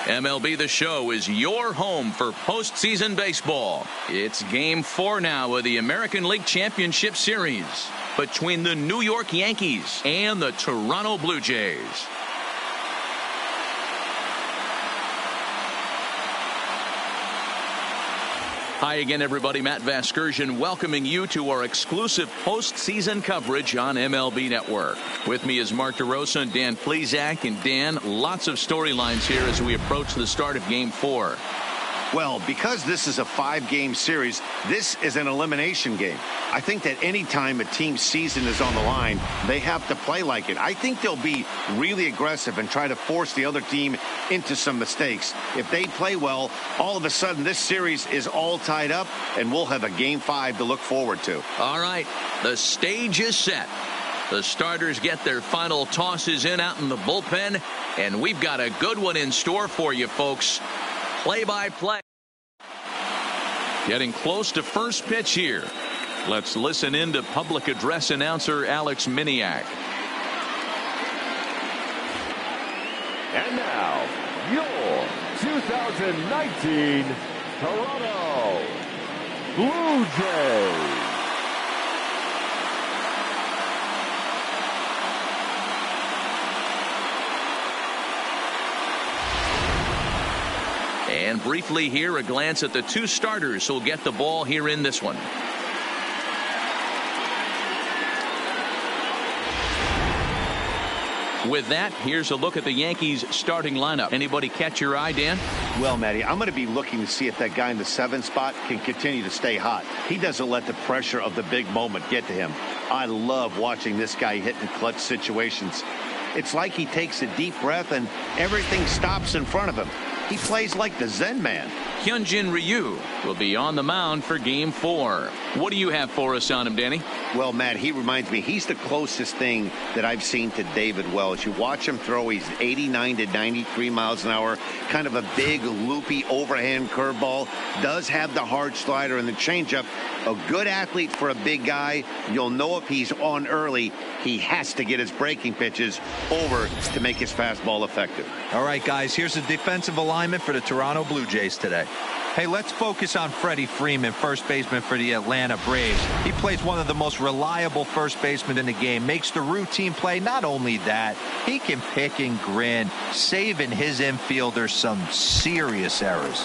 MLB The Show is your home for postseason baseball. It's Game 4 now of the American League Championship Series between the New York Yankees and the Toronto Blue Jays. Hi again, everybody. Matt Vasgersian welcoming you to our exclusive postseason coverage on MLB Network. With me is Mark DeRosa and Dan Plesac. And Dan, lots of storylines here as we approach the start of Game 4. Well, because this is a 5-game series, this is an elimination game. I think that any time a team's season is on the line, they have to play like it. I think they'll be really aggressive and try to force the other team into some mistakes. If they play well, all of a sudden this series is all tied up, and we'll have a Game 5 to look forward to. All right, the stage is set. The starters get their final tosses in out in the bullpen, and we've got a good one in store for you, folks. Play-by-play. Getting close to first pitch here. Let's listen in to public address announcer Alex Miniak. And now, your 2019 Toronto Blue Jays. And briefly here, a glance at the two starters who'll get the ball here in this one. With that, here's a look at the Yankees starting lineup. Anybody catch your eye, Dan? Well, Matty, I'm going to be looking to see if that guy in the 7th spot can continue to stay hot. He doesn't let the pressure of the big moment get to him. I love watching this guy hit in clutch situations. It's like he takes a deep breath and everything stops in front of him. He plays like the Zen man. RYU will be on the mound for Game 4. What do you have for us on him, Danny? Well, Matt, he reminds me, he's the closest thing that I've seen to David Wells. You watch him throw, he's 89 to 93 miles an hour, kind of a big, loopy, overhand curveball. Does have the hard slider and the changeup. A good athlete for a big guy. You'll know if he's on early. He has to get his breaking pitches over to make his fastball effective. All right, guys, here's the defensive alignment for the Toronto Blue Jays today. Hey, let's focus on Freddie Freeman, first baseman for the Atlanta Braves. He plays one of the most reliable first basemen in the game, makes the routine play. Not only that, he can pick and grin, saving his infielders some serious errors.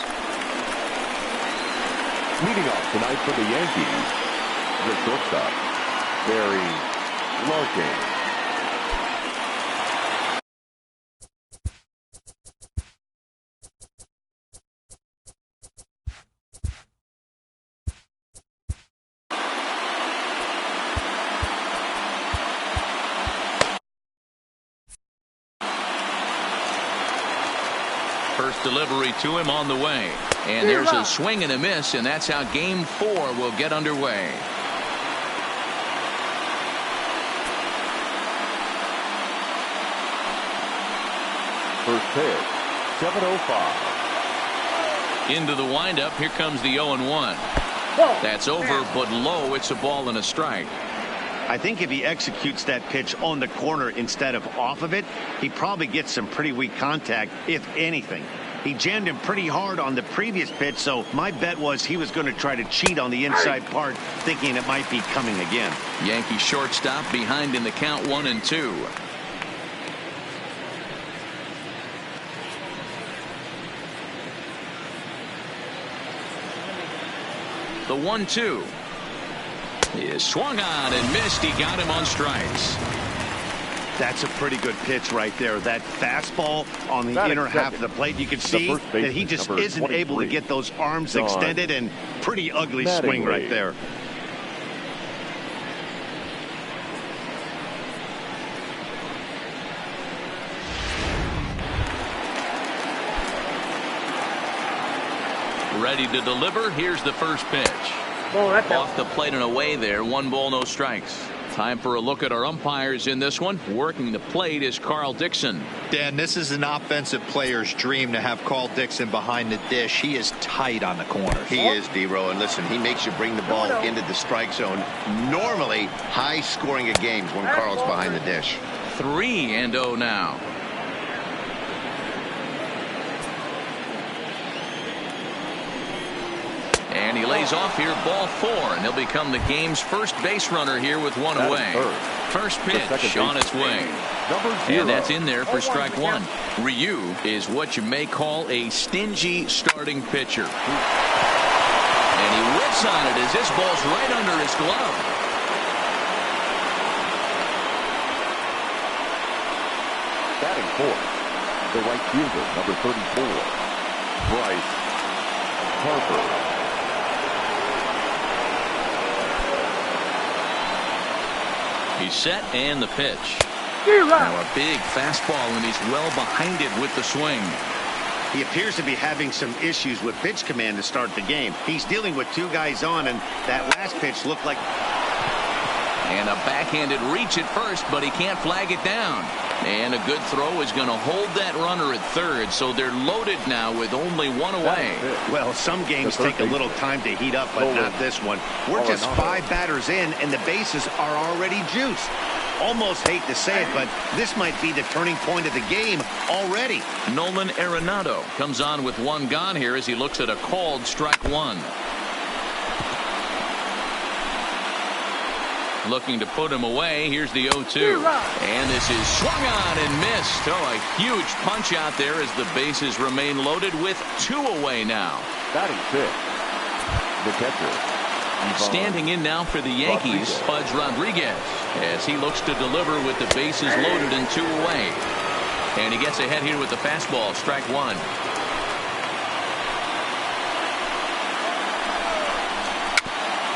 Leading off tonight for the Yankees, the shortstop, Barry Larkin. First delivery to him on the way. And there's a swing and a miss, and that's how Game 4 will get underway. First pitch, 7:05. Into the windup, here comes the 0-1. That's over, but low. It's a ball and a strike. I think if he executes that pitch on the corner instead of off of it, he probably gets some pretty weak contact, if anything. He jammed him pretty hard on the previous pitch, so my bet was he was going to try to cheat on the inside part, thinking it might be coming again. Yankee shortstop behind in the count 1-2. The 1-2 is swung on and missed. He got him on strikes. That's a pretty good pitch right there. That fastball on the inner half of the plate. You can see that he just isn't able to get those arms extended, and pretty ugly swing right there. Ready to deliver. Here's the first pitch. Off the plate and away there. 1 ball, no strikes. Time for a look at our umpires in this one. Working the plate is Carl Dixon. Dan, this is an offensive player's dream to have Carl Dixon behind the dish. He is tight on the corner. He is, D-Row. And listen, he makes you bring the ball into the strike zone. Normally, high scoring of games when Carl's behind the dish. 3-0 now. And he lays off here, ball 4, and he'll become the game's first base runner here with one away. First pitch on its way. And that's in there for strike 1. RYU is what you may call a stingy starting pitcher. And he whips on it as this ball's right under his glove. Batting fourth, the right fielder, number 34, Bryce Harper. He's set and the pitch. Now a big fastball, and he's well behind it with the swing. He appears to be having some issues with pitch command to start the game. He's dealing with 2 guys on, and that last pitch looked like... And a backhanded reach at first, but he can't flag it down. And a good throw is going to hold that runner at third, so they're loaded now with only 1 away. Well, some games take a little time to heat up, but not this one. We're just 5 batters in, and the bases are already juiced. Almost hate to say it, but this might be the turning point of the game already. Nolan Arenado comes on with 1 gone here as he looks at a called strike 1. Looking to put him away. Here's the 0-2. And this is swung on and missed. Oh, a huge punch out there as the bases remain loaded with 2 away now. Batting fifth, the catcher. Standing in now for the Yankees, Pudge Rodriguez, as he looks to deliver with the bases loaded and 2 away. And he gets ahead here with the fastball, strike 1.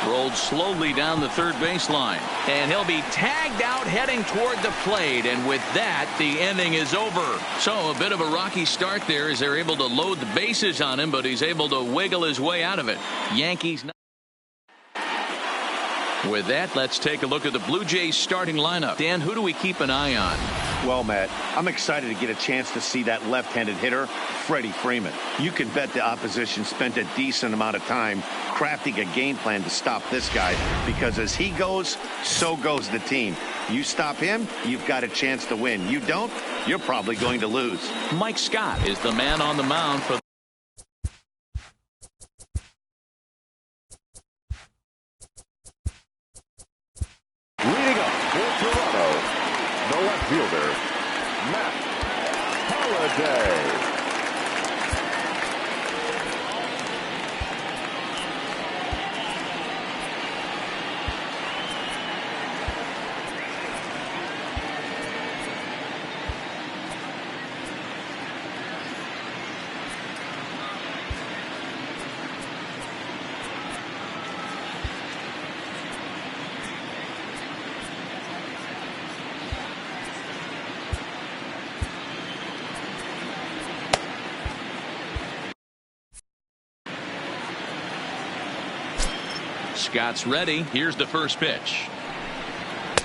Rolled slowly down the third baseline, and he'll be tagged out heading toward the plate, and with that the inning is over. So a bit of a rocky start there as they're able to load the bases on him, but he's able to wiggle his way out of it. Yankees. With that, let's take a look at the Blue Jays starting lineup. Dan, who do we keep an eye on? Well, Matt, I'm excited to get a chance to see that left-handed hitter, Freddie Freeman. You can bet the opposition spent a decent amount of time crafting a game plan to stop this guy, because as he goes, so goes the team. You stop him, you've got a chance to win. You don't, you're probably going to lose. Mike Scott is the man on the mound for leading up for Toronto, the left fielder, Matt Holliday. Scott's ready. Here's the first pitch.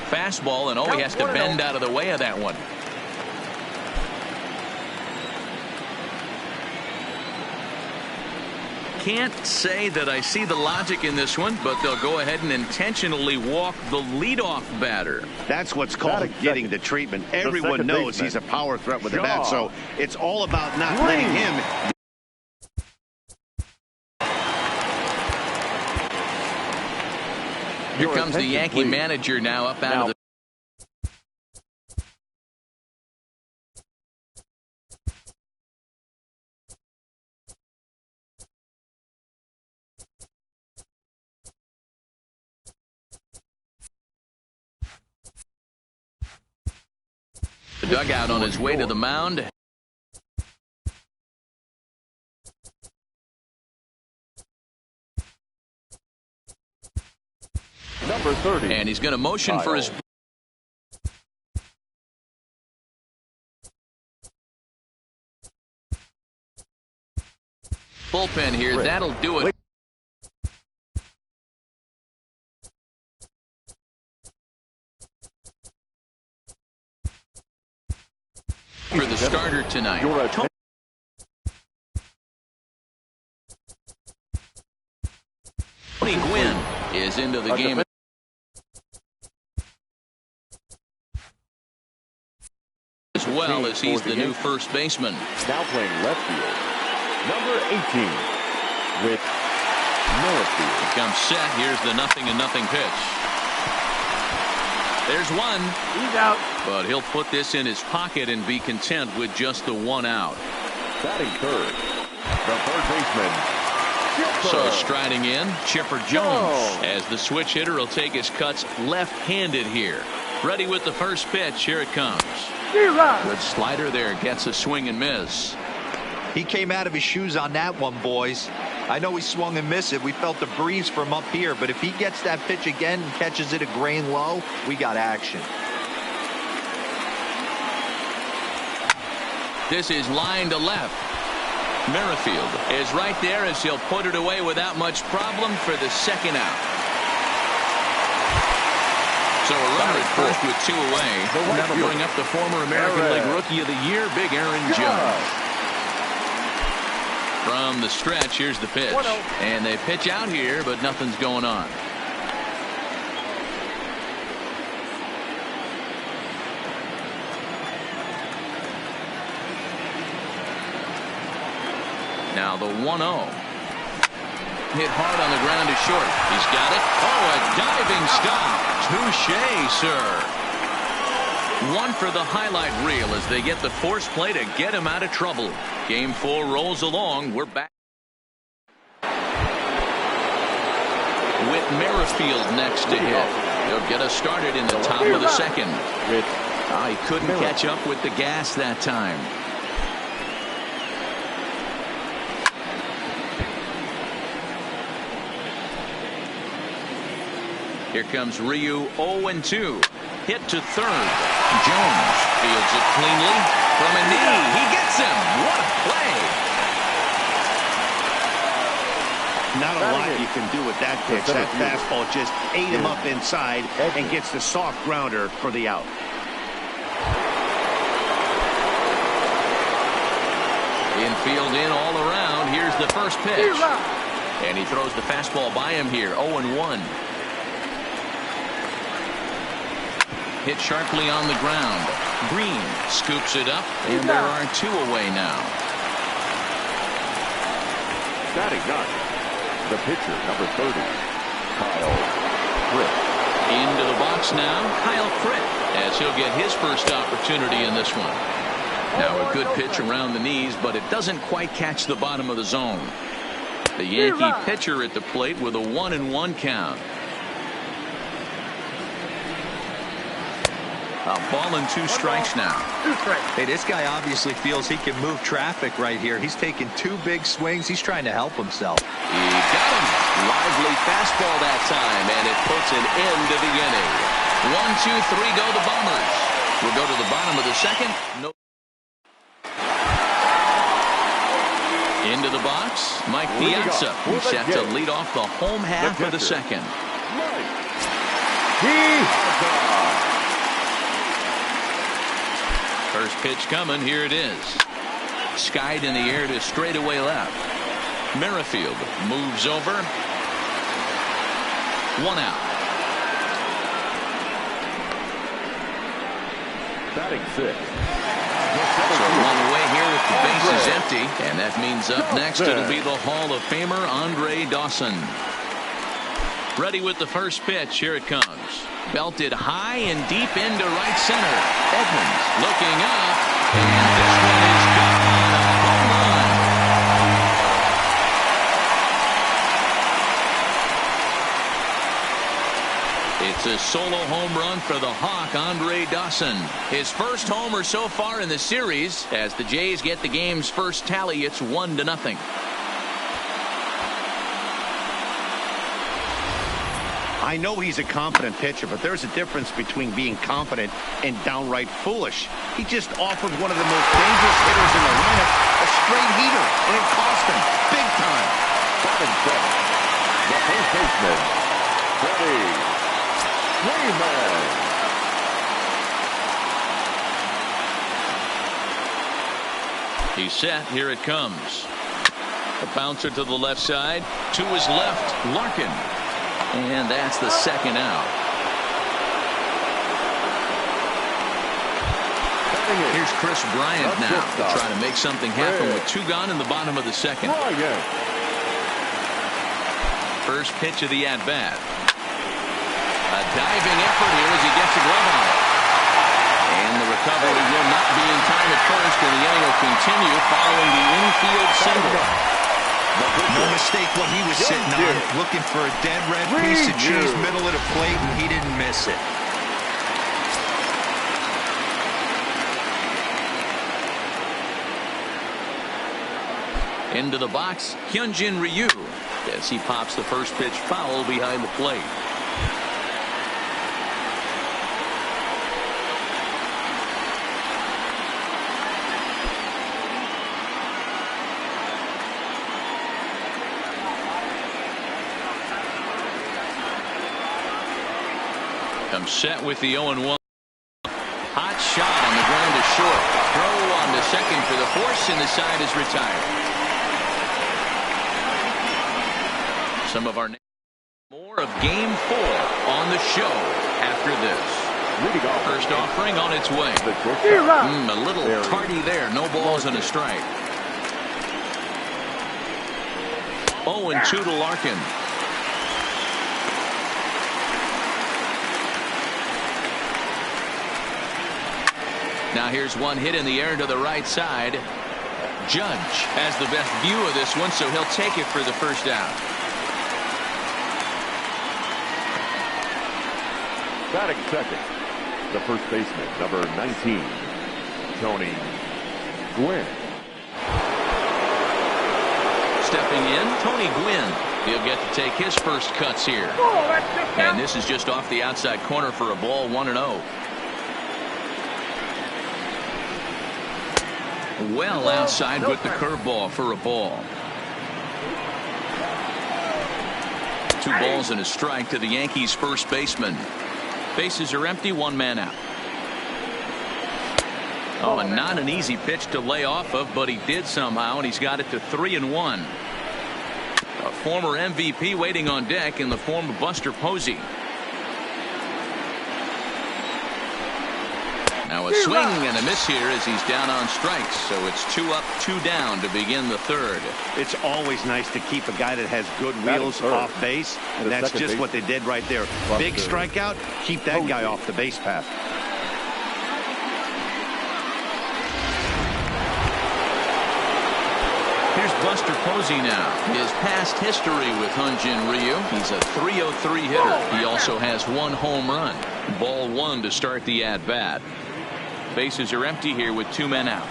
Fastball, and he has to bend out of the way of that one. Can't say that I see the logic in this one, but they'll go ahead and intentionally walk the leadoff batter. That's what's called getting the treatment. Everyone knows he's a power threat with the bat, so it's all about not letting him. Here comes the Yankee manager now up out of the dugout on his way to the mound. Number 30. And he's going to motion for his bullpen here. That'll do it. For the starter tonight. Tony Gwynn is into the game. As well as he's the new first baseman. Now playing left field, number 18, Rich Merrifield. Comes set. Here's the 0-0 pitch. There's one. He's out. But he'll put this in his pocket and be content with just the 1 out. Batting third, the third baseman. So striding in, Chipper Jones, as the switch hitter will take his cuts left-handed here. Ready with the first pitch. Here it comes. Good slider there. Gets a swing and miss. He came out of his shoes on that one, boys. I know he swung and missed it. We felt the breeze from up here, but if he gets that pitch again and catches it a grain low, we got action. This is line to left. Merrifield is right there as he'll put it away without much problem for the second out. So a runner at first with 2 away. Never bring up the former American League Rookie of the Year, Big Aaron Judge. From the stretch, here's the pitch. And they pitch out here, but nothing's going on. Now the 1-0. Hit hard on the ground to short. He's got it. Oh, a diving stop. Touché, sir. 1 for the highlight reel as they get the force play to get him out of trouble. Game 4 rolls along. We're back with Merrifield next to hit. He'll get us started in the top of the second. He couldn't catch up with the gas that time. Here comes RYU, 0-2. Hit to third. Jones fields it cleanly from a knee. He gets him. What a play. Not a lot you can do with that pitch. That fastball just ate him up inside and gets the soft grounder for the out. Infield in all around. Here's the first pitch. And he throws the fastball by him here. 0-1. Hit sharply on the ground. Green scoops it up, and there are 2 away now. Batting ninth, the pitcher, number 30, Kyle Critt. Into the box now, Kyle Critt, as he'll get his first opportunity in this one. Now a good pitch around the knees, but it doesn't quite catch the bottom of the zone. The Yankee pitcher at the plate with a 1-1 count. A ball and 2 strikes now. Hey, this guy obviously feels he can move traffic right here. He's taking 2 big swings. He's trying to help himself. He got him. Lively fastball that time, and it puts an end to the inning. 1, 2, 3 go the Bombers. We'll go to the bottom of the second. No. Into the box, Mike Piazza, who's set to lead off the home half of the second. First pitch coming. Here it is. Skied in the air to straightaway left. Merrifield moves over. 1 out. Batting 6. So 1 away here with the bases empty. And that means up next it'll be the Hall of Famer Andre Dawson. Ready with the first pitch. Here it comes. Belted high and deep into right center. Edmonds looking up, and this one is gone. A home run. It's a solo home run for the Hawk, Andre Dawson. His first homer so far in the series. As the Jays get the game's first tally, it's 1-0. I know he's a competent pitcher, but there's a difference between being competent and downright foolish. He just offered one of the most dangerous hitters in the lineup a straight heater, and it cost him big time. 7-7. The first baseman, Freddie Freeman. He's set. Here it comes. A bouncer to the left side. To his left, Larkin. And that's the second out. Here's Chris Bryant now to try to make something happen with 2 gone in the bottom of the second. First pitch of the at-bat. A diving effort here as he gets a glove on it. And the recovery will not be in time at first, and the inning will continue following the infield single. No mistake what he was sitting on, looking for a dead red piece of cheese middle of the plate, and he didn't miss it. Into the box, RYU as he pops the first pitch foul behind the plate. Comes set with the 0-1. Hot shot on the ground to short. Throw on to second for the force, and the side is retired. Some of our more of Game 4 on the show after this. First offering on its way. A little tardy there. No balls and a strike. 0-2 to Larkin. Now here's one hit in the air to the right side. Judge has the best view of this one, so he'll take it for the first out. Batting second, the first baseman, number 19, Tony Gwynn. Stepping in, Tony Gwynn. He'll get to take his first cuts here. And this is just off the outside corner for a ball, 1-0. Well outside with the curveball for a ball. 2 balls and a strike to the Yankees first baseman. Bases are empty, 1 man out. Oh, and not an easy pitch to lay off of, but he did somehow, and he's got it to 3-1. A former MVP waiting on deck in the form of Buster Posey. Now a swing and a miss here as he's down on strikes, so it's 2 up, 2 down to begin the third. It's always nice to keep a guy that has good wheels off base, and that's just what they did right there. Big strikeout, keep that guy off the base path. Here's Buster Posey now. His past history with RYU. He's a .303 hitter. He also has 1 home run. Ball 1 to start the at-bat. Bases are empty here with 2 men out.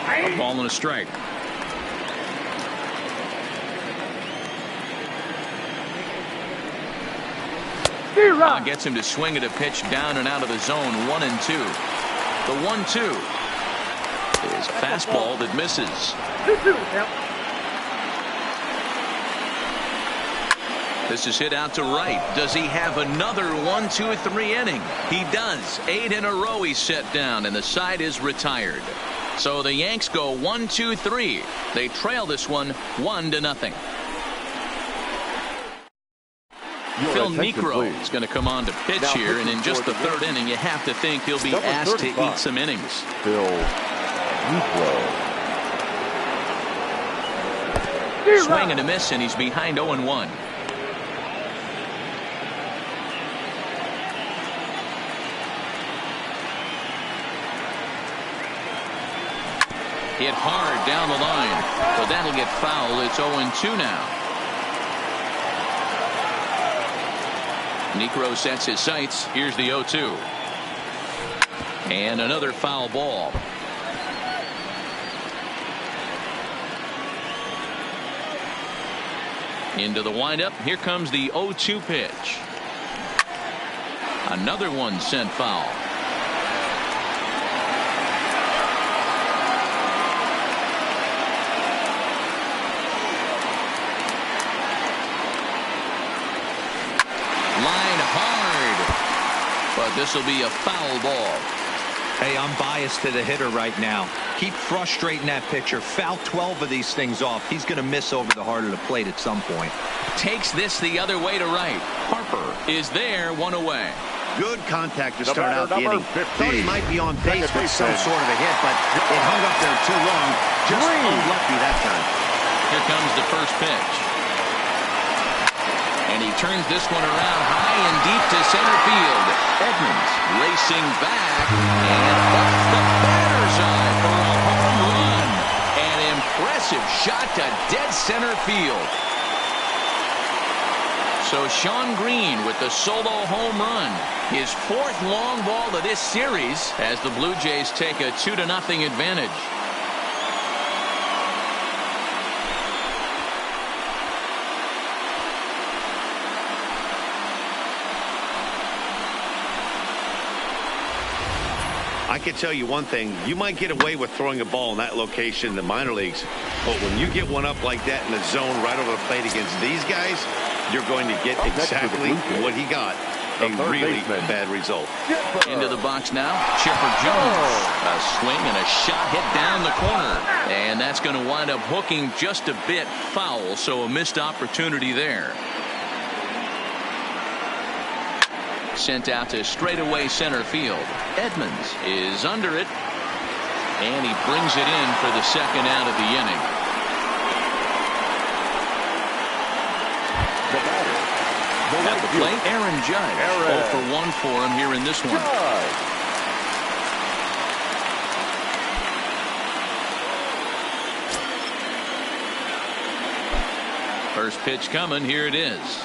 A ball and a strike. Gets him to swing at a pitch down and out of the zone. 1-2. The 1-2 is a fastball that misses. This is hit out to right. Does he have another 1-2-3 inning? He does. 8 in a row he's set down, and the side is retired. So the Yanks go 1-2-3. They trail this one 1-0. Phil Niekro is going to come on to pitch here, and in just the 3rd inning, you have to think he'll be asked to eat some innings. Phil Niekro. Swing and a miss, and he's behind 0-1. Hit hard down the line, but that'll get foul. It's 0-2 now. Niekro sets his sights. Here's the 0-2. And another foul ball. Into the windup. Here comes the 0-2 pitch. Another one sent foul. But this will be a foul ball. Hey, I'm biased to the hitter right now. Keep frustrating that pitcher. Foul 12 of these things off. He's going to miss over the heart of the plate at some point. Takes this the other way to right. Harper is there, 1 away. Good contact to start out the inning. Thought he might be on base with some sort of a hit, but it hung up there too long. Just unlucky that time. Here comes the first pitch. And he turns this one around high and deep to center field. Edmonds racing back and off the batter's eye for a home run. An impressive shot to dead center field. So Sean Green with the solo home run. His 4th long ball of this series as the Blue Jays take a 2-0 advantage. I can tell you one thing. You might get away with throwing a ball in that location in the minor leagues, but when you get one up like that in the zone right over the plate against these guys, you're going to get exactly what he got. A really bad result. Into the box now, Chipper Jones. A swing and a shot hit down the corner. And that's going to wind up hooking just a bit foul, so a missed opportunity there. Sent out to straightaway center field. Edmonds is under it, and he brings it in for the 2nd out of the inning. At the plate, Aaron Judge. 0 for 1 for him here in this one. First pitch coming. Here it is.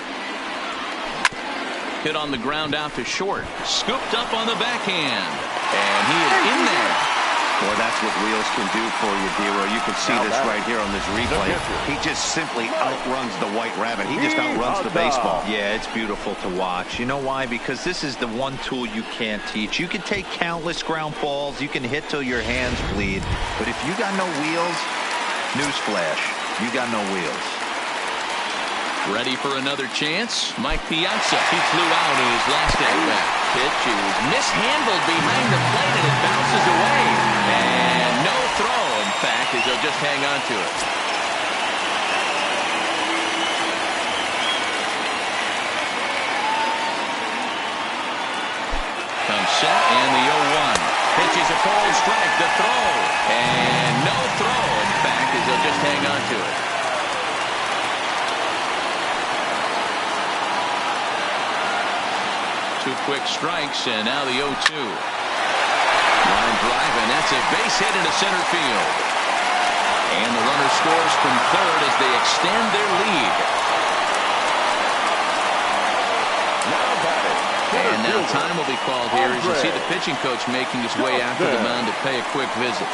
Hit on the ground out to short. Scooped up on the backhand. And he is in there. Well, that's what wheels can do for you, Dero. You can see this right here on this replay. He just simply outruns the White Rabbit. He just outruns the baseball. Yeah, it's beautiful to watch. You know why? Because this is the one tool you can't teach. You can take countless ground balls. You can hit till your hands bleed. But if you got no wheels, newsflash, you got no wheels. Ready for another chance? Mike Piazza. He flew out in his last at-bat. Pitch is mishandled behind the plate, and it bounces away. And no throw, in fact, as he'll just hang on to it. Comes set, and the 0-1. Pitch is a cold strike. The throw. And no throw, in fact, as he'll just hang on to it. Two quick strikes, and now the 0-2. Line drive, and that's a base hit into center field. And the runner scores from third as they extend their lead. And now time will be called here as you see the pitching coach making his way out to the mound to pay a quick visit.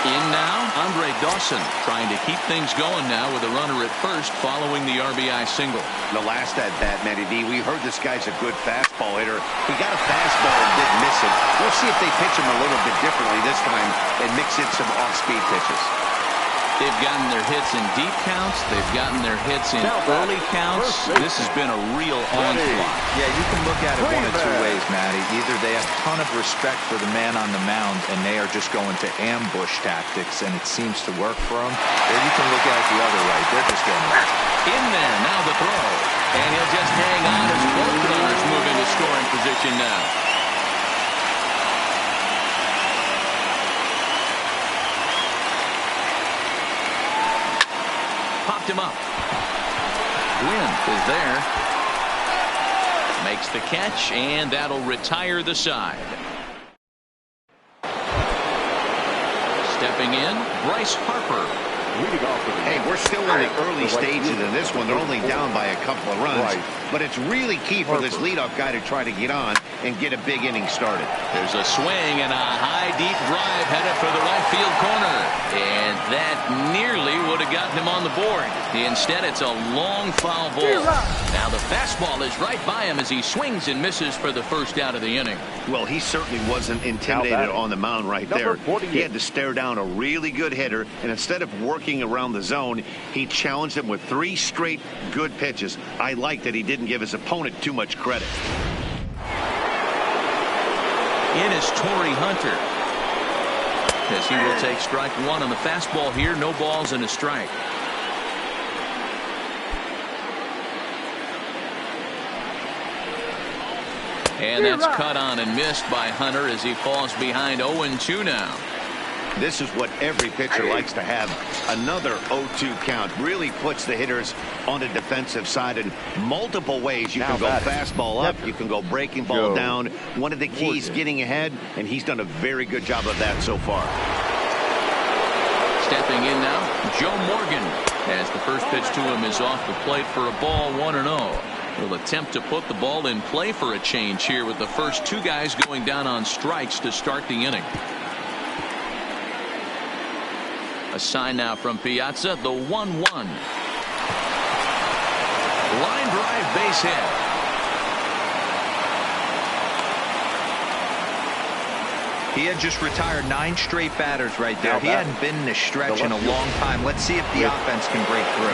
In now, Andre Dawson trying to keep things going now with a runner at first following the RBI single. The last at bat, Matty D, we heard this guy's a good fastball hitter. He got a fastball and didn't miss it. We'll see if they pitch him a little bit differently this time and mix in some off-speed pitches. They've gotten their hits in deep counts. They've gotten their hits in early counts. This has been a real onslaught. Yeah, you can look at it one of two ways, Matty. Either they have a ton of respect for the man on the mound and they are just going to ambush tactics and it seems to work for them. Or you can look at it the other way. They're just getting it. In there, now the throw. And he'll just hang on as both runners move into scoring position now. Popped him up. Gwynn is there. Makes the catch, and that'll retire the side. Stepping in, Bryce Harper. Hey, we're still in the early stages of this one. They're only down by a couple of runs. But it's really key for this leadoff guy to try to get on and get a big inning started. There's a swing and a high, deep drive headed for the right field corner. And that nearly would have gotten him on the board. Instead, it's a long foul ball. Now the fastball is right by him as he swings and misses for the first out of the inning. Well, he certainly wasn't intimidated on the mound right there. He had to stare down a really good hitter, and instead of working around the zone, he challenged him with 3 straight good pitches. I like that he didn't give his opponent too much credit. In is Torrey Hunter, as he will take strike 1 on the fastball here. No balls and a strike. And that's cut on and missed by Hunter as he falls behind 0-2 now. This is what every pitcher likes to have. Another 0-2 count really puts the hitters on the defensive side in multiple ways. You can go fastball up. You can go breaking ball down. One of the keys getting ahead, and he's done a very good job of that so far. Stepping in now, Joe Morgan, as the first pitch to him is off the plate for a ball, 1-0. He'll attempt to put the ball in play for a change here with the first two guys going down on strikes to start the inning. A sign now from Piazza, the 1-1. Line drive, base hit. He had just retired 9 straight batters right there. He hadn't been in this stretch in a long time. Let's see if the offense can break through.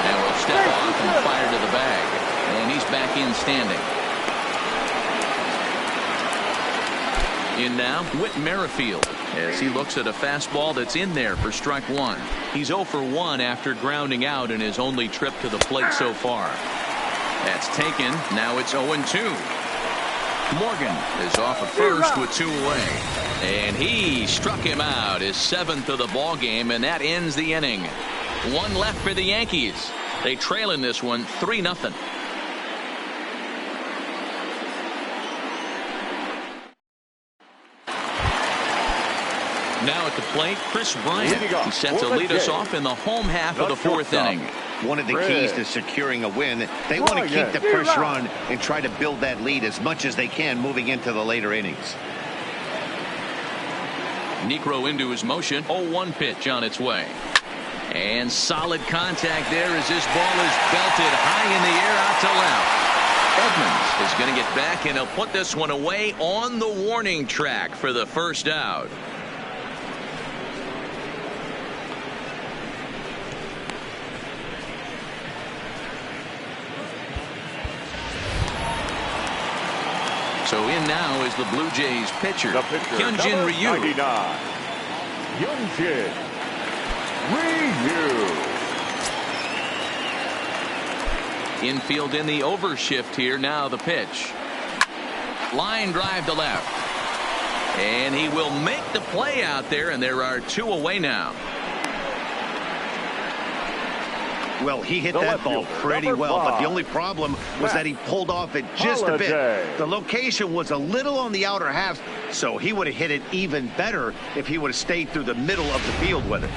And will step off and fire to the bag. And he's back in standing. In now, Whit Merrifield, as he looks at a fastball that's in there for strike 1. He's 0 for 1 after grounding out in his only trip to the plate so far. That's taken. Now it's 0-2. Morgan is off at first with 2 away. And he struck him out, his 7th of the ball game, and that ends the inning. 1 left for the Yankees. They trail in this one 3-0. Now at the plate, Chris Bryant. He's set to lead us off in the home half of the 4th inning. One of the keys to securing a win, they want to keep the first run and try to build that lead as much as they can moving into the later innings. Niekro into his motion. 0-1 pitch on its way. And solid contact there as this ball is belted high in the air out to left. Edmonds is going to get back, and he'll put this one away on the warning track for the first out. So in now is the Blue Jays pitcher, Hyunjin Ryu. 99, Hyunjin Ryu. Infield in the overshift here. Now the pitch. Line drive to left. And he will make the play out there, and there are 2 away now. Well, he hit that ball pretty well, but the only problem was that he pulled off it just a bit. The location was a little on the outer half, so he would have hit it even better if he would have stayed through the middle of the field with it.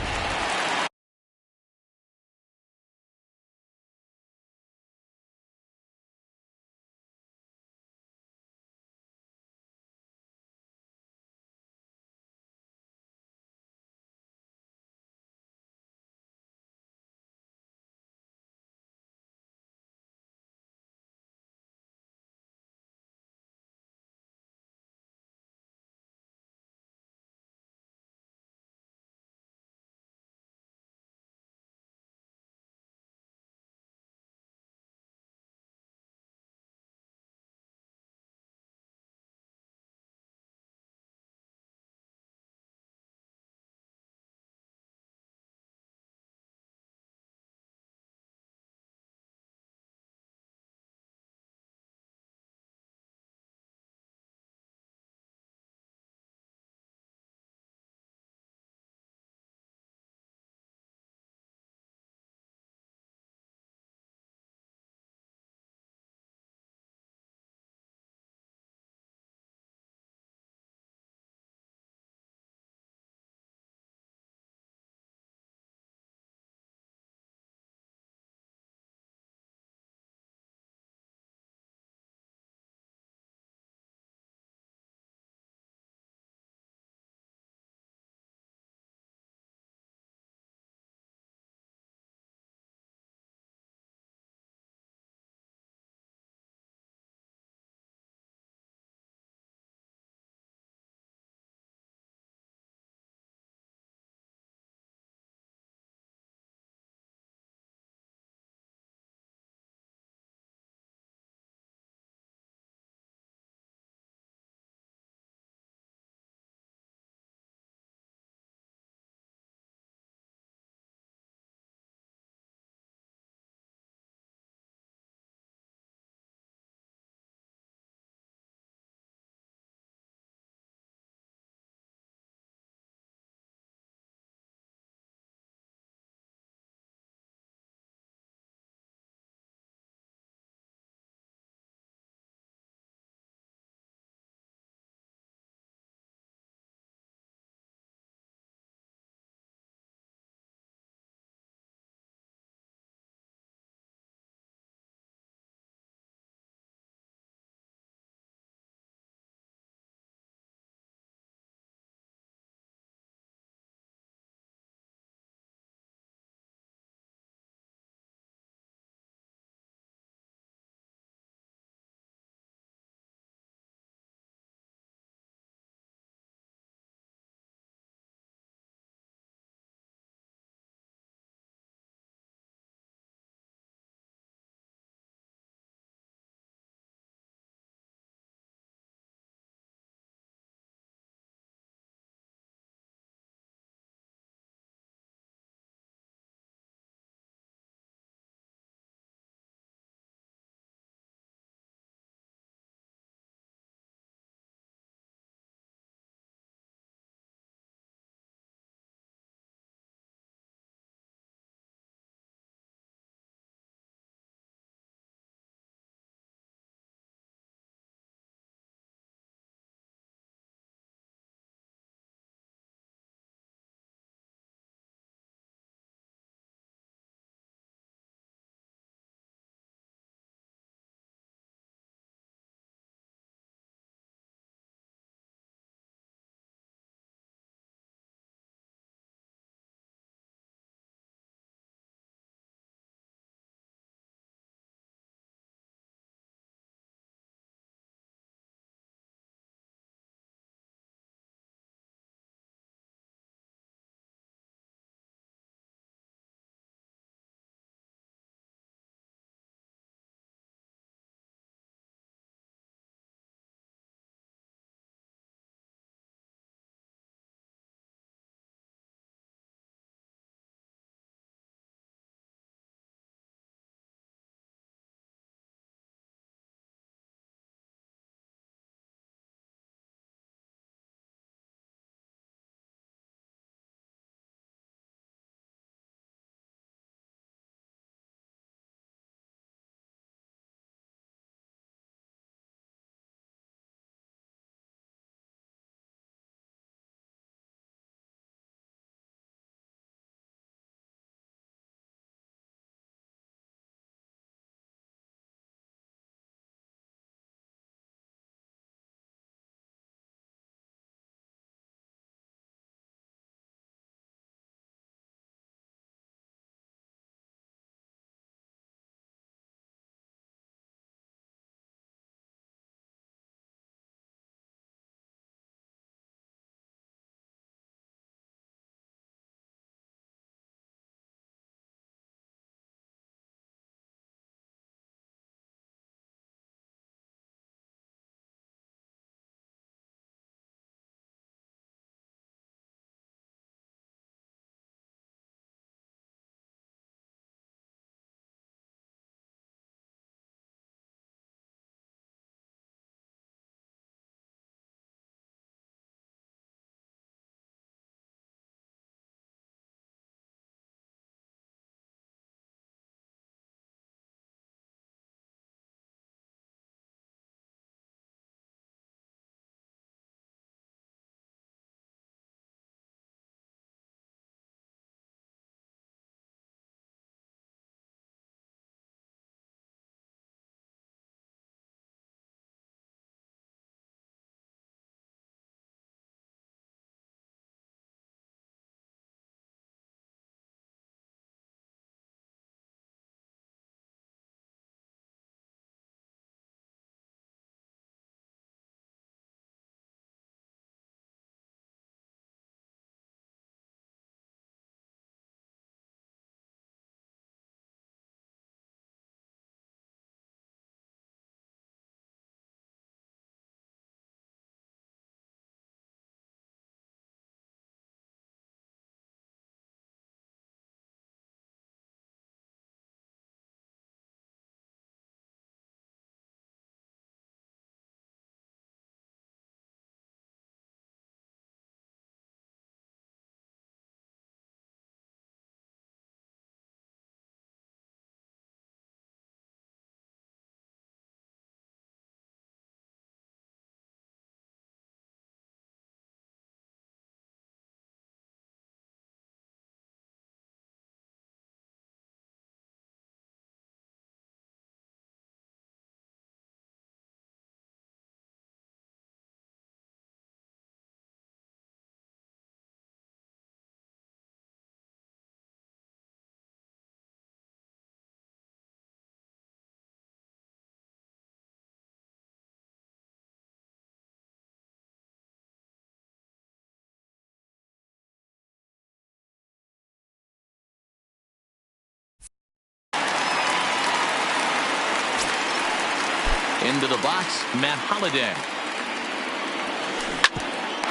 Into the box, Matt Holliday.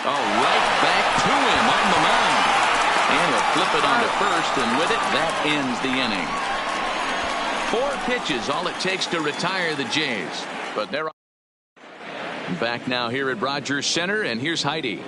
Oh, right back to him on the mound. And he'll flip it onto first, and with it, that ends the inning. 4 pitches, all it takes to retire the Jays. But they're back now here at Rogers Center, and here's Heidi.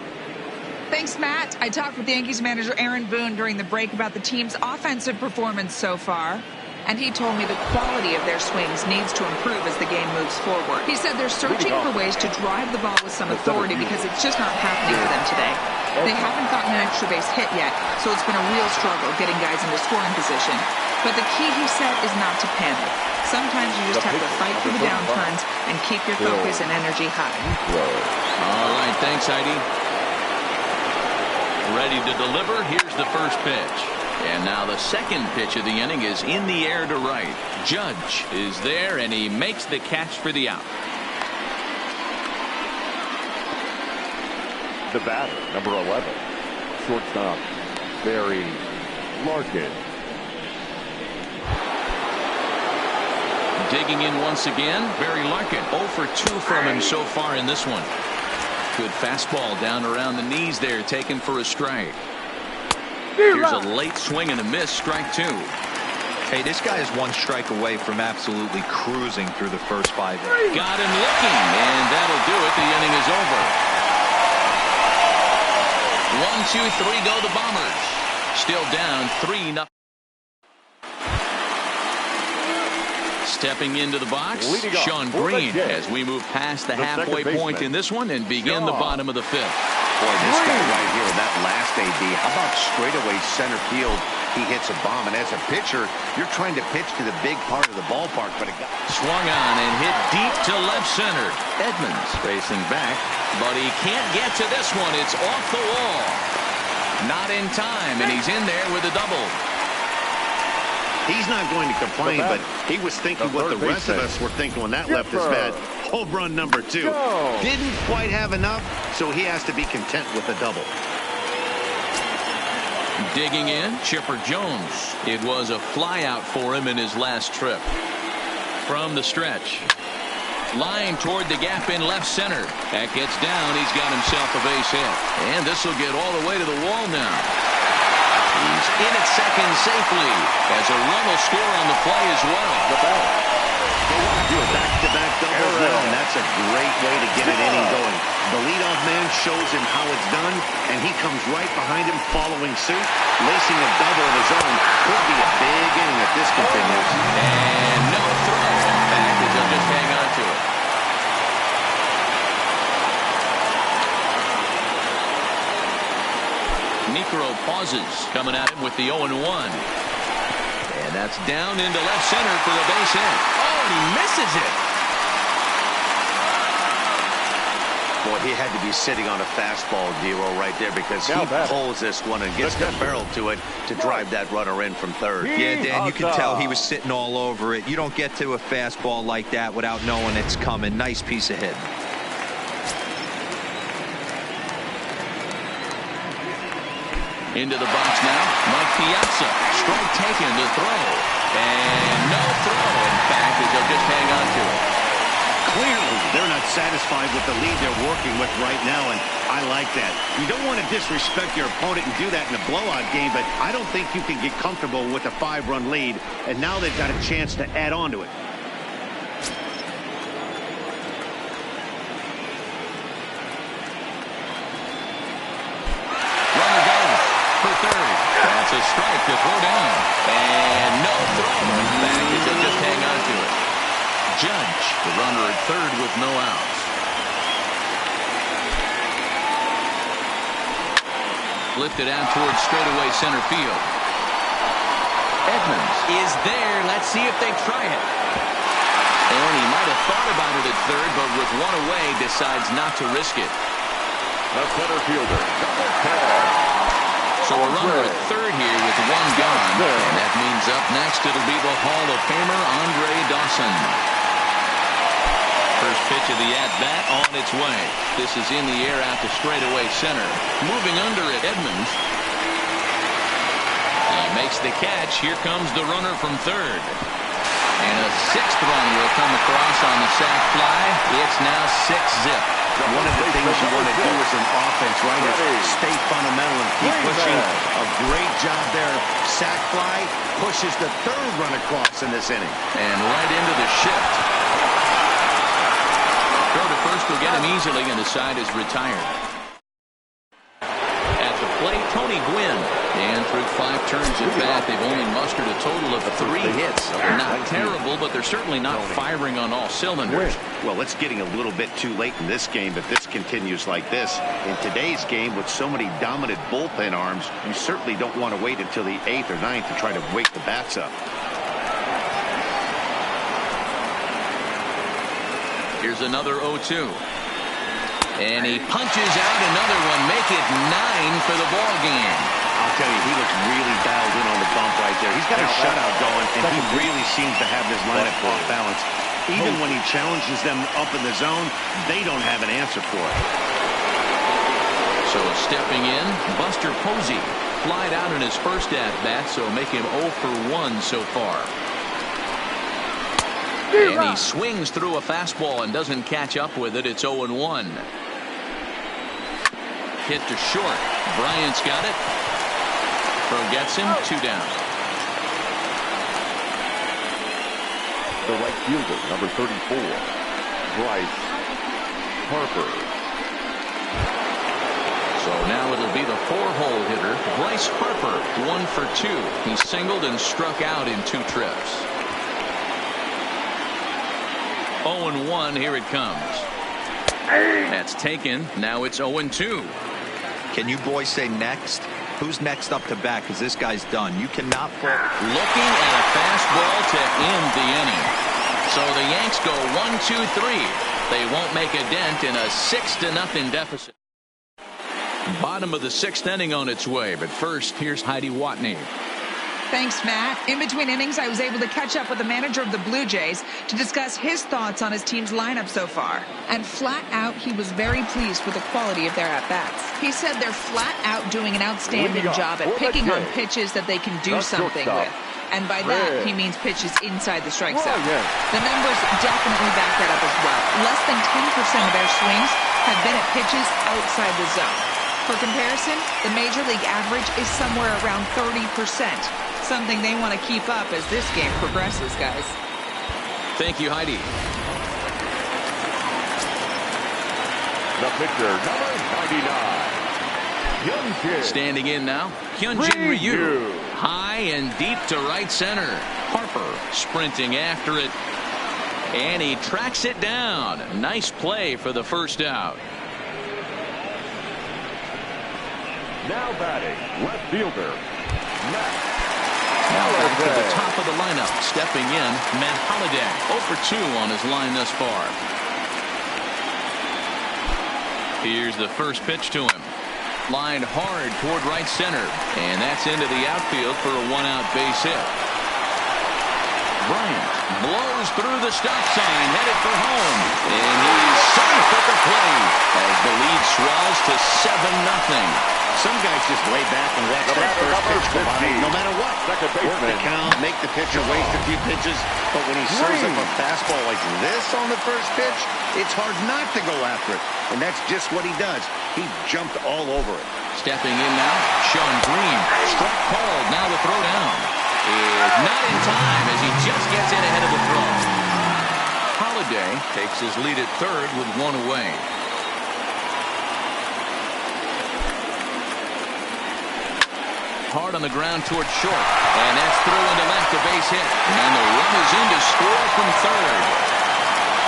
Thanks, Matt. I talked with Yankees manager Aaron Boone during the break about the team's offensive performance so far. And he told me the quality of their swings needs to improve as the game moves forward. He said they're searching for ways to drive the ball with some authority because it's just not happening for them today. They haven't gotten an extra base hit yet, so it's been a real struggle getting guys into scoring position. But the key, he said, is not to panic. Sometimes you just have to fight through the downturns and keep your focus and energy high. All right, thanks, Heidi. Ready to deliver. Here's the first pitch. And now the second pitch of the inning is in the air to right. Judge is there, and he makes the catch for the out. The batter, number 11, shortstop, Barry Larkin. Digging in once again, Barry Larkin. 0 for 2 from him so far in this one. Good fastball down around the knees there, taken for a strike. Here's a late swing and a miss, strike 2. Hey, this guy is 1 strike away from absolutely cruising through the first 5. Got him looking, and that'll do it. The inning is over. 1, 2, 3 go the Bombers. Still down 3-0. Stepping into the box, Sean Green, as we move past the halfway point in this one and begin the bottom of the 5th. Boy, this guy right here, that last AD, how about straightaway center field? He hits a bomb, and as a pitcher, you're trying to pitch to the big part of the ballpark, but it got swung on and hit deep to left center. Edmonds racing back, but he can't get to this one. It's off the wall. Not in time, and he's in there with a double. He's not going to complain, but he was thinking what the rest of us were thinking when that left his bat. Home run number 2. Didn't quite have enough, so he has to be content with a double. Digging in, Chipper Jones. It was a flyout for him in his last trip. From the stretch. Line toward the gap in left center. That gets down. He's got himself a base hit. And this will get all the way to the wall now. He's in at second safely as a run will score on the play as well. Back-to-back doubles now, and that's a great way to get an inning going. The leadoff man shows him how it's done, and he comes right behind him following suit, lacing a double of his own. Could be a big inning if this continues. And no throw. Back as he'll just hang on to it. Necro pauses, coming at him with the 0-1. And that's down into left center for a base hit. Oh, and he misses it. Boy, he had to be sitting on a fastball, Dero, right there, because he pulls this one and gets the barrel to it to drive that runner in from third. Yeah, Dan, you can tell he was sitting all over it. You don't get to a fastball like that without knowing it's coming. Nice piece of hit. Into the box now, Mike Piazza. Strike taken to throw. And no throw. In fact, they'll just hang on to it. Clearly, they're not satisfied with the lead they're working with right now, and I like that. You don't want to disrespect your opponent and do that in a blowout game, but I don't think you can get comfortable with a 5-run lead, and now they've got a chance to add on to it. That's a strike to throw down. And no throw. In fact, they'll just hang on to it. Judge, the runner at third with no outs. Lifted out towards straightaway center field. Edmonds is there. Let's see if they try it. And he might have thought about it at third, but with one away, decides not to risk it. The center fielder, number 10. So a runner at third here with 1 gone. And that means up next it'll be the Hall of Famer Andre Dawson. First pitch of the at-bat on its way. This is in the air out to straightaway center. Moving under it, Edmonds. He makes the catch. Here comes the runner from third. And a sixth run will come across on the sac fly. It's now 6-zip. One of the things you want to do as an offense, right, is stay fundamental and keep pushing. A great job there. Sac fly pushes the third run across in this inning. And right into the shift. Throw to first will get him easily, and the side is retired. At the plate, Tony Gwynn. And through 5 turns at bat, they've only mustered a total of 3 hits. They're not terrible, but they're certainly not firing on all cylinders. Well, it's getting a little bit too late in this game if this continues like this. In today's game, with so many dominant bullpen arms, you certainly don't want to wait until the 8th or 9th to try to wake the bats up. Here's another 0-2. And he punches out another one, make it 9 for the ball game. I'll tell you, he looks really dialed in on the bump right there. He's got a shutout going, and he really seems to have this lineup off balance. Even when he challenges them up in the zone, they don't have an answer for it. So stepping in, Buster Posey. Flied out in his first at-bat, so make him 0 for 1 so far. And he swings through a fastball and doesn't catch up with it. It's 0-1. Hit to short. Bryant's got it. Throw gets him. 2 down. The right fielder, number 34, Bryce Harper. So now it'll be the 4-hole hitter, Bryce Harper, 1 for 2. He singled and struck out in 2 trips. 0-1. Here it comes. That's taken. Now it's 0-2. Can you boys say next? Who's next up to bat? Because this guy's done. You cannot put. Looking at a fastball to end the inning. So the Yanks go 1-2-3. They won't make a dent in a 6-0 deficit. Bottom of the 6th inning on its way. But first, here's Heidi Watney. Thanks, Matt. In between innings, I was able to catch up with the manager of the Blue Jays to discuss his thoughts on his team's lineup so far. And flat out, he was very pleased with the quality of their at-bats. He said they're flat out doing an outstanding job at picking on pitches that they can do something with. And by that, he means pitches inside the strike zone. The numbers definitely back that up as well. Less than 10% of their swings have been at pitches outside the zone. For comparison, the Major League average is somewhere around 30%. Something they want to keep up as this game progresses, guys. Thank you, Heidi. The pitcher, number 99, Hyun-jin. Standing in now, Hyun-jin Ryu. High and deep to right center. Harper sprinting after it. And he tracks it down. Nice play for the first out. Now batting, left fielder, Matt. Now back to the top of the lineup. Stepping in, Matt Holliday. 0 for 2 on his line thus far. Here's the first pitch to him. Lined hard toward right center. And that's into the outfield for a 1-out base hit. Bryant blows through the stop sign, headed for home. And he's safe at the plate as the lead swells to 7-0. Some guys just lay back and watch that first pitch come on in, no matter what. Work the count, make the pitcher waste a few pitches. But when he serves up a fastball like this on the first pitch, it's hard not to go after it. And that's just what he does. He jumped all over it. Stepping in now, Sean Green. Struck called, now the throw down. Is not in time as he just gets in ahead of the throw. Holliday takes his lead at third with 1 away. Hard on the ground toward short. And that's through into left, a base hit. And the run is in to score from third.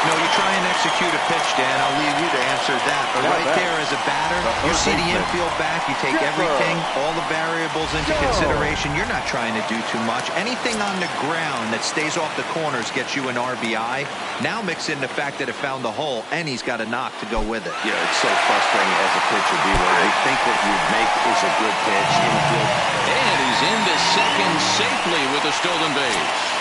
No, you try and execute a pitch, Dan. I'll leave you to answer that. But right there as a batter, you see the infield back. You take everything, all the variables into consideration. You're not trying to do too much. Anything on the ground that stays off the corners gets you an RBI. Now mix in the fact that it found the hole, and he's got a knock to go with it. Yeah, it's so frustrating as a pitcher, D-Ward. You think what you make is a good pitch. Infield. And he's into second safely with a stolen base.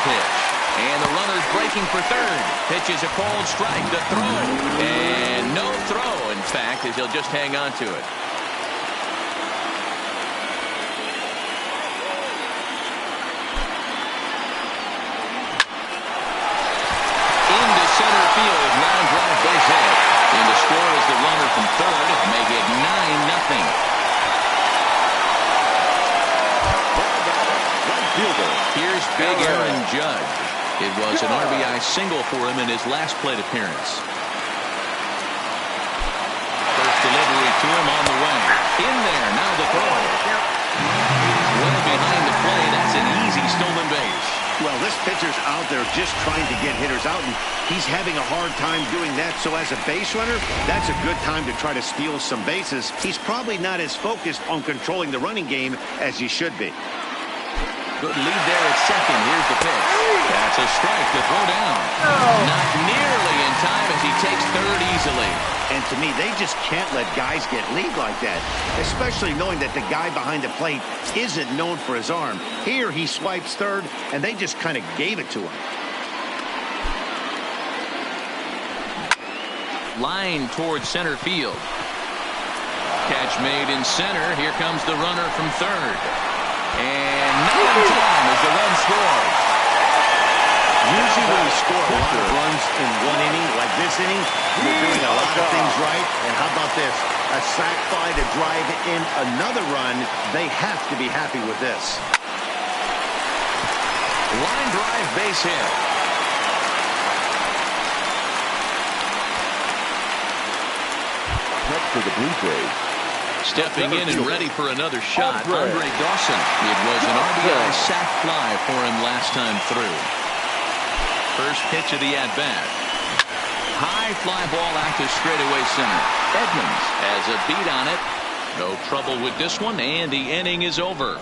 And the runner's breaking for third. Pitches a cold strike. The throw. And no throw, in fact, as he'll just hang on to it. big Aaron Judge. It was an RBI single for him in his last plate appearance. First delivery to him on the way. In there, now the throw. Well behind the plate, that's an easy stolen base. Well, this pitcher's out there just trying to get hitters out, and he's having a hard time doing that. So as a base runner, that's a good time to try to steal some bases. He's probably not as focused on controlling the running game as he should be. Good lead there at second. Here's the pitch. That's a strike to throw down. Not nearly in time as he takes third easily. And to me, they just can't let guys get lead like that, especially knowing that the guy behind the plate isn't known for his arm. Here he swipes third, and they just kind of gave it to him. Line towards center field. Catch made in center. Here comes the runner from third. And not in time as the run scores. Usually when you score a lot of runs in one inning, like this inning, you're doing a lot of things right. And how about this? A sac fly to drive in another run. They have to be happy with this. Line drive base hit. Next to the Blue Jays. Stepping in and ready for another shot, Andre Dawson. It was an RBI sac fly for him last time through. First pitch of the at-bat. High fly ball out to straightaway center. Edmonds has a beat on it. No trouble with this one, and the inning is over.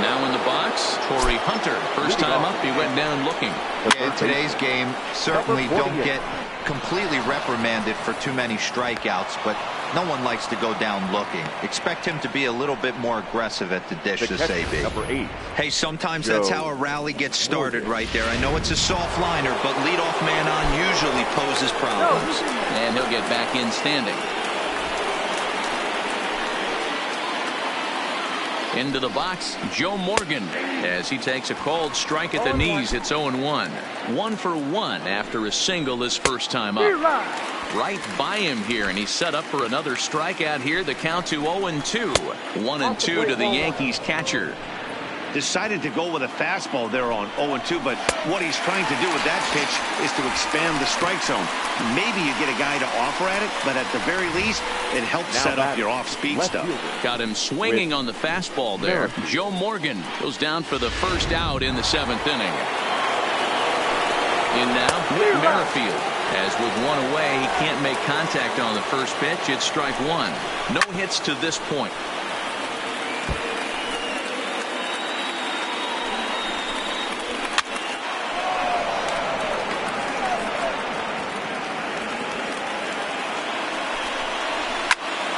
Now in the box, Torrey Hunter. First time up, he went down looking. Yeah, in today's game, certainly don't get completely reprimanded for too many strikeouts, but no one likes to go down looking. Expect him to be a little bit more aggressive at the dish this AB. Number 8. Hey, sometimes that's how a rally gets started right there. I know it's a soft liner, but leadoff man on usually poses problems. And he'll get back in standing. Into the box, Joe Morgan, as he takes a called strike at the knees. It's 0-1. 1 for 1 after a single his first time up. Right by him here, and he's set up for another strikeout here. The count to 0-2. 1-2 to the Yankees catcher. Decided to go with a fastball there on 0-2, but what he's trying to do with that pitch is to expand the strike zone. Maybe you get a guy to offer at it, but at the very least, it helps set up your off-speed stuff. Got him swinging on the fastball there. Joe Morgan goes down for the first out in the 7th inning. In now, Whit Merrifield. As with one away, he can't make contact on the first pitch. It's strike one. No hits to this point.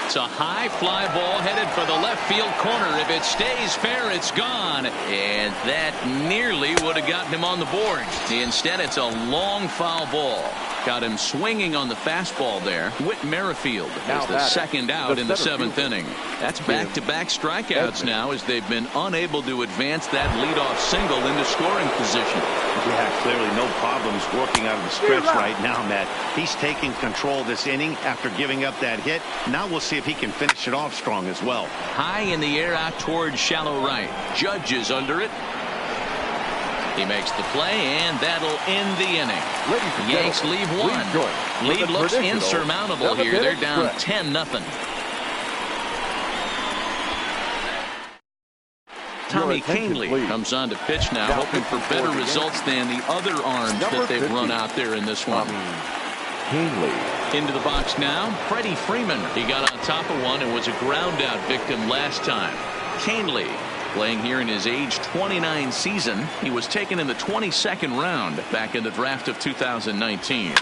It's a high fly ball headed for the left field corner. If it stays fair, it's gone. And that nearly would have gotten him on the board. Instead, it's a long foul ball. Got him swinging on the fastball there. Whit Merrifield is the second out in the 7th inning. That's back-to-back strikeouts now as they've been unable to advance that leadoff single into scoring position. Yeah, clearly no problems working out of the stretch right now, Matt. He's taking control this inning after giving up that hit. Now we'll see if he can finish it off strong as well. High in the air out towards shallow right. Judge is under it. He makes the play, and that'll end the inning. Yanks leave one. Lead looks insurmountable here. They're down 10-0. Tommy Kahnle comes on to pitch now, hoping for better results than the other arms that they've run out there in this one. Into the box now, Freddie Freeman. He got on top of one and was a ground out victim last time. Kahnle playing here in his age 29 season. He was taken in the 22nd round back in the draft of 2019.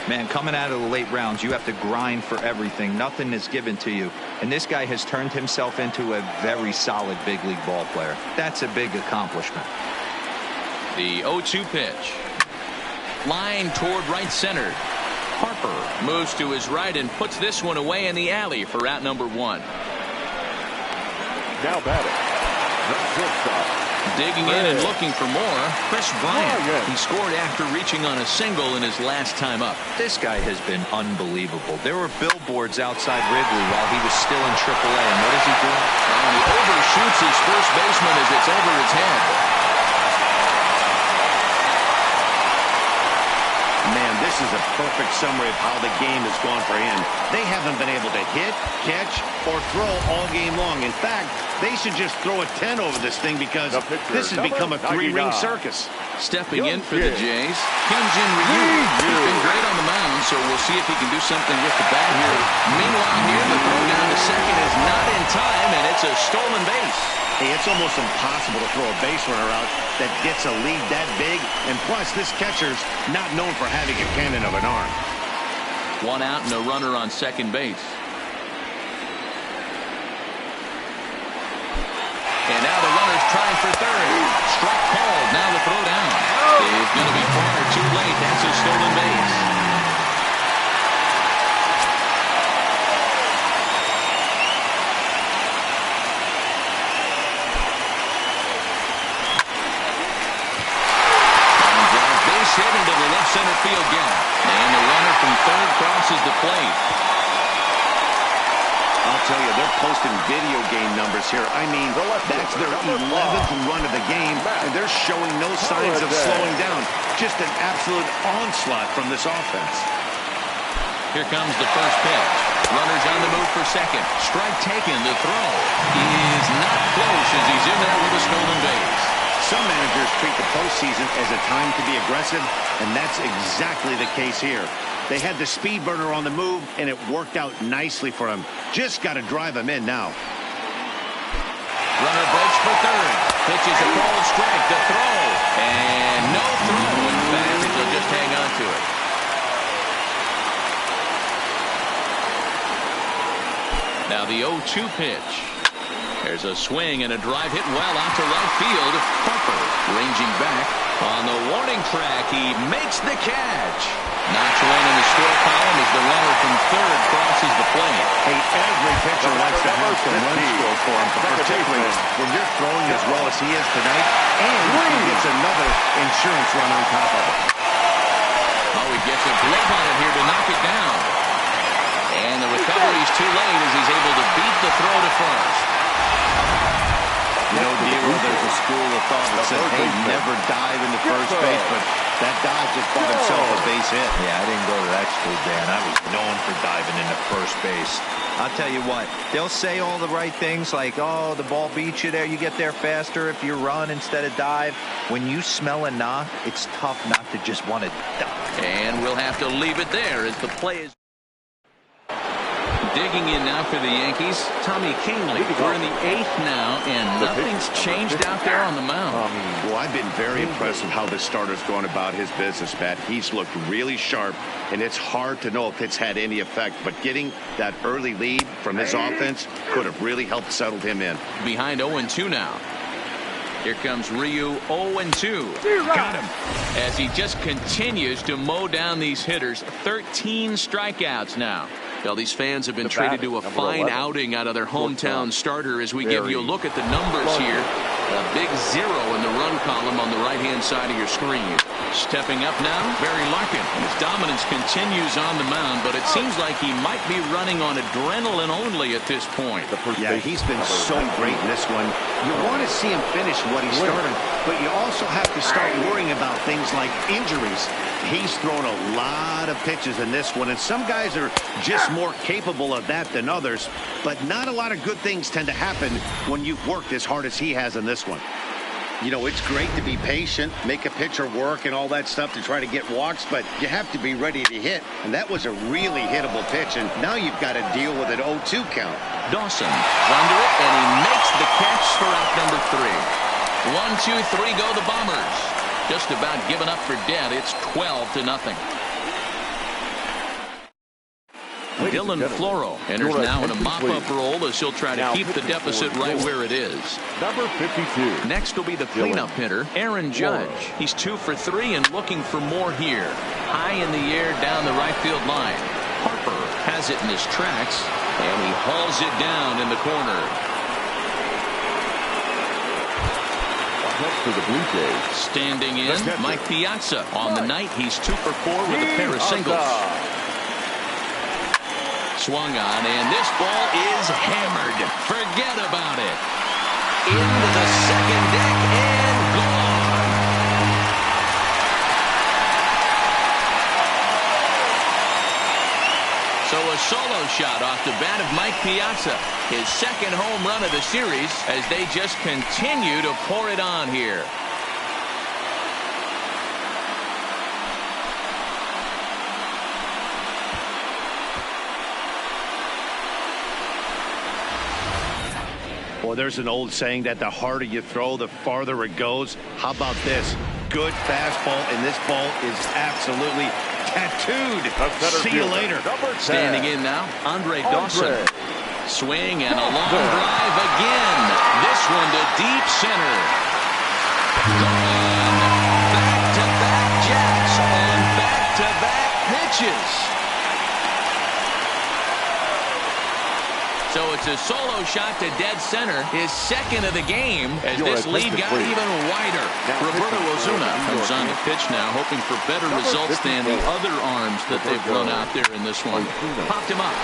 Man, coming out of the late rounds, you have to grind for everything. Nothing is given to you. And this guy has turned himself into a very solid big league ball player. That's a big accomplishment. The 0-2 pitch. Line toward right center. Harper moves to his right and puts this one away in the alley for out number one. Now batting, the shortstop, Digging in and looking for more, Chris Bryant. He scored after reaching on a single in his last time up. This guy has been unbelievable. There were billboards outside Wrigley while he was still in AAA, and what does he do? And he overshoots his first baseman as it's over his head. Man, this is a perfect summary of how the game has gone for him. They haven't been able to hit, catch, or throw all game long. In fact, they should just throw a 10 over this thing because this has become a three-ring circus. Stepping in for the Jays, RYU. He's been great on the mound, so we'll see if he can do something with the bat here. Meanwhile, here the throw down to second is not in time, and it's a stolen base. Hey, it's almost impossible to throw a base runner out that gets a lead that big. And plus, this catcher's not known for having a cannon of an arm. One out and a runner on second base. And now the runner's trying for third. Struck called. Now the throw down. Is going to be far too late. That's a stolen base. Hit into the left center field gap. And the runner from third crosses the plate. I'll tell you, they're posting video game numbers here. I mean, that's their 11th run of the game, and they're showing no signs of slowing down. Just an absolute onslaught from this offense. Here comes the first pitch. Runner's on the move for second. Strike taken. The throw is not close as he's in there with a stolen base. Some managers treat the postseason as a time to be aggressive, and that's exactly the case here. They had the speed burner on the move, and it worked out nicely for him. Just got to drive him in now. Runner breaks for third. Pitches a cold strike. The throw. And no throw. In fact, he'll just hang on to it. Now the 0-2 pitch. There's a swing and a drive hit well out to right field. Harper ranging back on the warning track. He makes the catch. Knocks one in the score column as the runner from third crosses the plate. Hey, every pitcher likes to have some run score for him, particularly when you're throwing as well as he is tonight, and he gets another insurance run on top of it. Oh, he gets a glove on it here to knock it down. And the recovery's too late as he's able to beat the throw to first. You know, Diego, there's a school of thought that says, hey, never dive into first base, but that dive just bought himself a base hit. Yeah, I didn't go to that school, Dan. I was known for diving into first base. I'll tell you what, they'll say all the right things like, oh, the ball beats you there, you get there faster if you run instead of dive. When you smell a knock, it's tough not to just want to dive. And we'll have to leave it there as the play is. Digging in now for the Yankees, Tommy Kingley. We're in the 8th now, and nothing's changed out there on the mound. Well, I've been very impressed with how this starter's going about his business, Pat. He's looked really sharp, and it's hard to know if it's had any effect. But getting that early lead from his offense could have really helped settle him in. Behind 0-2 now. Here comes RYU 0-2. Got him. As he just continues to mow down these hitters. 13 strikeouts now. Well, these fans have been treated to a fine outing out of their hometown starter as we give you a look at the numbers here. A big 0 in the run column on the right-hand side of your screen. Stepping up now, Barry Larkin. His dominance continues on the mound, but it seems like he might be running on adrenaline only at this point. Yeah, he's been so great in this one. You want to see him finish what he started, but you also have to start worrying about things like injuries. He's thrown a lot of pitches in this one, and some guys are just more capable of that than others, but not a lot of good things tend to happen when you've worked as hard as he has in this one. You know, it's great to be patient, make a pitcher work and all that stuff to try to get walks, but you have to be ready to hit, and that was a really hittable pitch, and now you've got to deal with an 0-2 count. Dawson under it, and he makes the catch for out number 3. 1, 2, 3 go the Bombers. Just about given up for dead. It's 12-0. Dylan Floro enters now in a mop-up role as he'll try to keep the deficit right where it is. Number 52. Next will be the cleanup hitter, Aaron Judge. He's 2 for 3 and looking for more here. High in the air down the right field line. Harper has it in his tracks, and he hauls it down in the corner. Next for the Blue Jays. Standing in, Mike Piazza. On the night, he's 2 for 4 with a pair of singles. Swung on, and this ball is hammered. Forget about it. Into the second deck and gone. So a solo shot off the bat of Mike Piazza. His second home run of the series as they just continue to pour it on here. Well, there's an old saying that the harder you throw, the farther it goes. How about this? Good fastball, and this ball is absolutely tattooed. See you later. Standing in now, Andre Dawson. Swing and a long drive again. This one to deep center. Gone. Back-to-back jacks on back-to-back pitches. So it's a solo shot to dead center, his second of the game, as this lead got even wider. Roberto Ozuna comes on the pitch now, hoping for better results than the other arms that they've run out there in this one. Popped him up.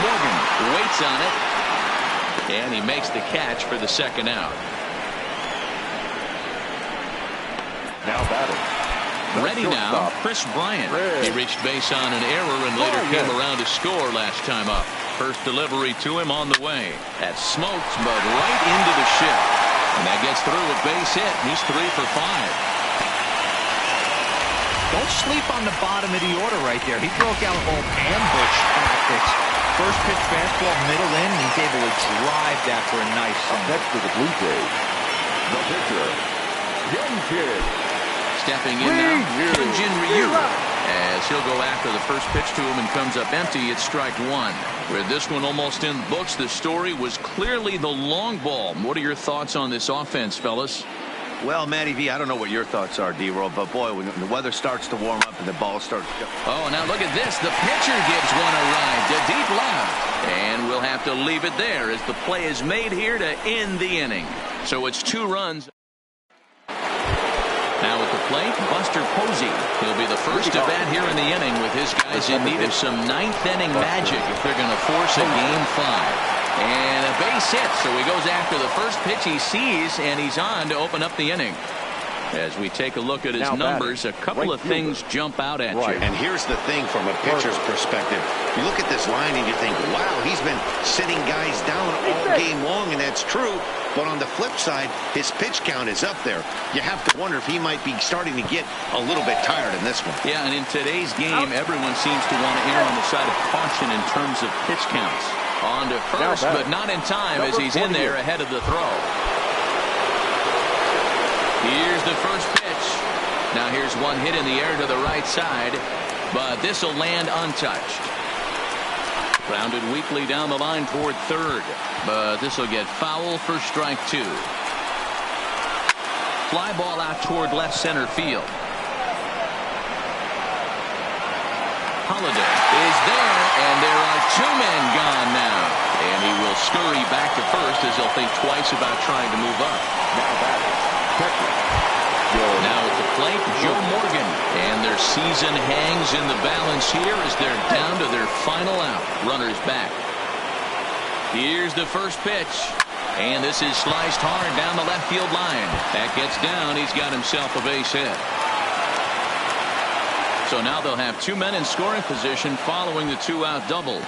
Morgan waits on it, and he makes the catch for the second out. Now batting. Ready now, Chris Bryant. He reached base on an error and later came around to score last time up. First delivery to him on the way. That smoked, but right into the ship. And that gets through a base hit. He's 3 for 5. Don't sleep on the bottom of the order right there. He broke out old ambush tactics. First pitch fastball, middle in, and he's able to drive that for a nice single. Next for the Blue Jays, the pitcher, Young Kid. Stepping in now, RYU. As he'll go after the first pitch to him and comes up empty, it's strike 1. With this one almost in the books, the story was clearly the long ball. What are your thoughts on this offense, fellas? Well, Matty V, I don't know what your thoughts are, D-Roll, but boy, when the weather starts to warm up and the ball starts to go. Oh, now look at this. The pitcher gives one a ride to deep left. And we'll have to leave it there as the play is made here to end the inning. So it's 2 runs. Now at the plate, Buster Posey. He'll be the first to bat here in the inning with his guys in need of some 9th inning magic if they're going to force a game 5. And a base hit, so he goes after the first pitch he sees, and he's on to open up the inning. As we take a look at his numbers, a couple of things jump out at you. And here's the thing from a pitcher's perspective. You look at this line and you think, wow, he's been sitting guys down all game long, and that's true. But on the flip side, his pitch count is up there. You have to wonder if he might be starting to get a little bit tired in this one. Yeah, and in today's game, everyone seems to want to err on the side of caution in terms of pitch counts. On to first, but not in time as he's in there ahead of the throw. Here's the first pitch. Now here's one hit in the air to the right side, but this will land untouched. Grounded weakly down the line toward third, but this will get foul for strike 2. Fly ball out toward left center field. Holiday is there, and there are 2 men gone now. And he will scurry back to first as he'll think twice about trying to move up. Now at the plate, Joe Morgan. And their season hangs in the balance here as they're down to their final out. Runners back. Here's the first pitch. And this is sliced hard down the left field line. That gets down. He's got himself a base hit. So now they'll have 2 men in scoring position following the 2-out double.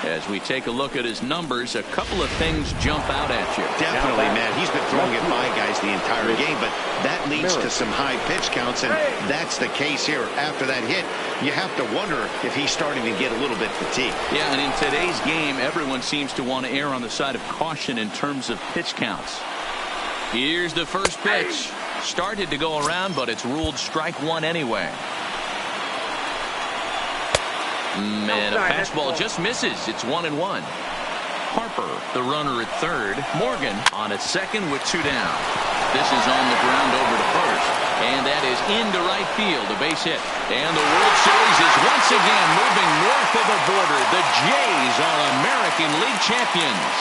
As we take a look at his numbers, a couple of things jump out at you. Definitely, man. He's been throwing it by guys the entire game, but that leads to some high pitch counts, and that's the case here. After that hit, you have to wonder if he's starting to get a little bit fatigued. Yeah, and in today's game, everyone seems to want to err on the side of caution in terms of pitch counts. Here's the first pitch. Started to go around, but it's ruled strike 1 anyway. And a fastball just misses. It's 1-1. Harper, the runner at third. Morgan on at second with 2 down. This is on the ground over to first. And that is into right field, a base hit. And the World Series is once again moving north of the border. The Jays are American League champions.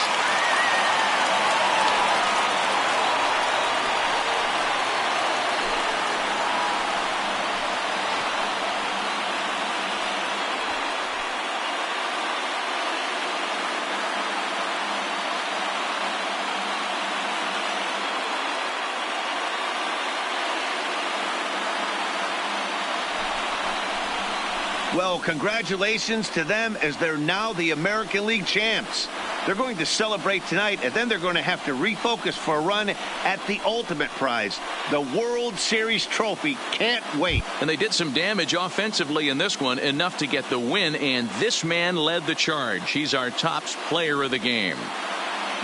Well, congratulations to them as they're now the American League champs. They're going to celebrate tonight, and then they're going to have to refocus for a run at the ultimate prize, the World Series trophy. Can't wait. And they did some damage offensively in this one, enough to get the win, and this man led the charge. He's our top player of the game.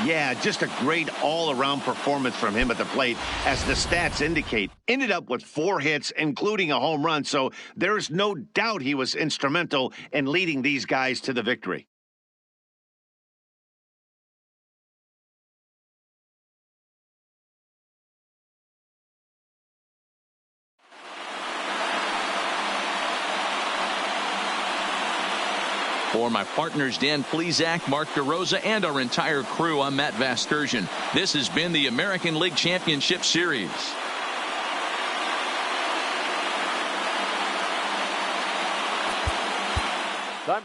Yeah, just a great all-around performance from him at the plate, as the stats indicate. Ended up with 4 hits, including a home run, so there's no doubt he was instrumental in leading these guys to the victory. For my partners, Dan Plesac, Mark DeRosa, and our entire crew, I'm Matt Vasgersian. This has been the American League Championship Series. Time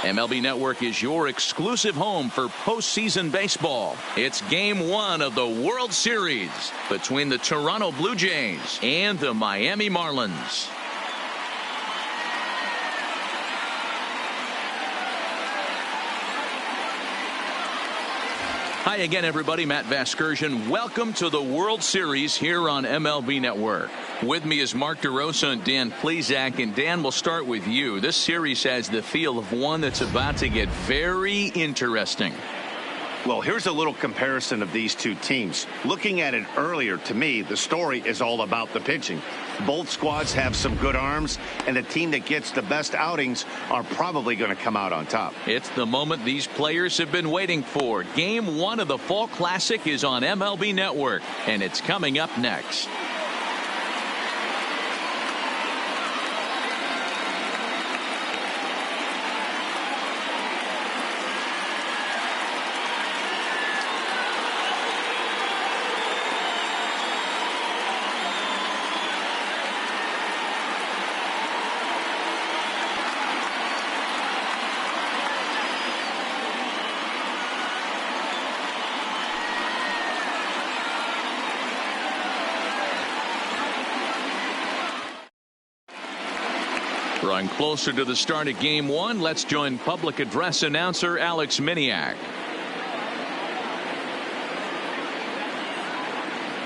MLB Network is your exclusive home for postseason baseball. It's Game 1 of the World Series between the Toronto Blue Jays and the Miami Marlins. Hi again, everybody. Matt Vasgersian. Welcome to the World Series here on MLB Network. With me is Mark DeRosa and Dan Plesac. And Dan, we'll start with you. This series has the feel of one that's about to get very interesting. Well, here's a little comparison of these two teams. Looking at it earlier, to me, the story is all about the pitching. Both squads have some good arms, and the team that gets the best outings are probably going to come out on top. It's the moment these players have been waiting for. Game 1 of the Fall Classic is on MLB Network, and it's coming up next. Drawing closer to the start of Game 1, let's join public address announcer Alex Miniak.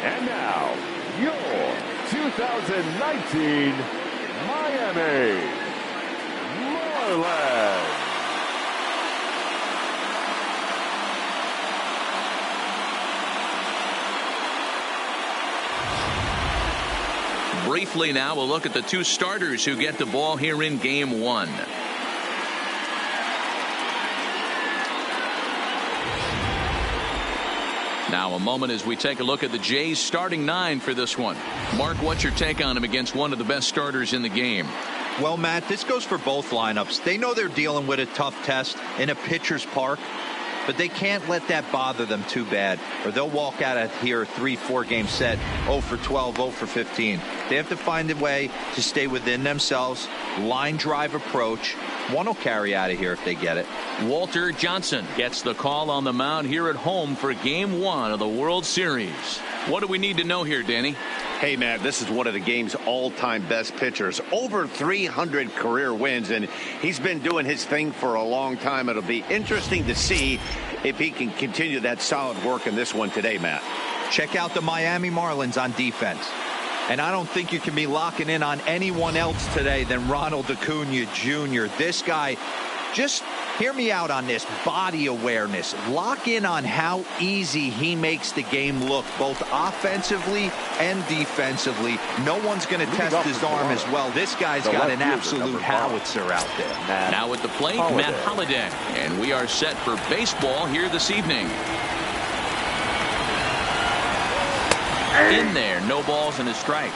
And now, your 2019 Miami Marlins. Briefly now, we'll look at the two starters who get the ball here in Game 1. Now a moment as we take a look at the Jays starting 9 for this one. Mark, what's your take on him against one of the best starters in the game? Well, Matt, this goes for both lineups. They know they're dealing with a tough test in a pitcher's park, but they can't let that bother them too bad, or they'll walk out of here 3-4 game set 0 for 12, 0 for 15. They have to find a way to stay within themselves, line drive approach. One will carry out of here if they get it. Walter Johnson gets the call on the mound here at home for Game 1 of the World Series. What do we need to know here, Danny? Hey, Matt, this is one of the game's all-time best pitchers. Over 300 career wins, and he's been doing his thing for a long time. It'll be interesting to see if he can continue that solid work in this one today, Matt. Check out the Miami Marlins on defense. And I don't think you can be locking in on anyone else today than Ronald Acuna Jr. This guy, just hear me out on this, body awareness. Lock in on how easy he makes the game look, both offensively and defensively. No one's going to test his arm as well. This guy's got an absolute howitzer out there. Now at the plate, Matt Holliday. And we are set for baseball here this evening. In there, no balls and a strike.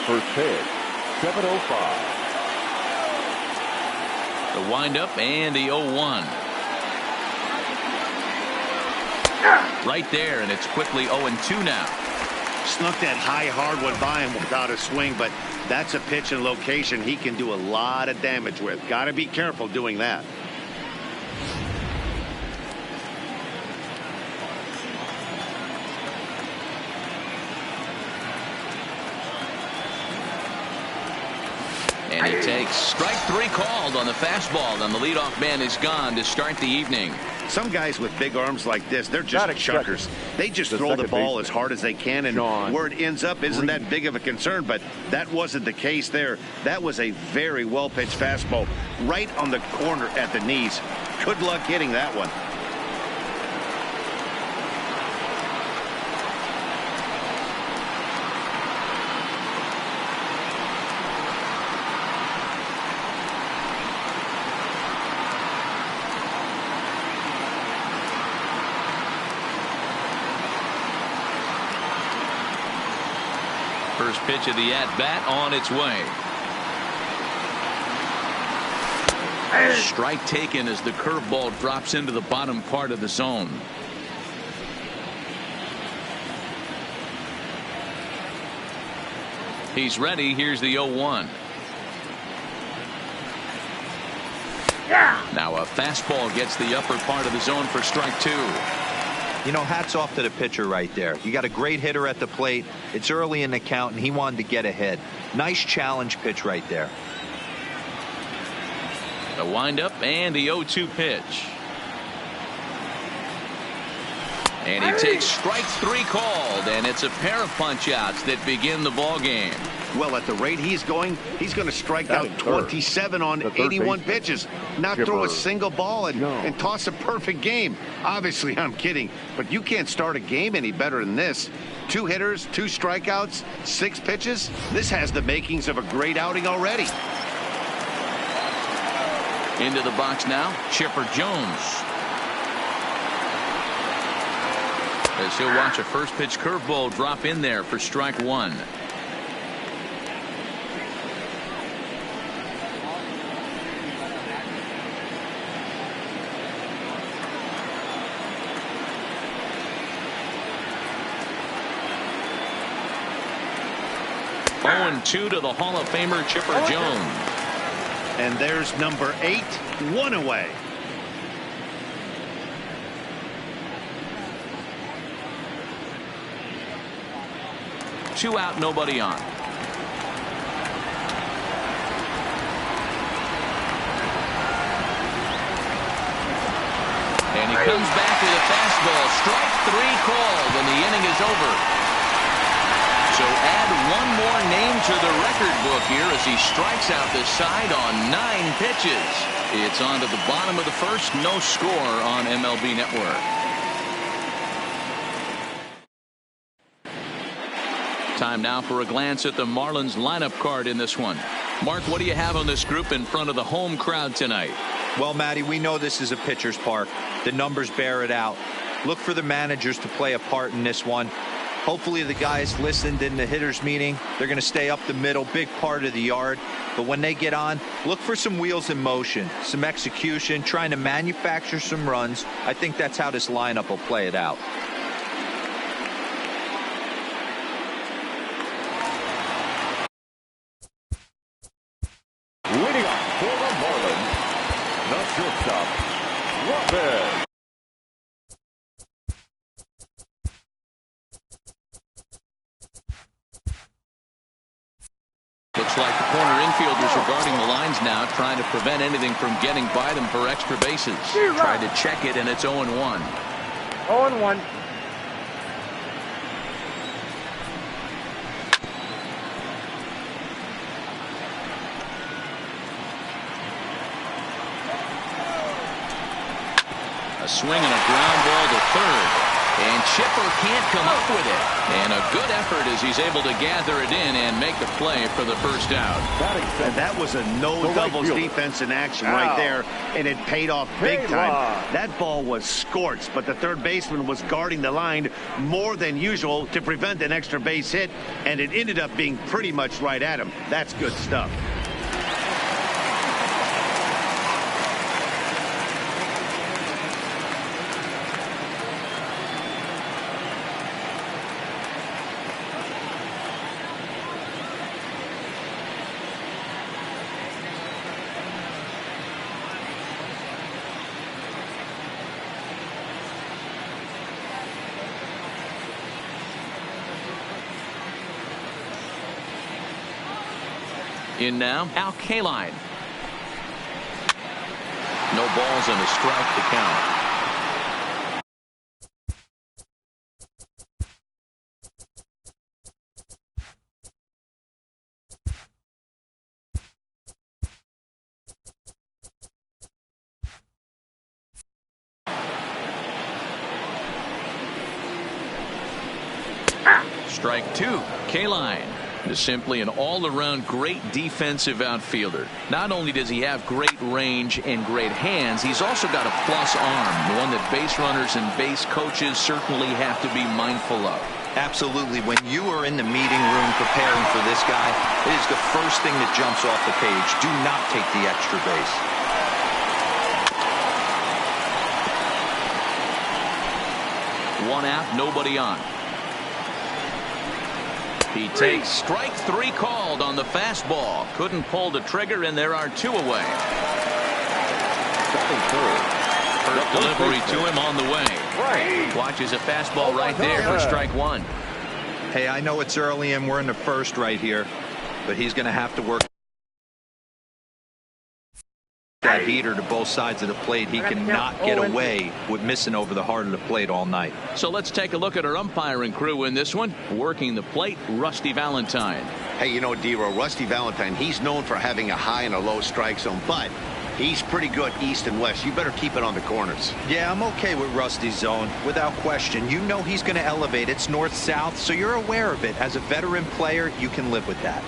First pitch, 7:05. The windup and the 0-1. Right there, and it's quickly 0-2 now. Snuck that high hardwood by him without a swing, but that's a pitch and location he can do a lot of damage with. Got to be careful doing that. And he takes strike 3 called on the fastball, and the leadoff man is gone to start the evening. Some guys with big arms like this, they're just chuckers. They just throw the ball as hard as they can, and where it ends up isn't that big of a concern, but that wasn't the case there. That was a very well-pitched fastball right on the corner at the knees. Good luck hitting that one. First pitch of the at-bat on its way. Strike taken as the curveball drops into the bottom part of the zone. He's ready. Here's the 0-1. Now a fastball gets the upper part of the zone for strike 2. You know, hats off to the pitcher right there. You got a great hitter at the plate. It's early in the count, and he wanted to get ahead. Nice challenge pitch right there. The windup and the 0-2 pitch. And he takes strike 3 called, and it's a pair of punch-outs that begin the ball game. Well, at the rate he's going to strike out 27 on 81 pitches, not throw a single ball and toss a perfect game. Obviously, I'm kidding, but you can't start a game any better than this. 2 hitters, 2 strikeouts, 6 pitches. This has the makings of a great outing already. Into the box now, Chipper Jones. As he'll watch a first pitch curveball drop in there for strike 1. Two to the Hall of Famer Chipper Jones. And there's number 8, 1 away. Two out, nobody on. And he comes back with a fastball. Strike 3 called, and the inning is over. So add one more name to the record book here as he strikes out the side on 9 pitches. It's on to the bottom of the first. No score on MLB Network. Time now for a glance at the Marlins lineup card in this one. Mark, what do you have on this group in front of the home crowd tonight? Well, Matty, we know this is a pitcher's park. The numbers bear it out. Look for the managers to play a part in this one. Hopefully the guys listened in the hitters meeting. They're going to stay up the middle, big part of the yard. But when they get on, look for some wheels in motion, some execution, trying to manufacture some runs. I think that's how this lineup will play it out. Leading off for the Marlins, the shortstop, Lopez. Looks like the corner infielders are guarding the lines now, trying to prevent anything from getting by them for extra bases. Tried to check it, and it's 0-1. 0-1. A swing and a ground ball to third. And Chipper can't come up with it. And a good effort as he's able to gather it in and make the play for the first out. And that was a no-doubles defense in action right there, and it paid off big time. That ball was scorched, but the third baseman was guarding the line more than usual to prevent an extra base hit, and it ended up being pretty much right at him. That's good stuff. In now, Al Kaline. No balls and a strike to count. Strike 2, Kaline. Is simply an all-around great defensive outfielder. Not only does he have great range and great hands, he's also got a plus arm, one that base runners and base coaches certainly have to be mindful of. Absolutely. When you are in the meeting room preparing for this guy, it is the first thing that jumps off the page. Do not take the extra base. One out, nobody on. He takes strike 3 called on the fastball. Couldn't pull the trigger, and there are 2 away. First delivery to him on the way. Watches a fastball right there for strike 1. Hey, I know it's early and we're in the first right here, but he's going to have to work that heater to both sides of the plate. He cannot get away with missing over the heart of the plate all night. So let's take a look at our umpiring crew in this one. Working the plate, Rusty Valentine. Hey, you know, D-Row, Rusty Valentine, he's known for having a high and a low strike zone, but he's pretty good east and west. You better keep it on the corners. Yeah, I'm okay with Rusty's zone, without question. You know he's going to elevate. It's north-south, so you're aware of it. As a veteran player, you can live with that.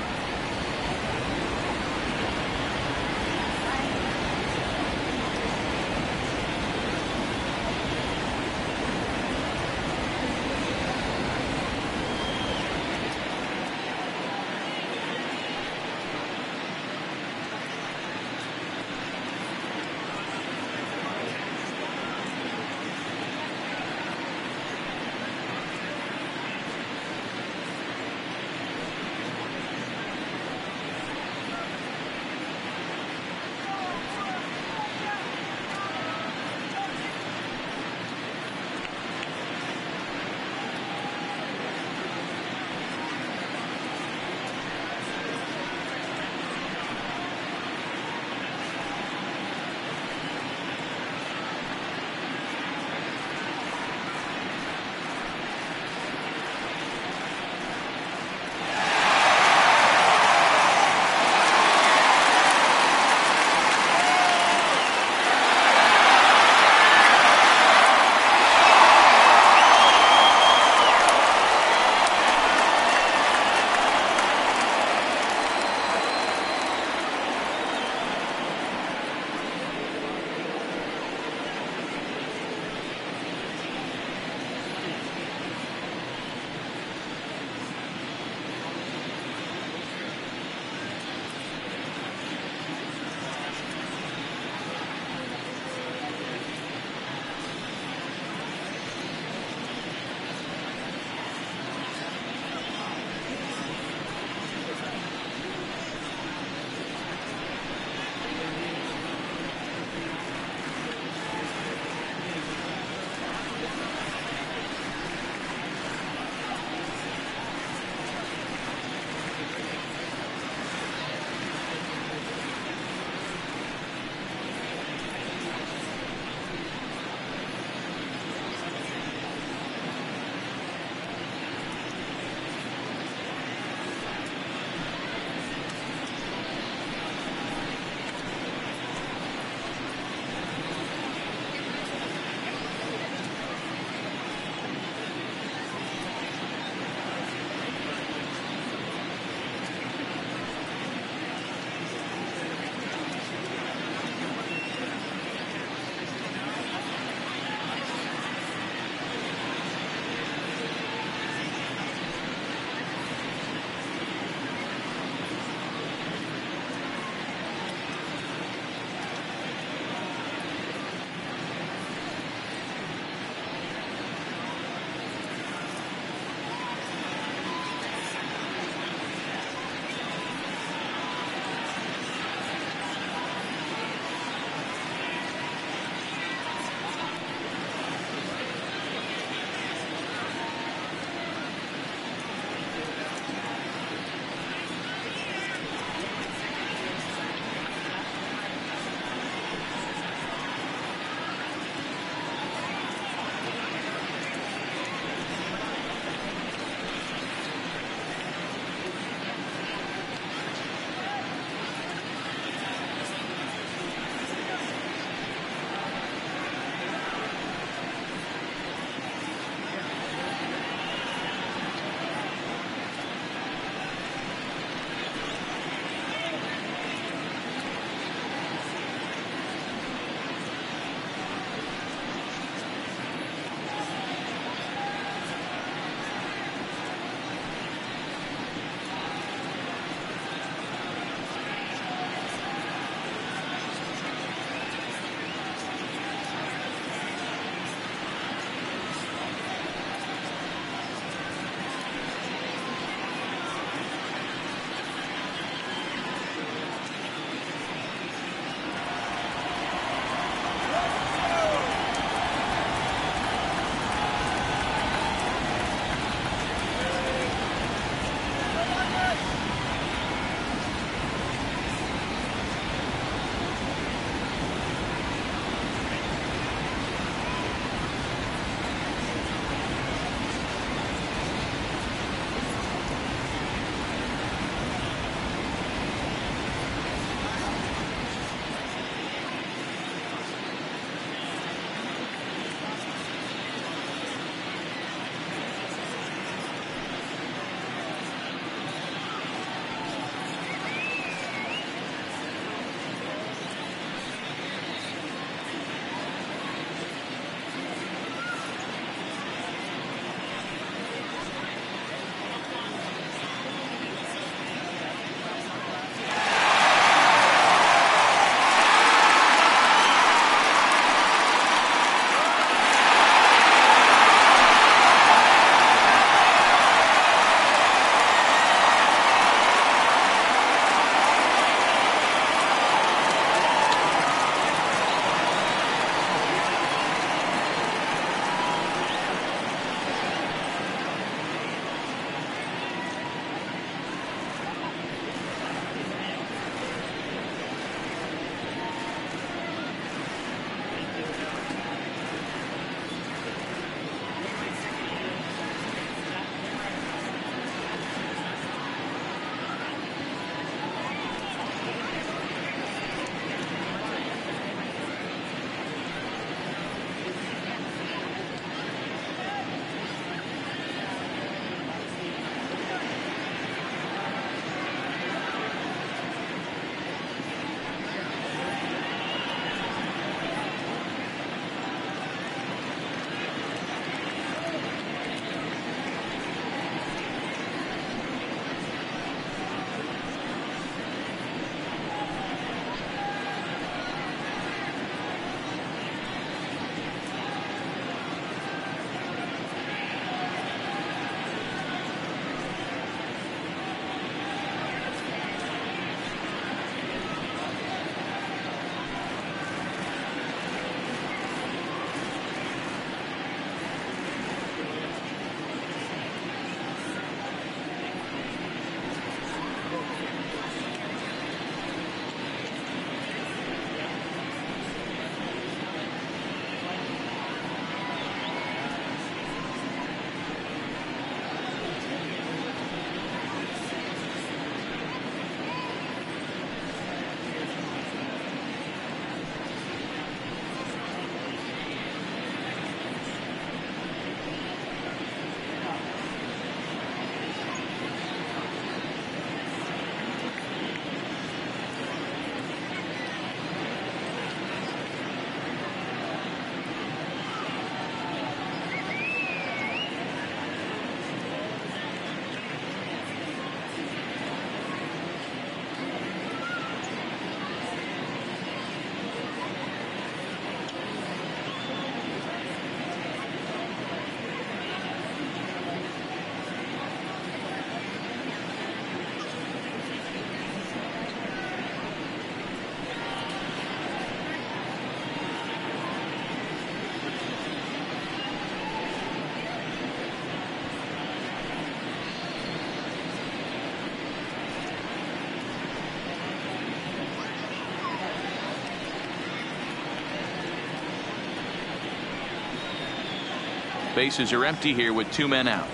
Bases are empty here with 2 men out.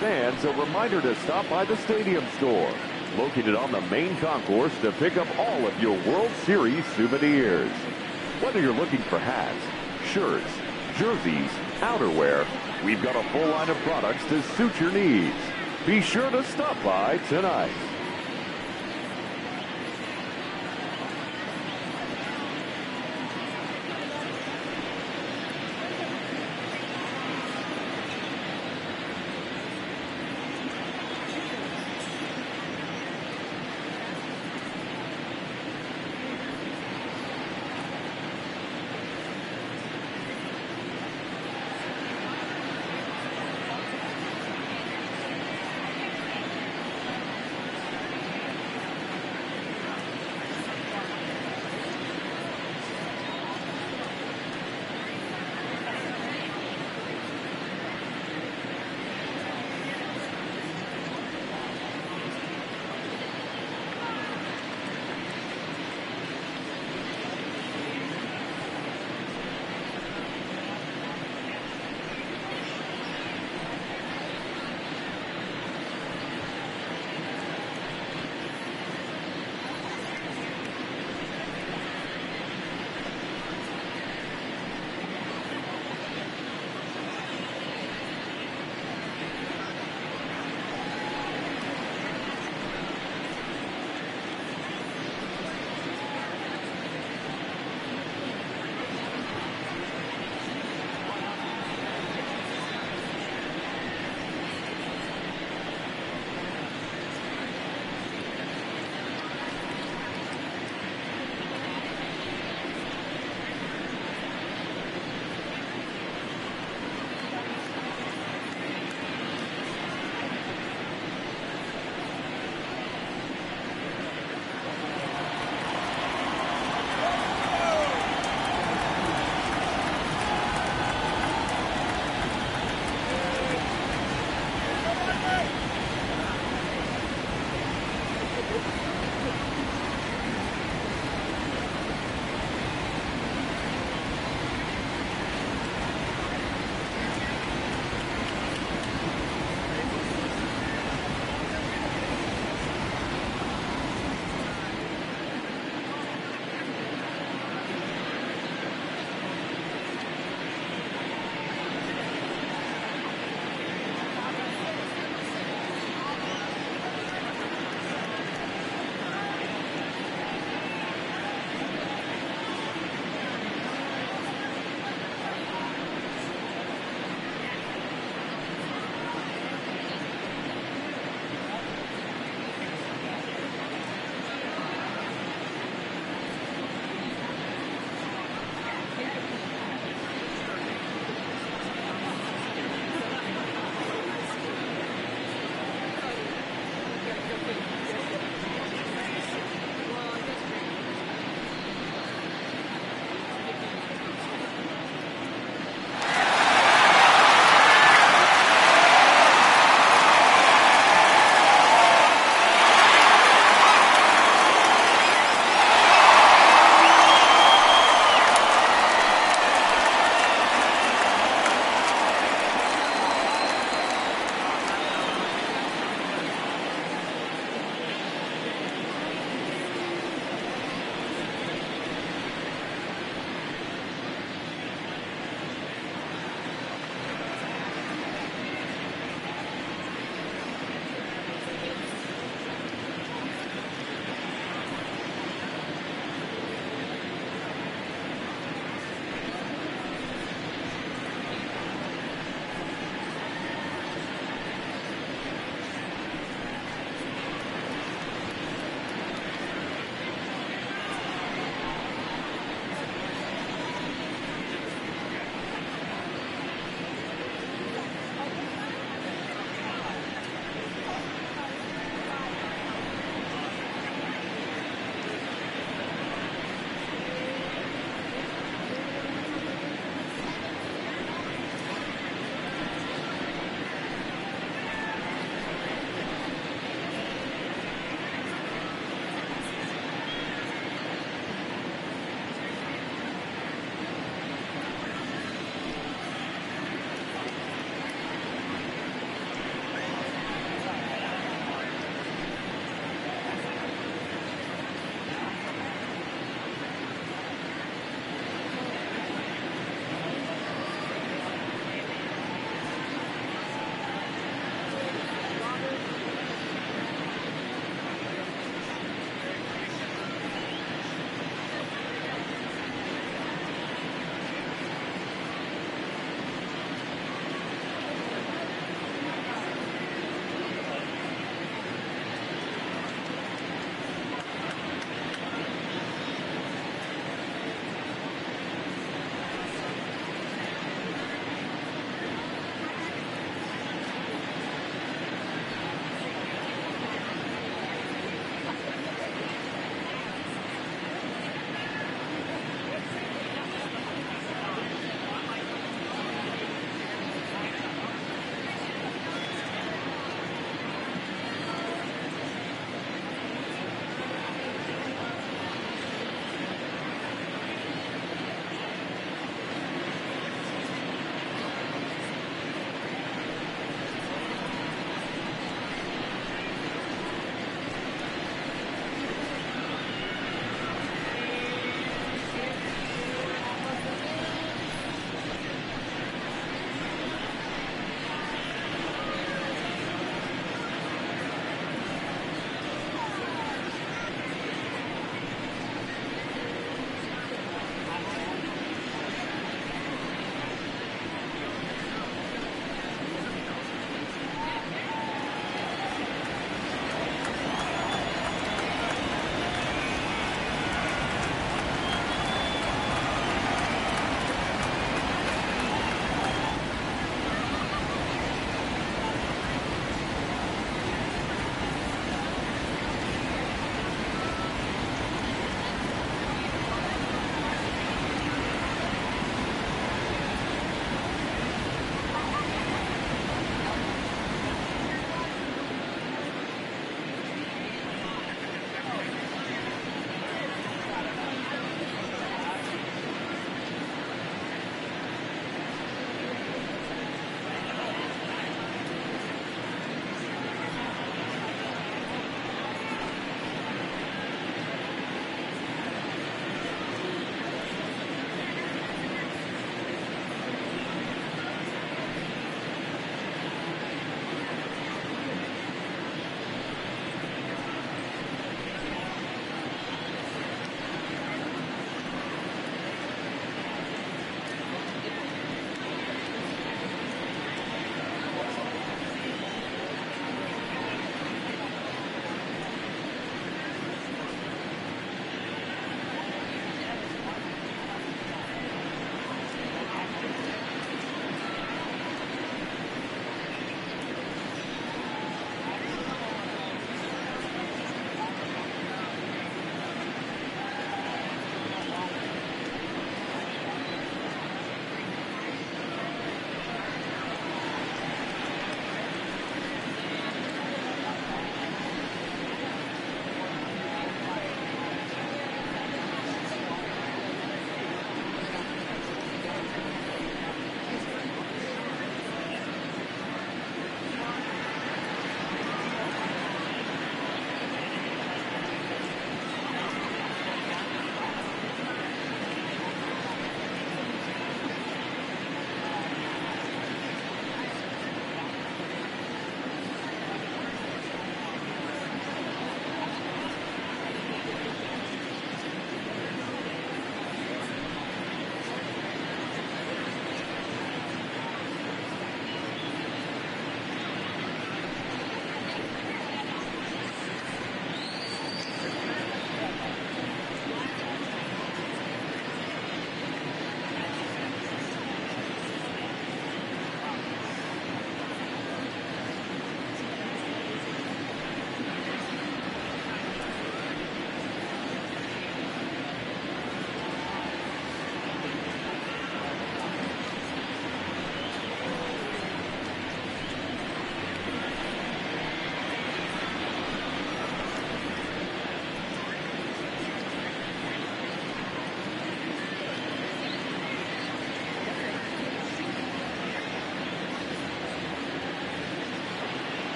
fans a reminder to stop by the Stadium Store, located on the main concourse, to pick up all of your World Series souvenirs. Whether you're looking for hats, shirts, jerseys, outerwear, we've got a full line of products to suit your needs. Be sure to stop by tonight.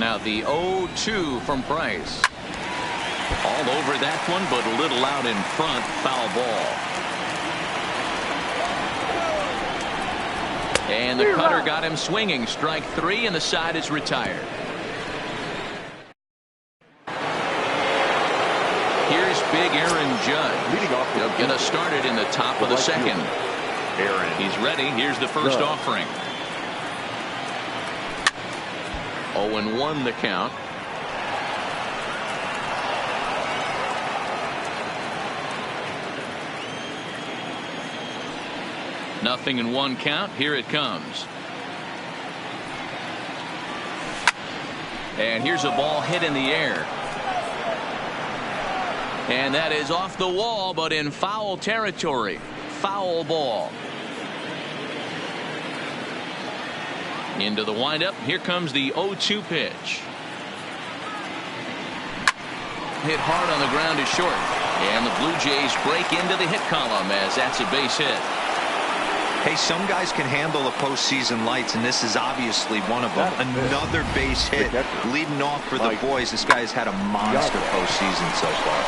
Now the 0-2 from Price. All over that one, but a little out in front. Foul ball. And the cutter got him swinging. Strike 3, and the side is retired. Here's big Aaron Judge. Leading off, He'll get us started in the top of the second. He's ready. Here's the first offering. 0-1 the count. Nothing in 1 count. Here it comes. And here's a ball hit in the air. And that is off the wall, but in foul territory. Foul ball. Into the windup. Here comes the 0-2 pitch. Hit hard on the ground is short. And the Blue Jays break into the hit column as that's a base hit. Hey, some guys can handle the postseason lights, and this is obviously one of them. Another base hit leading off for the boys. This guy's had a monster postseason so far.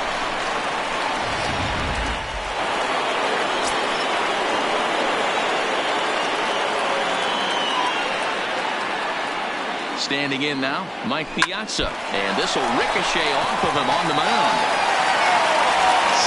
Standing in now, Mike Piazza, and this will ricochet off of him on the mound.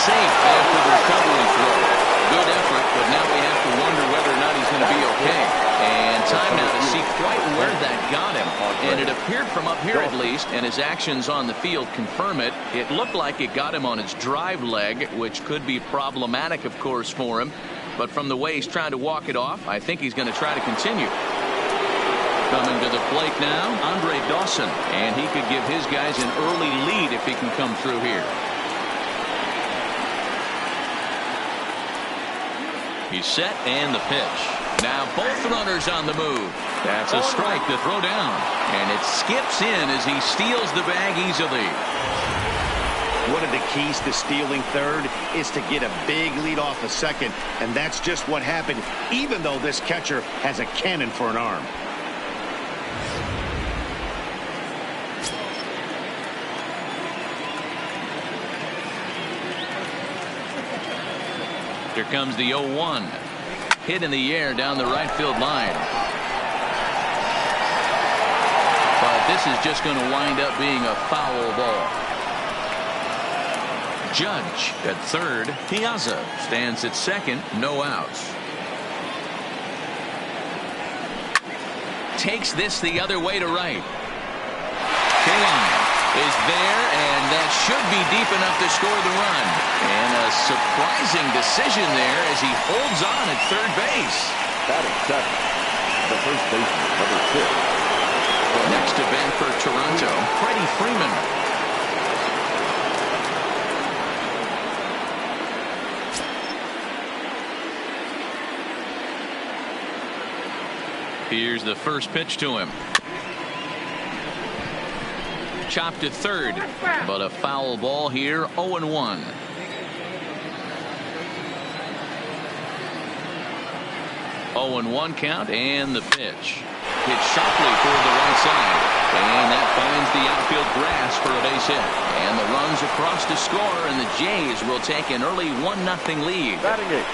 Safe after the recovery throw. Good effort, but now we have to wonder whether or not he's going to be okay. And time now to see quite where that got him. And it appeared from up here at least, and his actions on the field confirm it. It looked like it got him on his drive leg, which could be problematic, of course, for him. But from the way he's trying to walk it off, I think he's going to try to continue. Coming to the plate now, Andre Dawson. And he could give his guys an early lead if he can come through here. He's set, and the pitch. Now both runners on the move. That's a strike to throw down. And it skips in as he steals the bag easily. One of the keys to stealing third is to get a big lead off a second. And that's just what happened, even though this catcher has a cannon for an arm. Here comes the 0-1. Hit in the air down the right field line. But this is just going to wind up being a foul ball. Judge at third. Piazza stands at second. No outs. Takes this the other way to right. Kane is there, and that should be deep enough to score the run. And a surprising decision there as he holds on at third base. Batting second, the first baseman, number 6. Next to bat for Toronto, Freddie Freeman. Here's the first pitch to him. Chopped to third, but a foul ball here. 0-1. (0-1) count, and the pitch. Hit sharply toward the right side, and that finds the outfield grass for a base hit. And the runs across to score, and the Jays will take an early 1-0 lead. Batting eighth.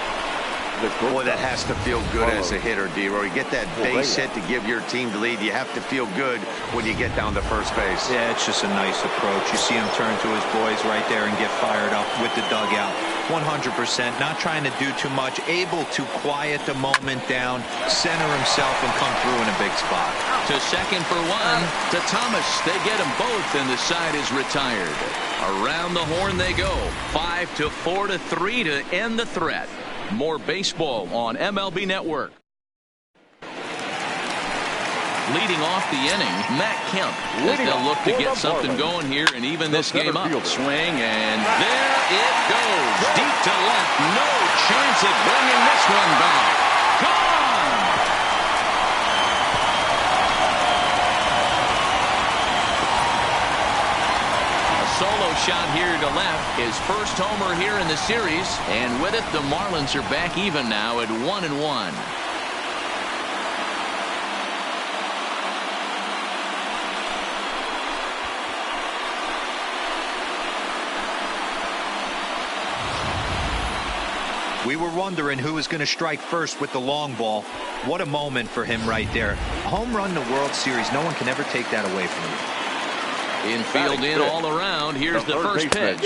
Boy, that has to feel good as a hitter, D-Roy. You get that base hit to give your team the lead. You have to feel good when you get down to first base. Yeah, it's just a nice approach. You see him turn to his boys right there and get fired up with the dugout. 100%, not trying to do too much, able to quiet the moment down, center himself, and come through in a big spot. To second for one, to Thomas. They get them both, and the side is retired. Around the horn they go. 5-4 to 3 to end the threat. More baseball on MLB Network. Leading off the inning, Matt Kemp, as they'll look to get something going here and even this game up. Swing, and there it goes. Deep to left. No chance at bringing this one back. Gone! A solo shot here to left. His first homer here in the series. And with it, the Marlins are back even now at 1-1. We were wondering who was going to strike first with the long ball. What a moment for him right there. A home run in the World Series. No one can ever take that away from him. Infield in all around. Here's the first pitch.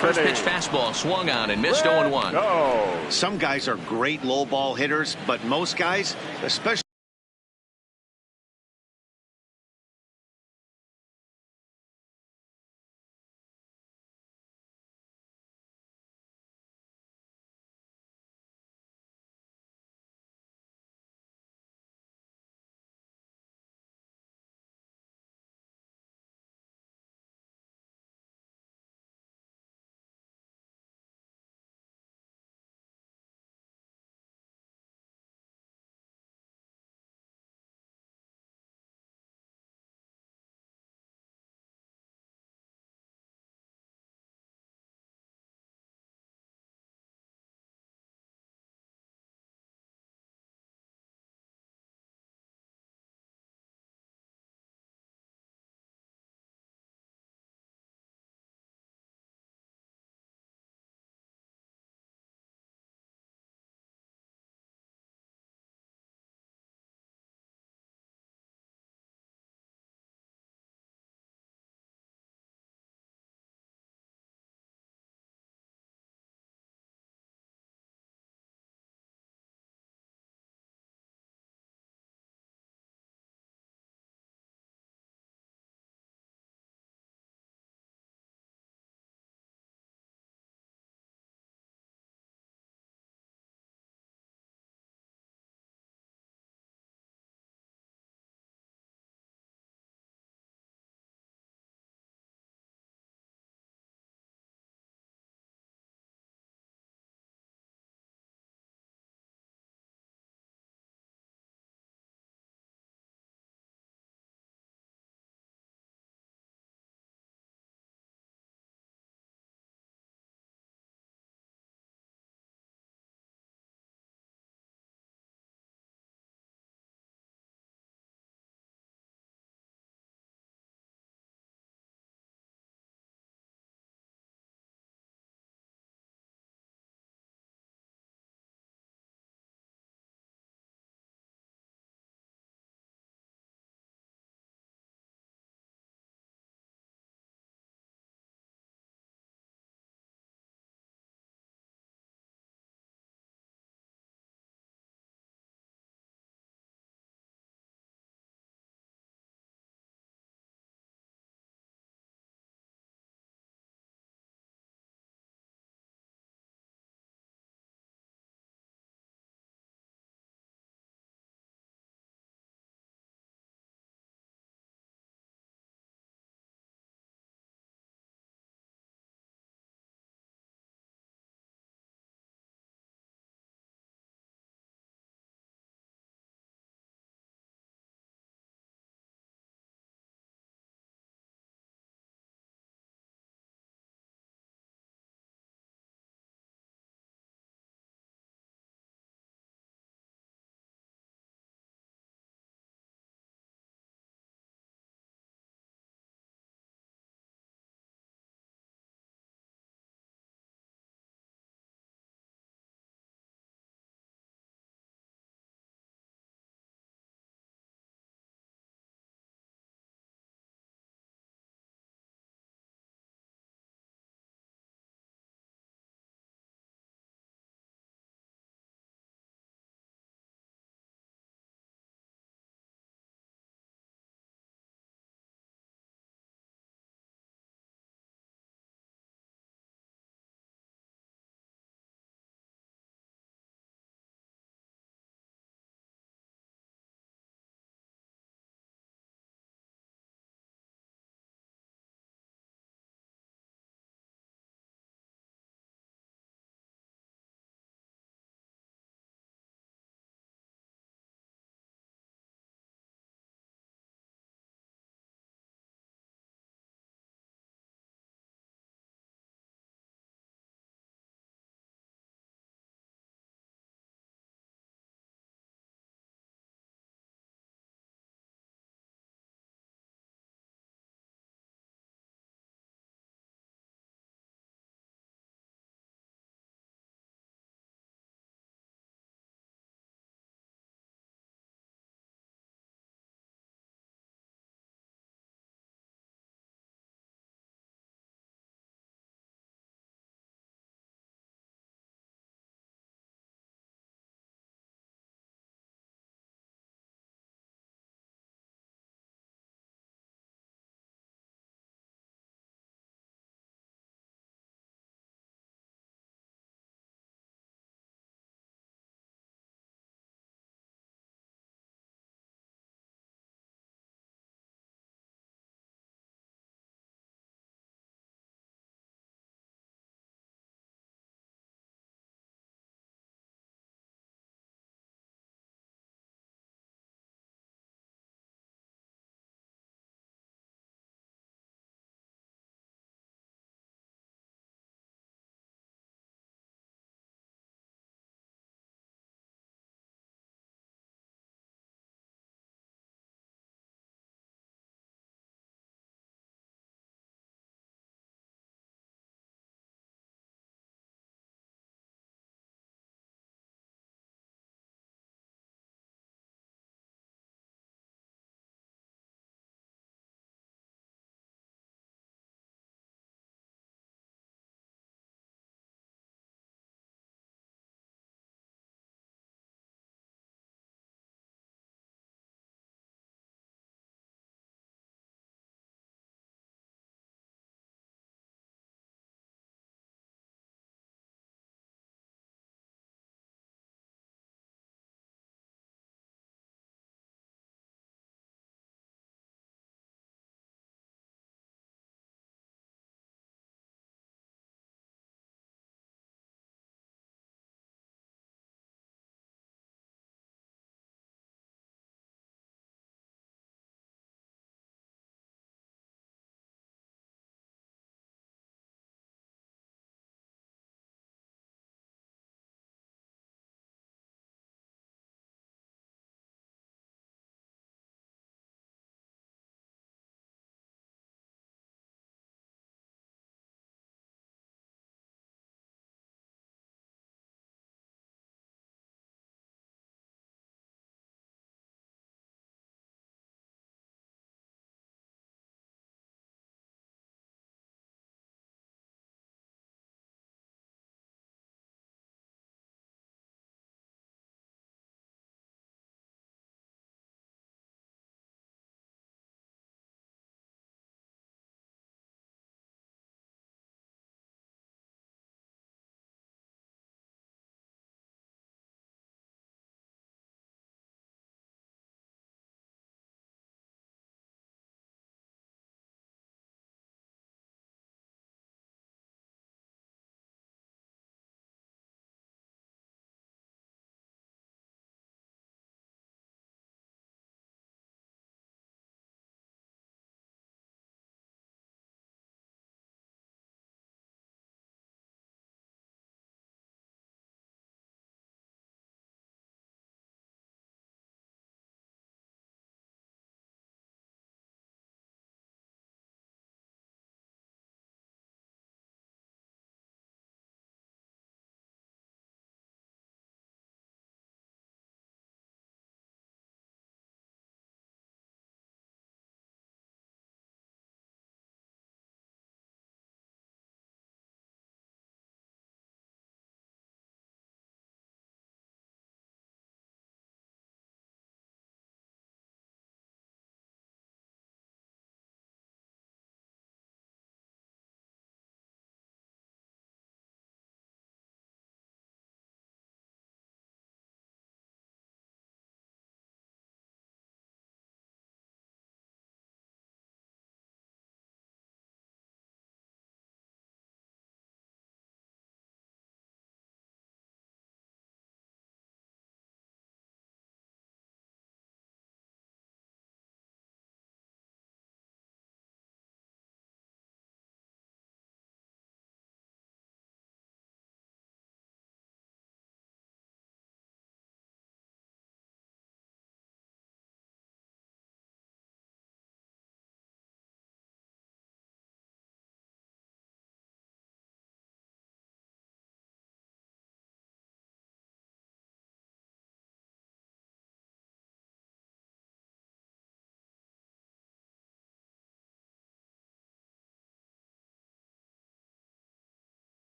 First pitch fastball swung on and missed 0-1. Some guys are great low ball hitters, but most guys, especially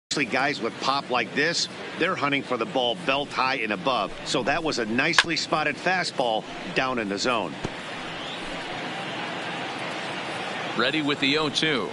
Guys with pop like this, they're hunting for the ball belt high and above. So that was a nicely spotted fastball down in the zone. Ready with the 0-2.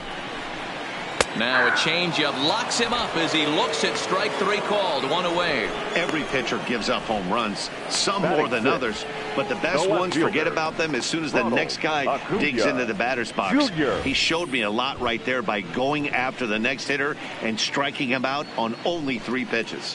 Now a changeup locks him up as he looks at strike 3 called. 1 away. Every pitcher gives up home runs, some more than others, but the best ones forget about them as soon as the next guy digs into the batter's box. He showed me a lot right there by going after the next hitter and striking him out on only 3 pitches.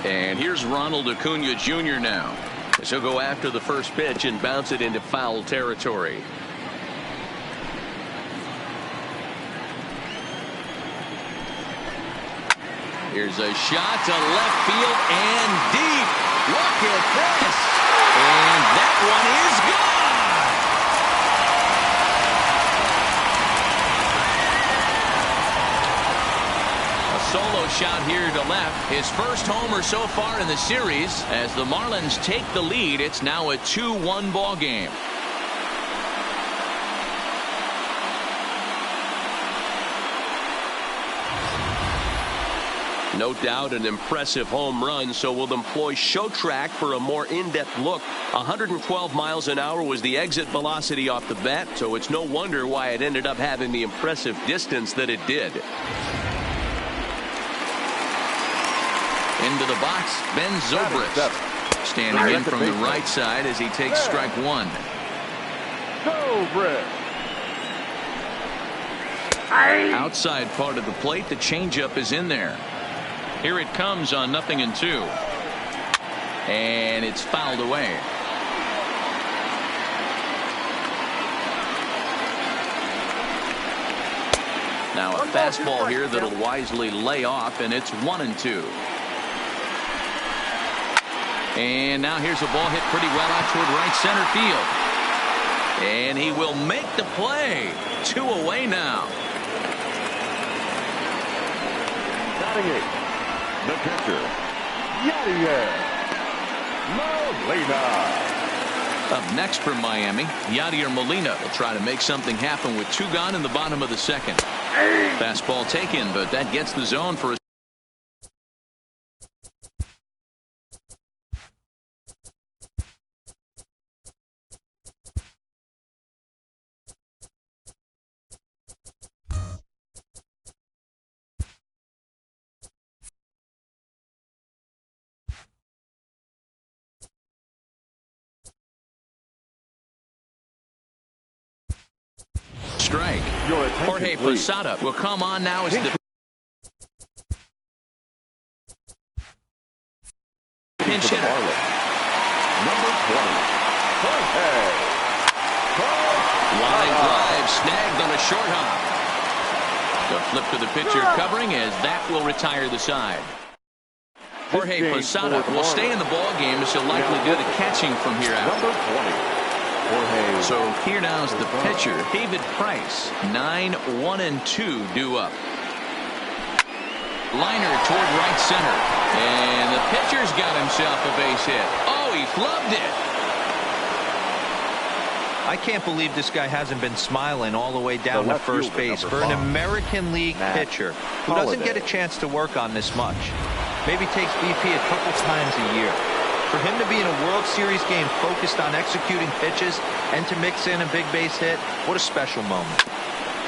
And here's Ronald Acuna Jr. now. As he'll go after the first pitch and bounce it into foul territory. Here's a shot to left field and deep. Look at this. And that one is gone. Solo shot here to left. His first homer so far in the series. As the Marlins take the lead, it's now a 2-1 ball game. No doubt an impressive home run, so we'll employ show track for a more in-depth look. 112 miles an hour was the exit velocity off the bat, so it's no wonder why it ended up having the impressive distance that it did. Into the box, Ben Zobrist standing in from the right side as he takes strike 1. Outside part of the plate, the changeup is in there. Here it comes on 0-2. And it's fouled away. Now a fastball here that'll wisely lay off, and it's 1-2. And now here's a ball hit pretty well out toward right center field. And he will make the play. 2 away now. Batting eighth, the pitcher, Yadier Molina. Up next from Miami, Yadier Molina will try to make something happen with 2 gone in the bottom of the second. Fastball taken, but that gets the zone for a strike. Jorge Posada will come on now as the pinch hitter. Number 20, Jorge. Line drive snagged on a short hop. The flip to the pitcher covering as that will retire the side. Jorge Posada will stay in the ball game as he'll likely do the catching from here out. Number 20. So here now is the pitcher, David Price. 9-1-2 due up. Liner toward right center. And the pitcher's got himself a base hit. Oh, he flubbed it. I can't believe this guy hasn't been smiling all the way down to first base for an American League pitcher who doesn't get a chance to work on this much. Maybe takes BP a couple times a year. For him to be in a World Series game focused on executing pitches and to mix in a big base hit, what a special moment.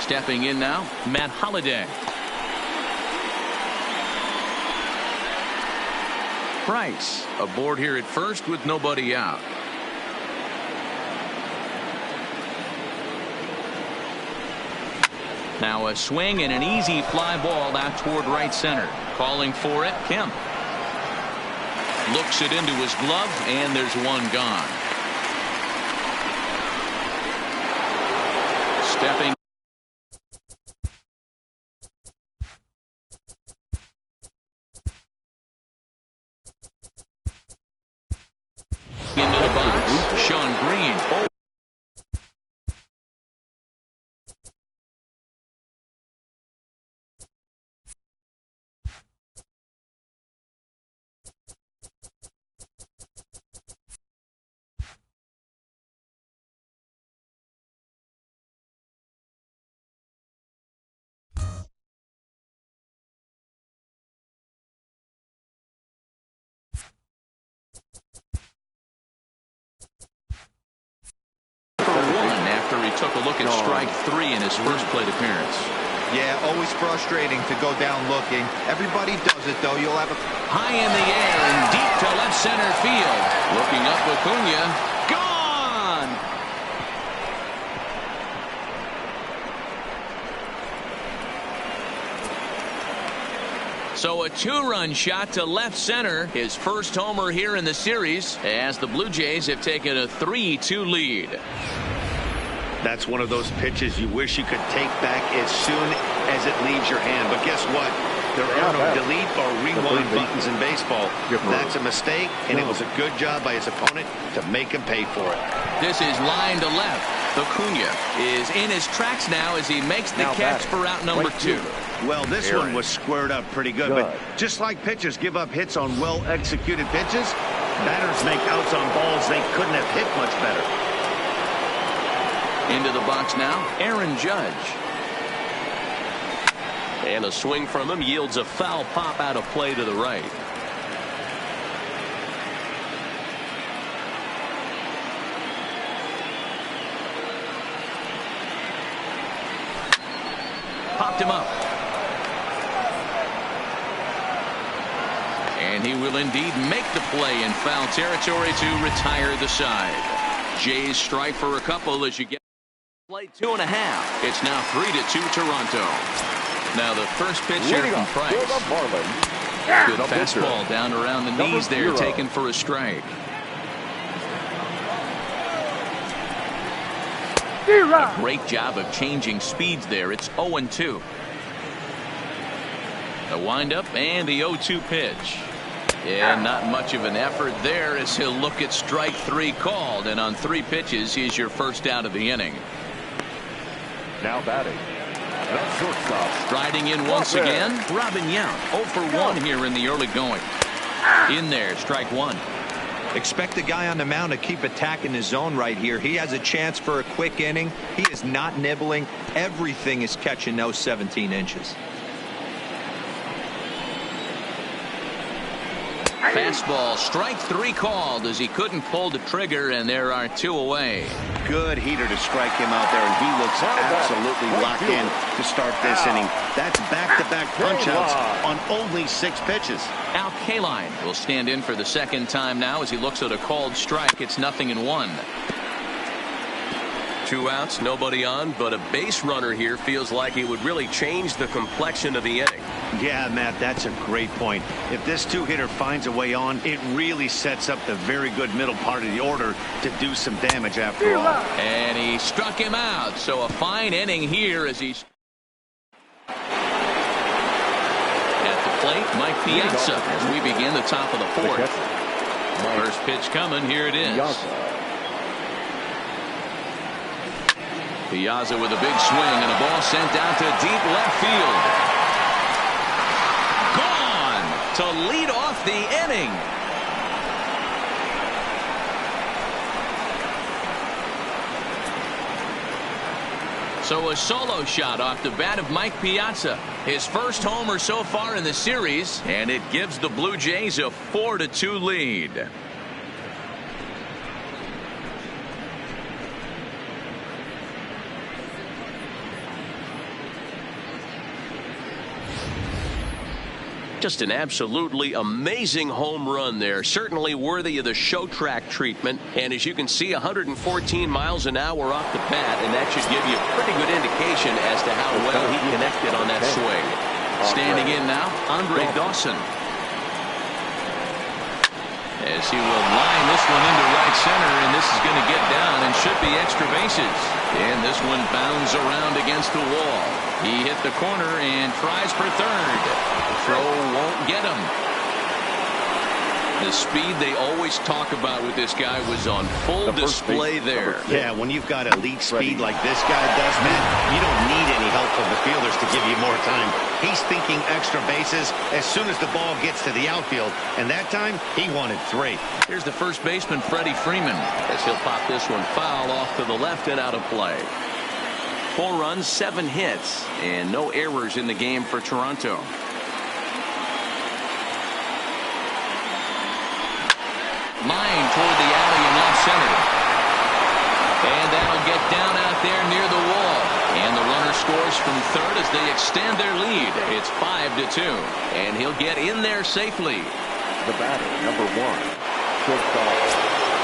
Stepping in now, Matt Holliday. Price aboard here at first with nobody out. Now a swing and an easy fly ball out toward right center. Calling for it, Kemp. Looks it into his glove, and there's 1 gone. Stepping into the box, Sean Green. Oh. After he took a look at strike 3 in his first plate appearance. Yeah, always frustrating to go down looking. Everybody does it, though. You'll have a high in the air and deep to left center field. Looking up, Acuna. Gone! So a 2-run shot to left center. His first homer here in the series as the Blue Jays have taken a 3-2 lead. That's one of those pitches you wish you could take back as soon as it leaves your hand. But guess what? There are no delete or rewind buttons in baseball. That's a mistake, and it was a good job by his opponent to make him pay for it. This is line to left. Acuna is in his tracks now as he makes the catch for out number 2. Well, this one was squared up pretty good, but just like pitchers give up hits on well-executed pitches, batters make outs on balls they couldn't have hit much better. Into the box now, Aaron Judge. And a swing from him yields a foul pop out of play to the right. Popped him up. And he will indeed make the play in foul territory to retire the side. Jays strike for a couple as you get play 2.5. It's now 3-2 Toronto. Now the first pitch here from Price. Good fastball down around the knees there, taken for a strike. A great job of changing speeds there. It's 0-2. The windup and the 0-2 pitch. And not much of an effort there as he'll look at strike 3 called. And on 3 pitches, he's your first out of the inning. Now batting. That's shortstop. Striding in once again, Robin Yount. 0 for 1 here in the early going. In there, strike 1. Expect the guy on the mound to keep attacking his zone right here. He has a chance for a quick inning. He is not nibbling. Everything is catching those 17 inches. Fastball, strike 3 called as he couldn't pull the trigger, and there are 2 away. Good heater to strike him out there, and he looks absolutely locked in to start this inning. That's back-to-back punch-outs on only 6 pitches. Al Kaline will stand in for the second time now as he looks at a called strike. It's 0-1. 2 outs, nobody on, but a base runner here feels like it would really change the complexion of the inning. Yeah, Matt, that's a great point. If this 2-hitter finds a way on, it really sets up the very good middle part of the order to do some damage after all. And he struck him out, so a fine inning here as he's at the plate. Mike Piazza as we begin the top of the 4th. First pitch coming, here it is. Piazza with a big swing and a ball sent down to deep left field. Gone to lead off the inning. So a solo shot off the bat of Mike Piazza. His first homer so far in the series, and it gives the Blue Jays a 4-2 lead. Just an absolutely amazing home run there. Certainly worthy of the show track treatment. And as you can see, 114 miles an hour off the bat, and that should give you a pretty good indication as to how well he connected on that swing. Standing in now, Andre Dawson. As he will line this one into right center, and this is going to get down and should be extra bases. And this one bounds around against the wall. He hit the corner and tries for third. The throw won't get him. The speed they always talk about with this guy was on full display there. Yeah, when you've got elite speed like this guy does, man, you don't need any help from the fielders to give you more time. He's thinking extra bases as soon as the ball gets to the outfield, and that time he wanted 3. Here's the first baseman, Freddie Freeman, as he'll pop this one foul off to the left and out of play. 4 runs, 7 hits, and no errors in the game for Toronto. Line toward the alley and left center. And that'll get down out there near the wall. And the runner scores from third as they extend their lead. It's 5-2. And he'll get in there safely. The batter, number 1. Shortstop,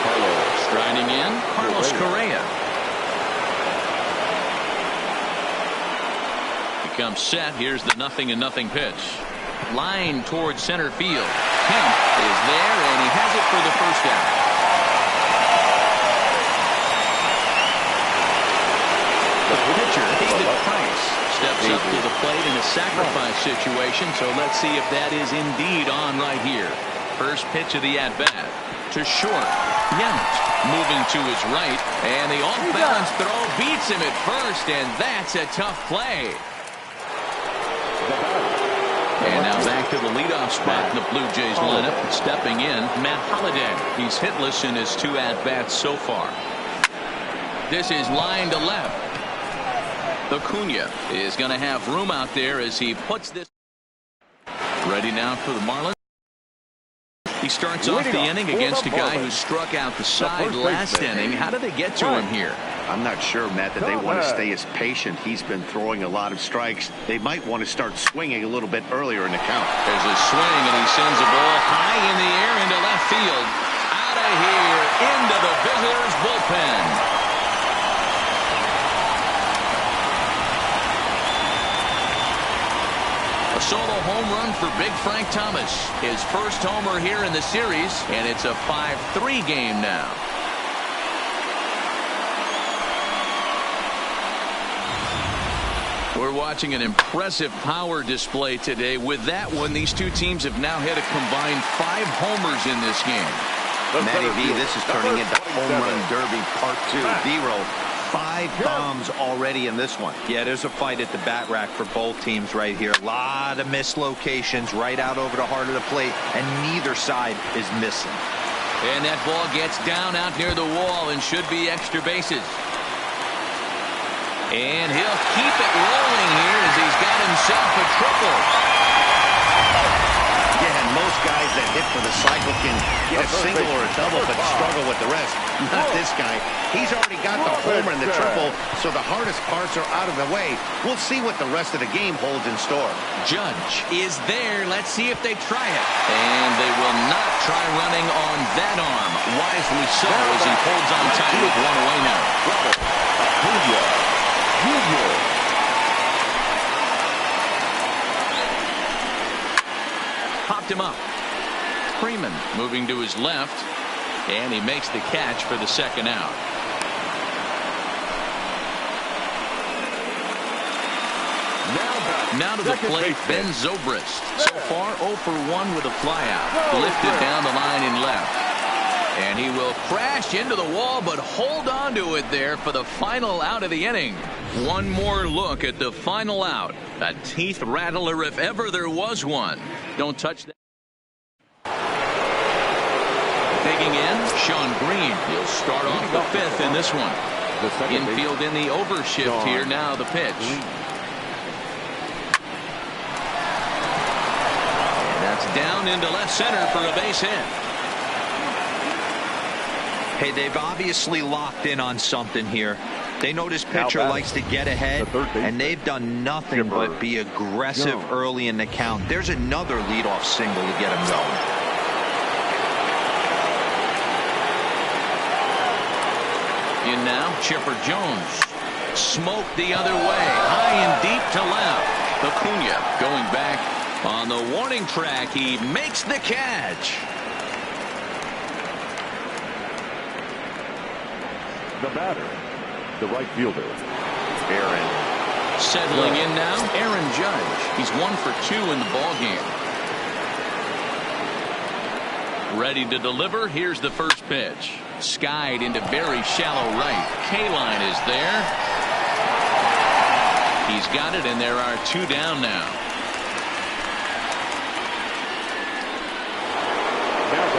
Carlos. Striding in, Carlos Correa. Comes set. Here's the 0-0 pitch. Line towards center field. Kemp is there, and he has it for the first out. The pitcher, David Price, steps up to the plate in a sacrifice situation, so let's see if that is indeed on right here. First pitch of the at-bat. To short. Yount moving to his right, and the off-balance throw beats him at first, and that's a tough play. And now back to the leadoff spot in the Blue Jays lineup. Stepping in, Matt Holliday. He's hitless in his 2 at-bats so far. This is line to left. Acuna is going to have room out there as he puts this. Ready now for the Marlins. He starts off the inning against a guy who struck out the side last inning. How did they get to him here? I'm not sure, Matt, that they want to stay as patient. He's been throwing a lot of strikes. They might want to start swinging a little bit earlier in the count. There's a swing, and he sends a ball high in the air into left field. Out of here, into the visitors' bullpen. A solo home run for Big Frank Thomas. His first homer here in the series, and it's a 5-3 game now. We're watching an impressive power display today. With that one, these two teams have now hit a combined 5 homers in this game. Matty V, this is turning into home run derby part 2. Zero. 5 bombs already in this one. Yeah, there's a fight at the bat rack for both teams right here. A lot of mislocations right out over the heart of the plate, and neither side is missing. And that ball gets down out near the wall and should be extra bases. And he'll keep it rolling here as he's got himself a triple. Yeah, and most guys that hit for the cycle can get a single or a double but struggle with the rest. Not this guy. He's already got the homer and the triple, so the hardest parts are out of the way. We'll see what the rest of the game holds in store. Judge is there. Let's see if they try it. And they will not try running on that arm. Wisely so as he holds on tight with one away now. Popped him up. Freeman moving to his left, and he makes the catch for the second out. Now to the plate, Ben Zobrist. So far 0 for 1 with a flyout. Lifted down the line in left. And he will crash into the wall, but hold on to it there for the final out of the inning. One more look at the final out. A teeth rattler if ever there was one. Don't touch that. Digging in, Sean Green. He'll start off the 5th in this one. Infield in the overshift here. Now the pitch. And that's down into left center for a base hit. Hey, they've obviously locked in on something here. They know this pitcher likes to get ahead, and they've done nothing but be aggressive early in the count. There's another leadoff single to get him going. In now, Chipper Jones. Smoked the other way, high and deep to left. Acuna going back on the warning track. He makes the catch. The batter, the right fielder, Aaron. Settling in now, Aaron Judge. He's 1 for 2 in the ball game. Ready to deliver. Here's the first pitch. Skied into very shallow right. K-line is there. He's got it, and there are 2 down now.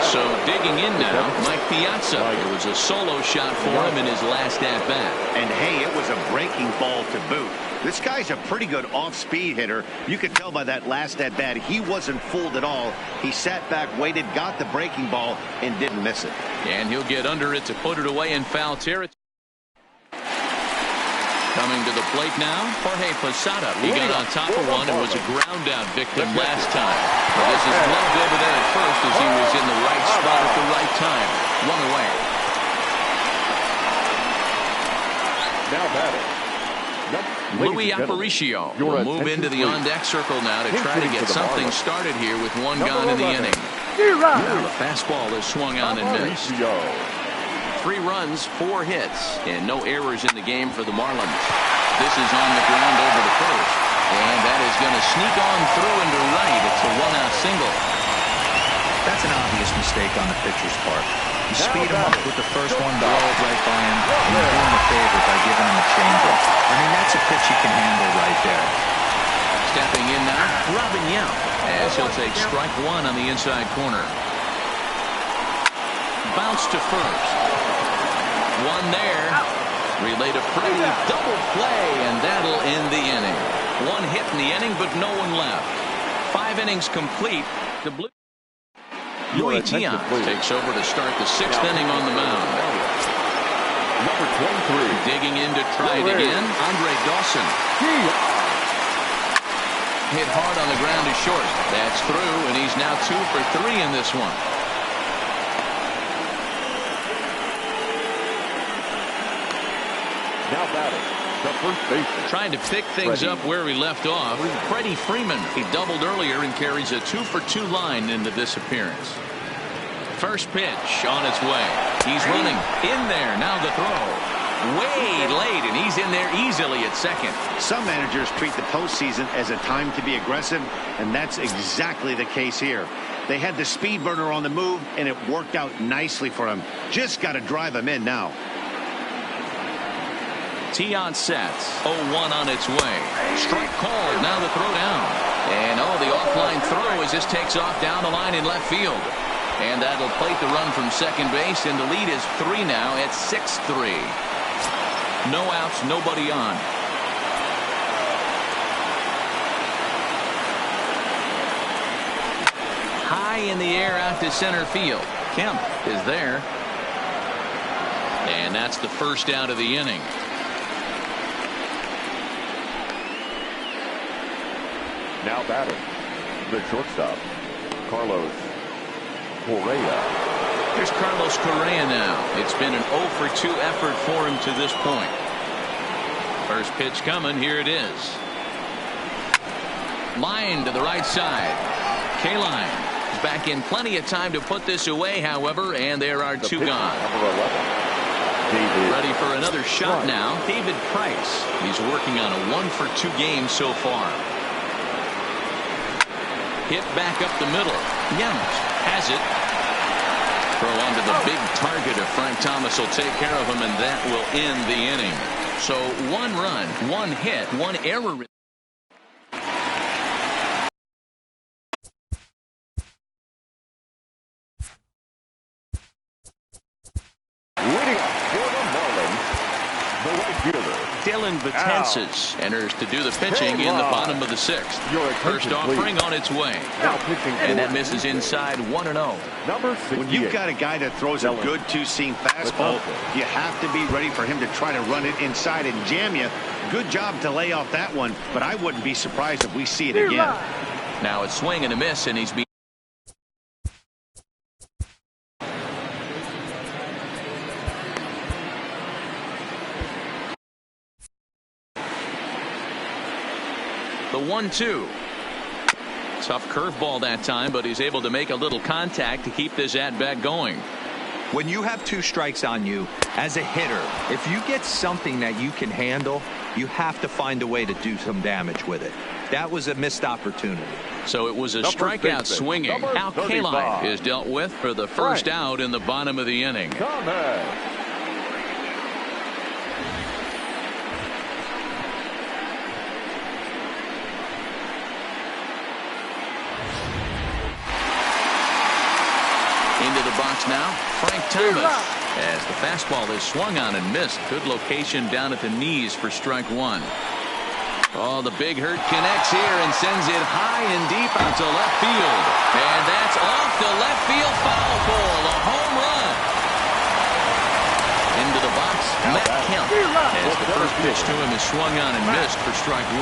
So digging in now, Mike Piazza. It was a solo shot for him in his last at-bat. And hey, it was a breaking ball to boot. This guy's a pretty good off-speed hitter. You could tell by that last at-bat he wasn't fooled at all. He sat back, waited, got the breaking ball, and didn't miss it. And he'll get under it to put it away in foul territory. Coming to the plate now, Jorge Posada. He got on top of one and was a ground-out victim last time. But this is gloved over there at first as he was in the right spot at the right time. 1 away. now batting. Louis Aparicio will move into the on-deck circle now to try to get something started here with 1 gone in the inning. Now the fastball is swung on and missed. 3 runs, 4 hits, and no errors in the game for the Marlins. This is on the ground over the first, and that is going to sneak on through into right. It's a 1-out single. That's an obvious mistake on the pitcher's part. You speed him up with the first one, blow it right by him, and you do him a favor by giving him a changeup. I mean, that's a pitch he can handle right there. Stepping in now, Robin Yount, as he'll take strike 1 on the inside corner. Bounce to first. 1 there. Relay to Freddie, double play, and that'll end the inning. 1 hit in the inning, but no one left. 5 innings complete. The Blue Louis Tiant takes over to start the 6th inning on the mound. Number 23. Digging in to try it again, Andre Dawson. Hit hard on the ground to short. That's through, and he's now 2 for 3 in this one. Now batting, the first baseman. Trying to pick things up where we left off. Freddie Freeman. He doubled earlier and carries a 2 for 2 line into this appearance. First pitch on its way. He's running in there. Now the throw. way late, and he's in there easily at second. Some managers treat the postseason as a time to be aggressive, and that's exactly the case here. They had the speed burner on the move, and it worked out nicely for him. Just got to drive him in now. Tee on sets. 0-1 on its way. Strike called. Now the throw down. And the offline throw as this takes off down the line in left field. And that'll plate the run from second base, and the lead is 3 now at 6-3. No outs, nobody on. High in the air out to center field. Kemp is there. And that's the first out of the inning. Now batting, the shortstop, Carlos Correa. Here's Carlos Correa now. It's been an 0-for-2 effort for him to this point. First pitch coming. Here it is. Line to the right side. K-line is back in plenty of time to put this away, however, and there are 2 gone. Ready for another shot now. David Price. He's working on a 1-for-2 game so far. Hit back up the middle. Yount has it. Throw onto the big target of Frank Thomas will take care of him, and that will end the inning. So 1 run, 1 hit, 1 error. Leading off for the Marlins, the right fielder, Dylan Betances enters to do the pitching in the bottom of the 6th. First offering on its way. Now pitching, And that misses inside 1-0. number 68. When you've got a guy that throws a good two-seam fastball, you have to be ready for him to try to run it inside and jam you. Good job to lay off that one, but I wouldn't be surprised if we see it again. Now it's swing and a miss, and he's being the 1-2. Tough curveball that time, but he's able to make a little contact to keep this at-bat going. When you have 2 strikes on you as a hitter, if you get something that you can handle, you have to find a way to do some damage with it. That was a missed opportunity. So it was a strikeout swinging. Al Kaline is dealt with for the first out in the bottom of the inning. Into the box now, Frank Thomas. As the fastball is swung on and missed. Good location down at the knees for strike 1. Oh, the big hurt connects here and sends it high and deep out to left field. And that's off the left field foul pole. A home run. Into the box, Matt Kemp. As the first pitch to him is swung on and missed for strike 1.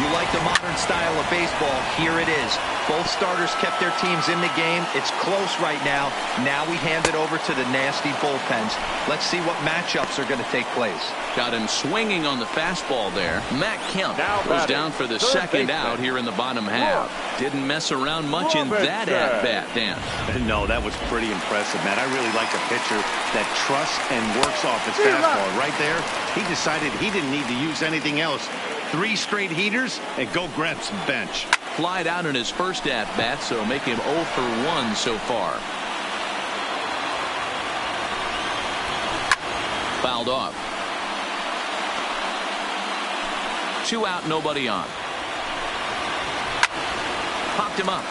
You like the modern style of baseball? Here it is. Both starters kept their teams in the game. It's close right now. Now we hand it over to the nasty bullpens. Let's see what matchups are going to take place. Got him swinging on the fastball there. Matt Kemp goes down for the second out here in the bottom half. Didn't mess around much in that at-bat, Dan. No, that was pretty impressive, man. I really like a pitcher that trusts and works off his fastball. Right there, he decided he didn't need to use anything else. 3 straight heaters and go grab some bench. Flied out in his first at-bat, so make him 0 for 1 so far. Fouled off. 2 out, nobody on. Popped him up.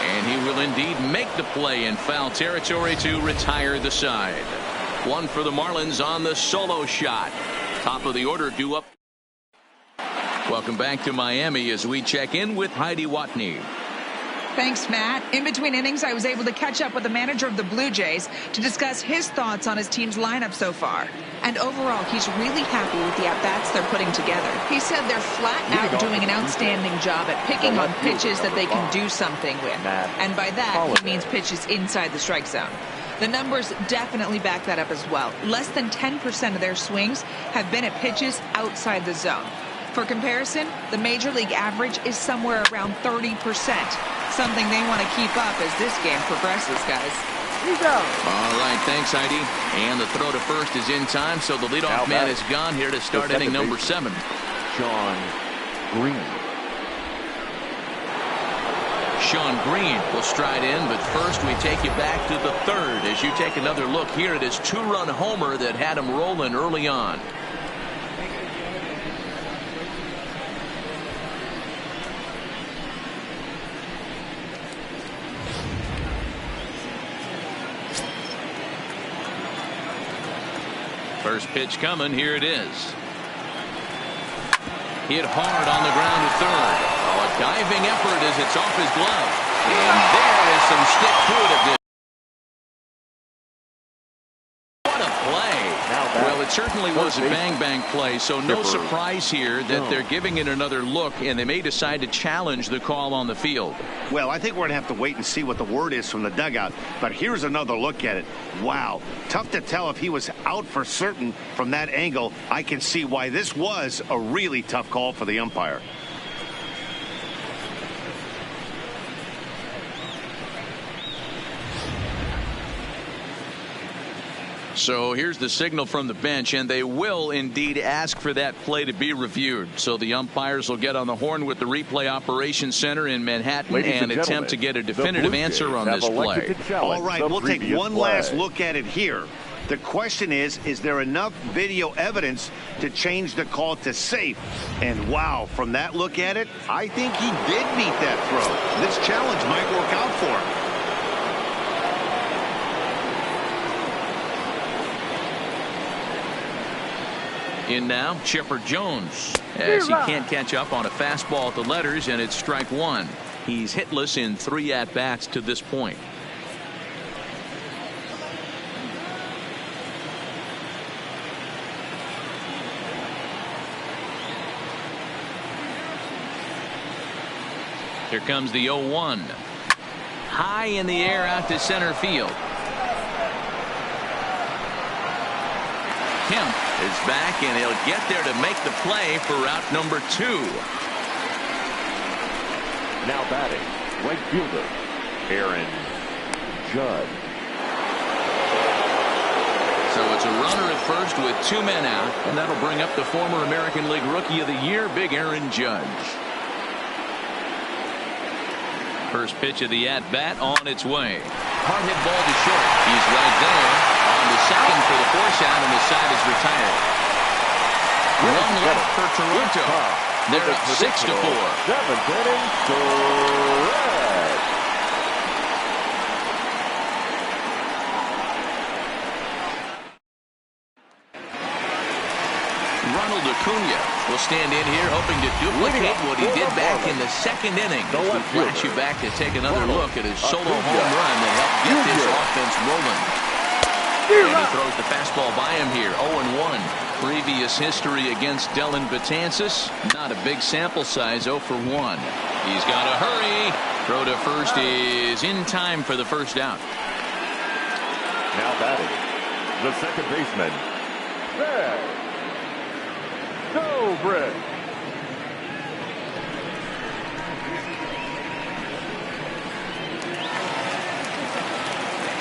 And he will indeed make the play in foul territory to retire the side. 1 for the Marlins on the solo shot. Top of the order due up. Welcome back to Miami as we check in with Heidi Watney. Thanks, Matt. In between innings, I was able to catch up with the manager of the Blue Jays to discuss his thoughts on his team's lineup so far. And overall, he's really happy with the at-bats they're putting together. He said they're flat out doing an outstanding job at picking on pitches that they can do something with. And by that, he means pitches inside the strike zone. The numbers definitely back that up as well. Less than 10% of their swings have been at pitches outside the zone. For comparison, the Major League average is somewhere around 30%. Something they want to keep up as this game progresses, guys. He's out. All right, thanks, Heidi. And the throw to first is in time, so the leadoff man is gone here to start inning number 7. Sean Green. Sean Green will stride in, but first we take you back to the 3rd as you take another look here at his 2-run homer that had him rolling early on. First pitch coming, here it is. Hit hard on the ground to 3rd. Oh, a diving effort as it's off his glove. And there is some stick to it. What a play. Well, it certainly was a bang-bang play, so no surprise here that they're giving it another look, and they may decide to challenge the call on the field. Well, I think we're going to have to wait and see what the word is from the dugout, but here's another look at it. Wow. Tough to tell if he was out for certain from that angle. I can see why this was a really tough call for the umpire. So here's the signal from the bench, and they will indeed ask for that play to be reviewed. So the umpires will get on the horn with the replay operations center in Manhattan and attempt to get a definitive answer on this play. All right, we'll take one last look at it here. The question is there enough video evidence to change the call to safe? And wow, from that look at it, I think he did meet that throw. This challenge might work out for him. In now, Chipper Jones, as he can't catch up on a fastball at the letters, and it's strike 1. He's hitless in 3 at-bats to this point. Here comes the 0-1. High in the air out to center field. Kemp is back, and he'll get there to make the play for route number 2. Now batting, right fielder, Aaron Judge. So it's a runner at first with 2 men out, and that'll bring up the former American League Rookie of the Year, Big Aaron Judge. First pitch of the at-bat on its way. Hard hit ball to short. He's right there. On the second for the force out, and the side is retired. 1 left for Toronto. They're up 6-4. 7th inning, correct. Ronald Acuna will stand in here hoping to duplicate what he did back in the 2nd inning. We flash you back to take another look at his solo home run that helped get this offense rolling. And he throws the fastball by him here. 0-1. Previous history against Dellin Betances. Not a big sample size. 0 for 1. He's got to hurry. Throw to first is in time for the first out. Now batting, the second baseman, Brett Dobrich.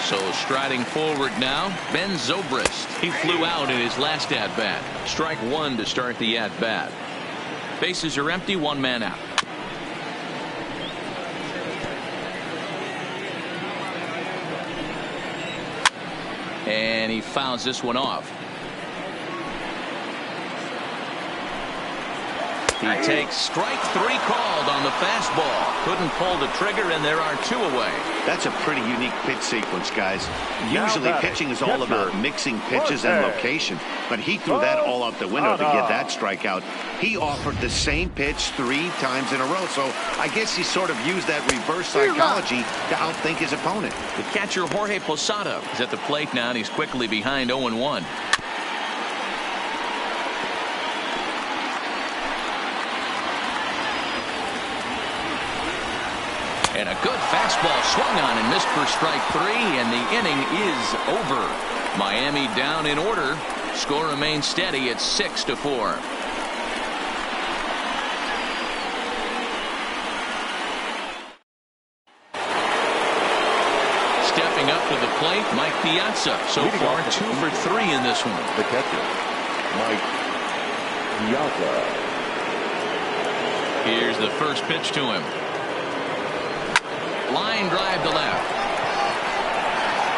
So striding forward now, Ben Zobrist. He flew out in his last at-bat. Strike 1 to start the at-bat. Bases are empty, 1 man out. And he fouls this one off. He takes strike 3 called on the fastball. Couldn't pull the trigger, and there are 2 away. That's a pretty unique pitch sequence, guys. Usually pitching is all about mixing pitches and location, but he threw that all out the window to get that strikeout. He offered the same pitch 3 times in a row, so I guess he sort of used that reverse psychology to outthink his opponent. The catcher Jorge Posada is at the plate now, and he's quickly behind 0-1. And a good fastball swung on and missed for strike 3, and the inning is over. Miami down in order. Score remains steady at 6-4. Stepping up to the plate plate, Mike Piazza. So far, 2 for 3 in this one. The catcher, Mike Piazza. Here's the first pitch to him. Line drive to left.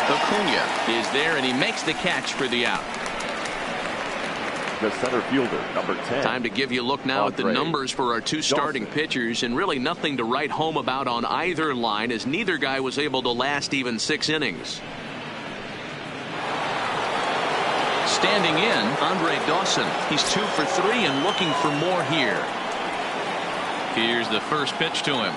Acuna is there, and he makes the catch for the out. The center fielder, number 10. Time to give you a look now at the numbers for our two starting pitchers, and really nothing to write home about on either line, as neither guy was able to last even 6 innings. Standing in, Andre Dawson. He's 2 for 3 and looking for more here. Here's the first pitch to him.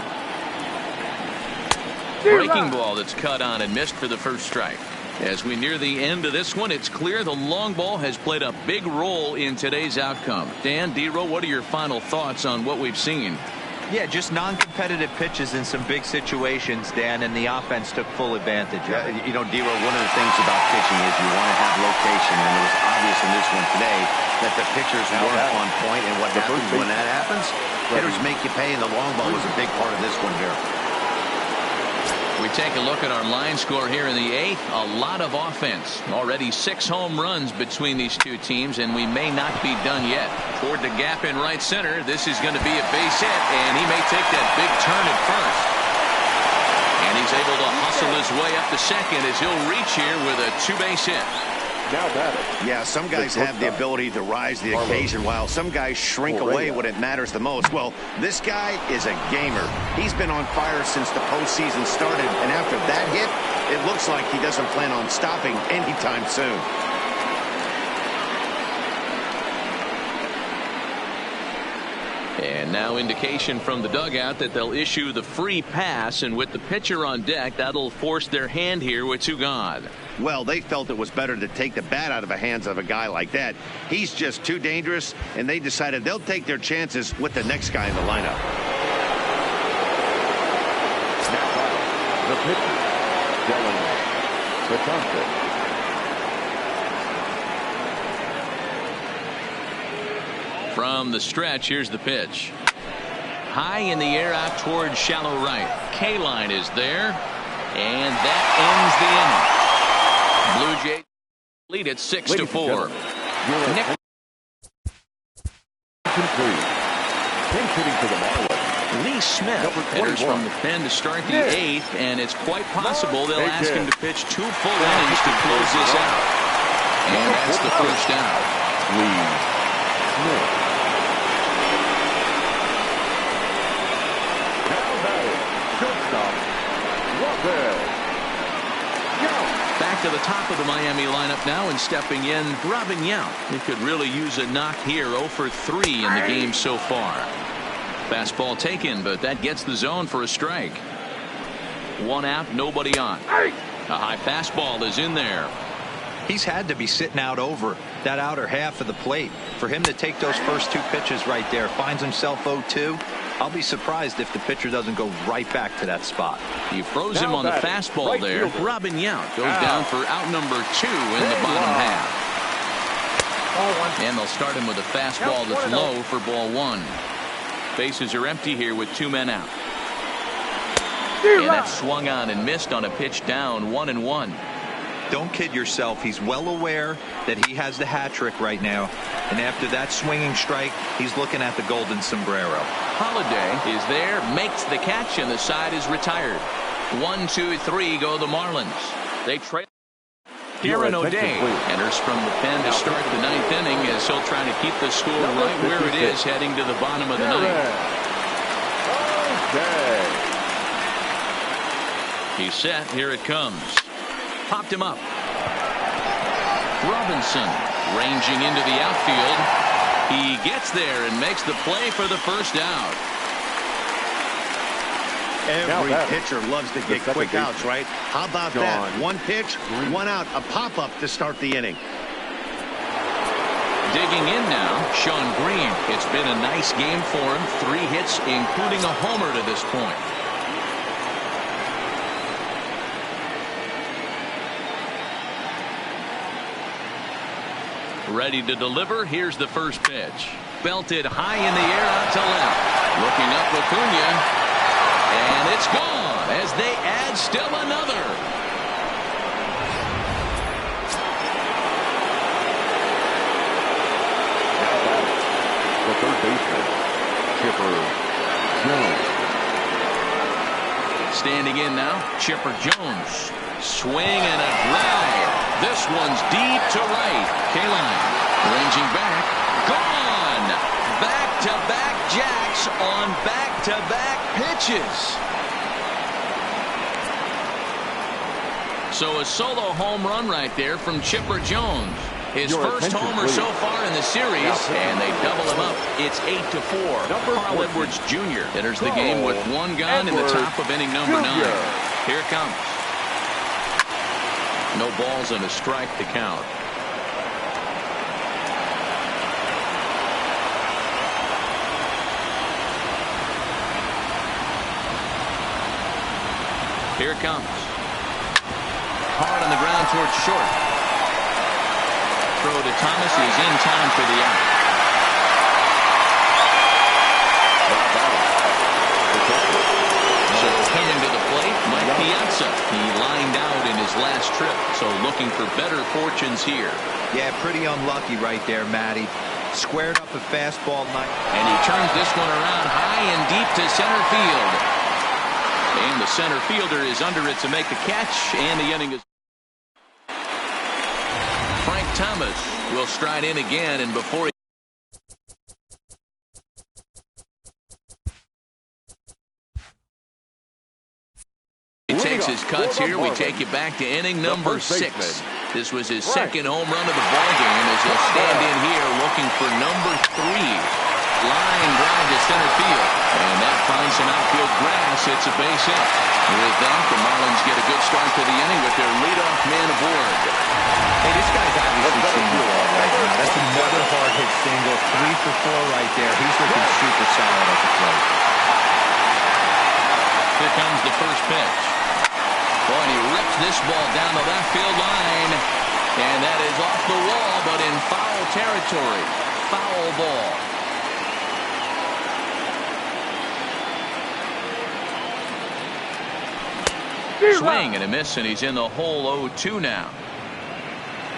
Breaking ball that's cut on and missed for the first strike. As we near the end of this one, it's clear the long ball has played a big role in today's outcome. Dan, D-Row, what are your final thoughts on what we've seen? Yeah, just non-competitive pitches in some big situations, Dan, and the offense took full advantage. Yeah, you know, D-Row, one of the things about pitching is you want to have location, and it was obvious in this one today that the pitchers weren't on point, and what happens when that happens? Hitters make you pay, and the long ball was a big part of this one here. We take a look at our line score here in the 8th. A lot of offense. Already 6 home runs between these two teams, and we may not be done yet. Toward the gap in right center. This is going to be a base hit, and he may take that big turn at first. And he's able to hustle his way up to second as he'll reach here with a 2-base hit. Now batting. Yeah, some guys have the ability to rise to the occasion, while some guys shrink away when it matters the most. Well, this guy is a gamer. He's been on fire since the postseason started, and after that hit, it looks like he doesn't plan on stopping anytime soon. And now indication from the dugout that they'll issue the free pass, and with the pitcher on deck, that'll force their hand here with 2 gone. Well, they felt it was better to take the bat out of the hands of a guy like that. He's just too dangerous, and they decided they'll take their chances with the next guy in the lineup. Now the pitcher, Dylan Betances. From the stretch, here's the pitch. High in the air out towards shallow right. K-line is there, and that ends the inning. Blue Jays lead at 6-4. Nick Hitting to the Marlins. Lee Smith enters from the pen to start the 8th, and it's quite possible they'll ask him to pitch 2 full innings to close this out. And that's the first out. Lee Smith. Back to the top of the Miami lineup now, and stepping in, Robin Yount. He could really use a knock here. 0 for 3 in the game so far. Fastball taken, but that gets the zone for a strike. 1 out, nobody on. A high fastball is in there. He's had to be sitting out over that outer half of the plate. For him to take those first 2 pitches right there, finds himself 0-2. I'll be surprised if the pitcher doesn't go right back to that spot. He froze him on the fastball there. Robin Yount goes down for out number 2 in the bottom half. And they'll start him with a fastball that's low for ball 1. Bases are empty here with 2 men out. And that swung on and missed on a pitch down, 1-1. Don't kid yourself. He's well aware that he has the hat trick right now. And after that swinging strike, he's looking at the golden sombrero. Holiday is there, makes the catch, and the side is retired. 1, 2, 3 go the Marlins. They trail. Darren O'Day enters from the pen to start the 9th inning, as he'll try to keep the score right where it is heading to the bottom of the 9th. He's set. Here it comes. Popped him up. Robinson ranging into the outfield. He gets there and makes the play for the first out. Every pitcher loves to get quick outs, right? How about that? 1 pitch, 1 out, a pop-up to start the inning. Digging in now, Sean Green. It's been a nice game for him. 3 hits, including a homer to this point. Ready to deliver. Here's the first pitch. Belted high in the air out to left. Looking up Acuna. And it's gone as they add still another. Standing in now, Chipper Jones. Swing and a drive. This one's deep to right. Kaline ranging back. Gone. Back-to-back jacks on back-to-back pitches. So a solo home run right there from Chipper Jones. His first homer so far in the series, and they double him up. It's 8-4. Carl Edwards Jr. enters the game with one gone in the top of inning number 9. Here it comes. No balls and a strike to count. Here it comes. Hard on the ground towards short. Throw to Thomas is in time for the out. So coming to the plate, Mike Piazza. He lined out in his last trip, so looking for better fortunes here. Yeah, pretty unlucky right there, Matty. Squared up a fastball, and he turns this one around high and deep to center field. And the center fielder is under it to make the catch, and the inning is. Frank Thomas will stride in again, and before he takes his cuts here, we take it back to inning number 6. This was his second home run of the ballgame as he'll stand in here looking for number 3. Line drive to center field, and that finds some outfield grass. It's a base hit. With that, the Marlins get a good start to the inning with their leadoff man aboard. Hey, this guy's obviously single all right now. That's another hard hit single. 3 for 4 right there. He's looking super solid at the plate. Here comes the first pitch. Boy, and he rips this ball down the left field line, and that is off the wall, but in foul territory. Foul ball. Swing and a miss, and he's in the hole 0-2 now.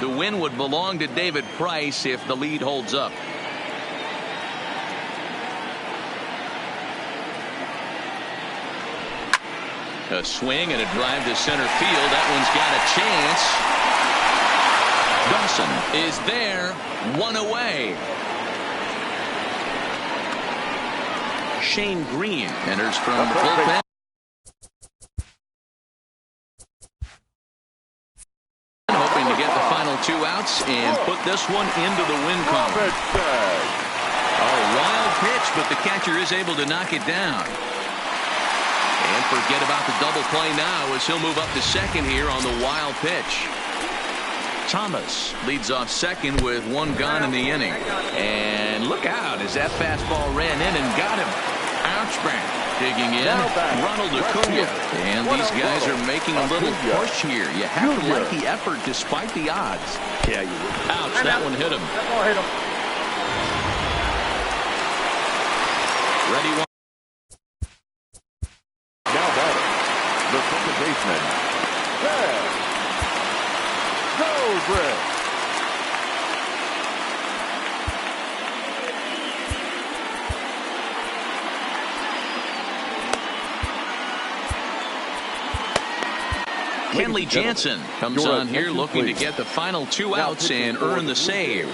The win would belong to David Price if the lead holds up. A swing and a drive to center field. That one's got a chance. Dawson is there, 1 away. Shane Green enters from the bullpen. Hoping to get the final 2 outs and put this one into the win column. A wild pitch, but the catcher is able to knock it down. And forget about the double play now as he'll move up to second here on the wild pitch. Thomas leads off second with 1 gone in the inning. And look out as that fastball ran in and got him. Ouchback digging in. Ronald Acuna. And these guys are making a little push here. You have to like the effort despite the odds. Yeah, you would. Ouch, that one hit him. Ready one. Now batting, the second baseman, Zobrist. Kenley Jansen comes on here looking to get the final 2 outs and earn the save.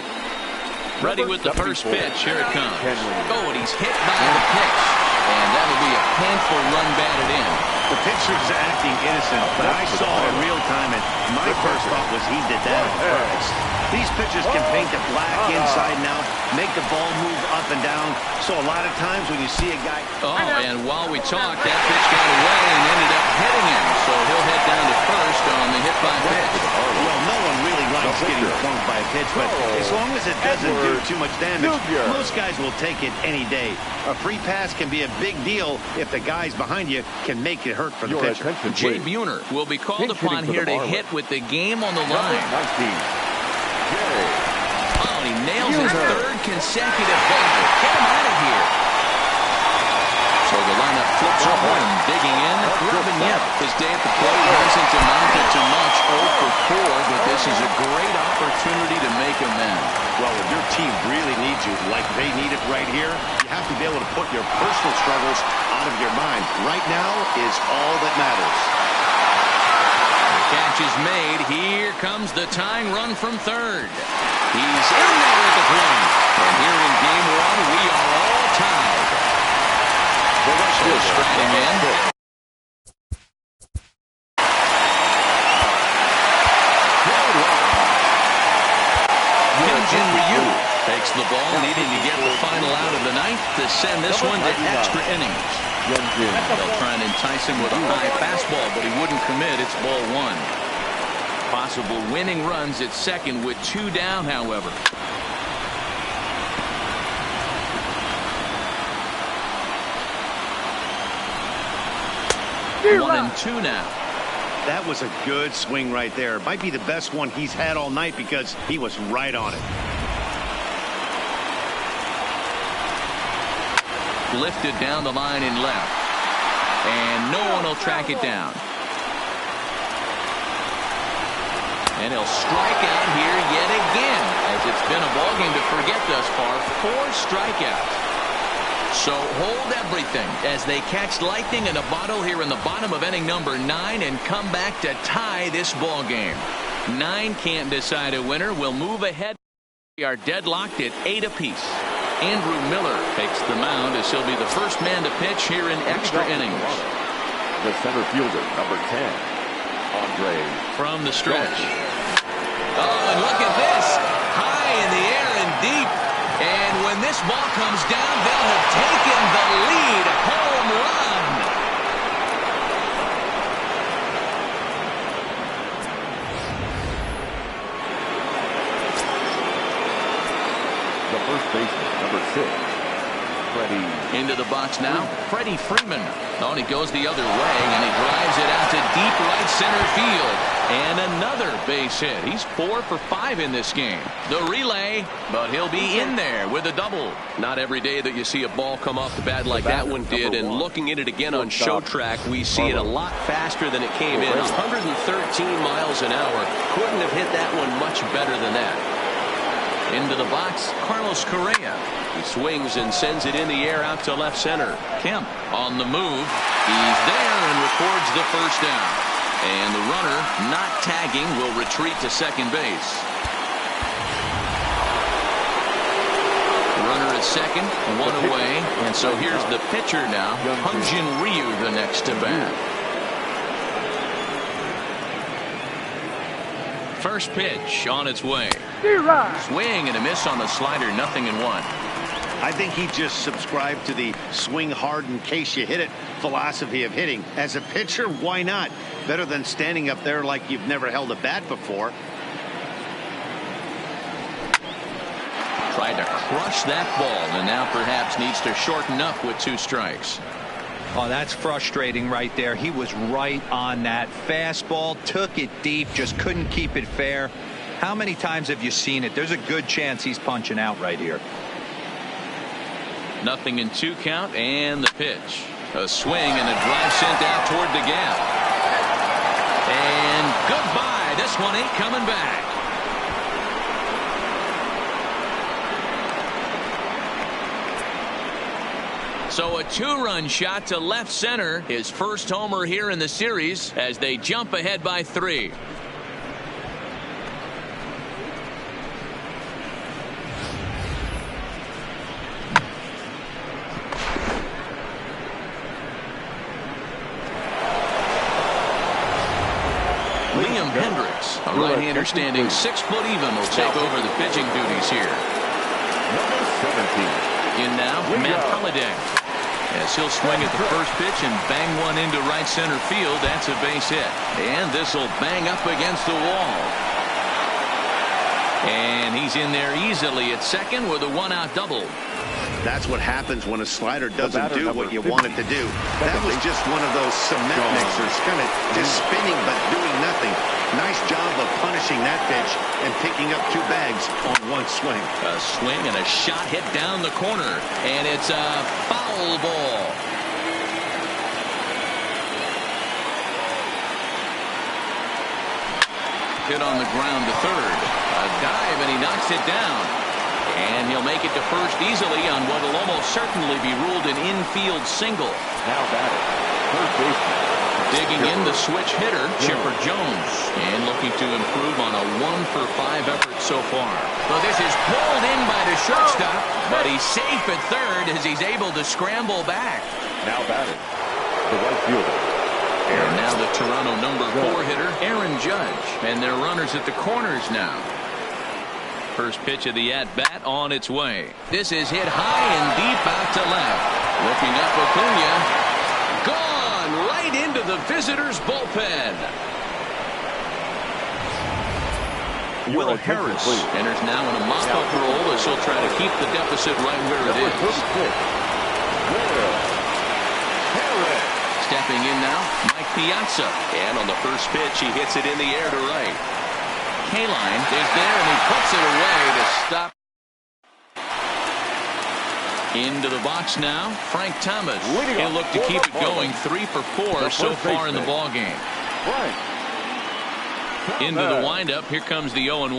Ready with the first pitch. Here it comes. Oh, and he's hit by the pitch. And that'll be a painful run batted in. The pitcher's acting innocent, but I saw it in real time, and my first thought was he did that on purpose. These pitchers can paint it black inside and out, make the ball move up and down. So a lot of times when you see a guy... Oh, and while we talked, that pitch got away and ended up hitting him. So he'll head down to first on the hit by pitch. Well, no one really likes getting punked by a pitch, but as long as it doesn't do too much damage, most guys will take it any day. A free pass can be a big deal if the guys behind you can make it hurt for the pitcher. Jay Buhner will be called upon here to hit with the game on the line. Oh, he nails his 3rd consecutive batter. Get him out of here. So the lineup Flips over and digging in. Robin Yep. His day at the plate hasn't amounted to much. 0 for 4, but this is a great opportunity to make amends. Well, if your team really needs you like they need it right here, you have to be able to put your personal struggles out of your mind. Right now is all that matters. Catch is made. Here comes the tying run from third. He's in there at the plate. And here in game one, we are all tied. So striding in. RYU takes the ball, needing to get the final out of the ninth to send this one to extra innings. They'll try and entice him with a high fastball, but he wouldn't commit. It's ball one. Possible winning runs at second with 2 down, however. 1-2 now. That was a good swing right there. Might be the best one he's had all night because he was right on it. Lifted down the line in left. And no one will track it down. And he'll strike out here yet again, as it's been a ballgame to forget thus far. 4 strikeouts. So hold everything as they catch lightning in a bottle here in the bottom of inning number 9 and come back to tie this ballgame. 9 can't decide a winner. We'll move ahead. We are deadlocked at 8 apiece. Andrew Miller takes the mound as he'll be the first man to pitch here in extra innings. The center fielder, number 10, Andre. From the stretch. Oh, and look at this. High in the air and deep. And when this ball comes down, they'll have taken the lead. Home run. The first baseman, number 6, Freddie. Into the box now, Freddie Freeman. Oh, and he goes the other way, and he drives it out to deep right center field. And another base hit. He's 4 for 5 in this game. The relay, but he'll be in there with a double. Not every day that you see a ball come off the bat like that one did. And looking at it again on show track, we see it a lot faster than it came in. 113 miles an hour. Couldn't have hit that one much better than that. Into the box, Carlos Correa. He swings and sends it in the air out to left center. Kemp on the move. He's there and records the first down. And the runner, not tagging, will retreat to second base. Runner at second, 1 away. And so here's the pitcher now, RYU, the next to bat. First pitch on its way. Swing and a miss on the slider, 0-1. I think he just subscribed to the swing hard in case you hit it philosophy of hitting. As a pitcher, why not? Better than standing up there like you've never held a bat before. Tried to crush that ball and now perhaps needs to shorten up with 2 strikes. Oh, that's frustrating right there. He was right on that fastball, took it deep, just couldn't keep it fair. How many times have you seen it? There's a good chance he's punching out right here. 0-2 count, and the pitch. A swing and a drive sent out toward the gap. And goodbye. This one ain't coming back. So a 2-run shot to left center. His first homer here in the series as they jump ahead by 3. A right-hander standing 6 foot even will take over the pitching duties here. Number 17. In now, Matt Holliday. As he'll swing at the first pitch and bang one into right center field. That's a base hit. And this will bang up against the wall. And he's in there easily at second with a 1-out double. That's what happens when a slider doesn't do what you want it to do. That was just one of those cement mixers, kind of just spinning but doing nothing. Nice job of punishing that pitch and picking up 2 bags on 1 swing. A swing and a shot hit down the corner, and it's a foul ball. Hit on the ground to third. A dive, and he knocks it down. And he'll make it to first easily on what will almost certainly be ruled an infield single. Now batting, first baseman. Digging in the switch hitter, Chipper Jones. And looking to improve on a 1-for-5 effort so far. Well, this is pulled in by the shortstop, but he's safe at third as he's able to scramble back. Now batting, the right fielder. And now the Toronto number 4 hitter, Aaron Judge. And their runners at the corners now. First pitch of the at-bat on its way. This is hit high and deep out to left. Looking up Acuna. Gone right into the visitors' bullpen. Will Harris enters now in a mop-up role as he'll try to keep the deficit right where it is. Stepping in now, Mike Piazza. And on the first pitch, he hits it in the air to right. Kaline is there, and he puts it away to stop. Into the box now, Frank Thomas. He'll look to keep it going. 3 for 4 so far in the ballgame. Into the windup, here comes the 0-1.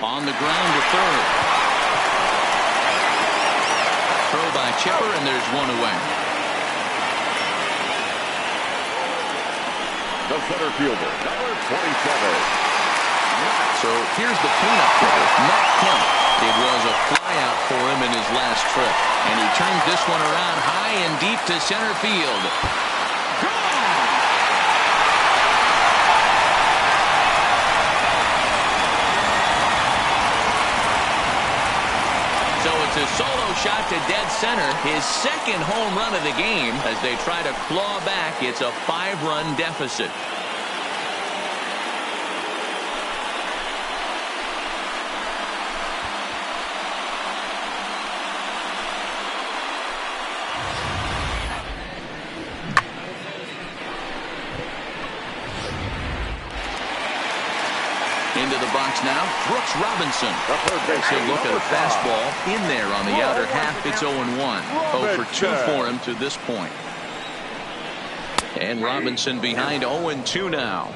On the ground to third. Throw by Chipper, and there's one away. The center fielder, number 27. So here's the cleanup hitter, Matt Kemp. It was a flyout for him in his last trip. And he turns this one around high and deep to center field. Gone! So it's a solo shot to dead center. His second home run of the game as they try to claw back. It's a 5-run deficit. Into the box now, Brooks Robinson. He'll look at a fastball in there on the outer half. It's 0-1. 0 for 2 for him to this point. And Robinson behind 0-2 now.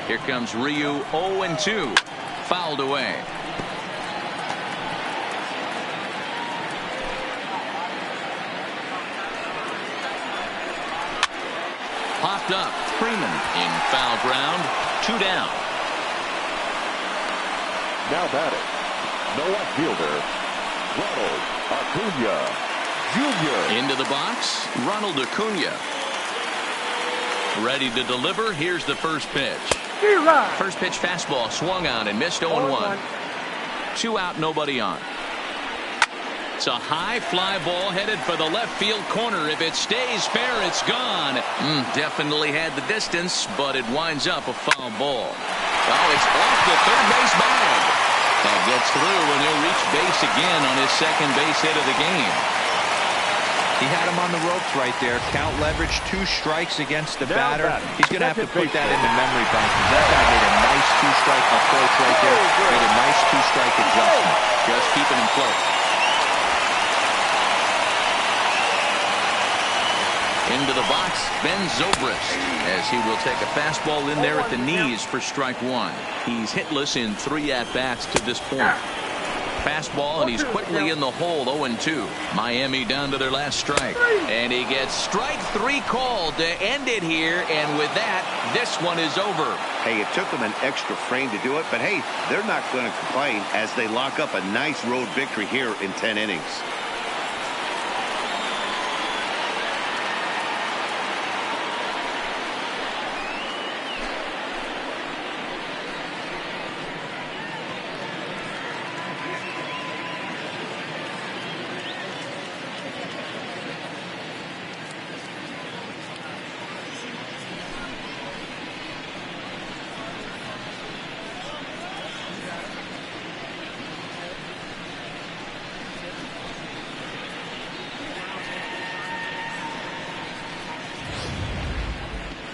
Here comes Ryu, 0-2. Fouled away. Popped up. Freeman in foul ground. 2 down. Now batting, the left fielder, Ronald Acuna Jr. Into the box, Ronald Acuna. Ready to deliver. Here's the first pitch. First pitch fastball swung on and missed 0-1. 2 out, nobody on. It's a high fly ball headed for the left field corner. If it stays fair, it's gone. Definitely had the distance, but it winds up a foul ball. Oh, it's off the third base bag. That gets through, and he'll reach base again on his second base hit of the game. He had him on the ropes right there. Count leverage, 2 strikes against the batter. He's going to have to put that in the memory bank. That guy made a nice 2-strike approach right there. Made a nice 2-strike adjustment. Just keeping him close. Into the box, Ben Zobrist, as he will take a fastball in there at the knees for strike 1. He's hitless in 3 at-bats to this point. Fastball, and he's quickly in the hole, 0-2. Miami down to their last strike. And he gets strike 3 called to end it here, and with that, this one is over. Hey, it took them an extra frame to do it, but hey, they're not going to complain as they lock up a nice road victory here in 10 innings.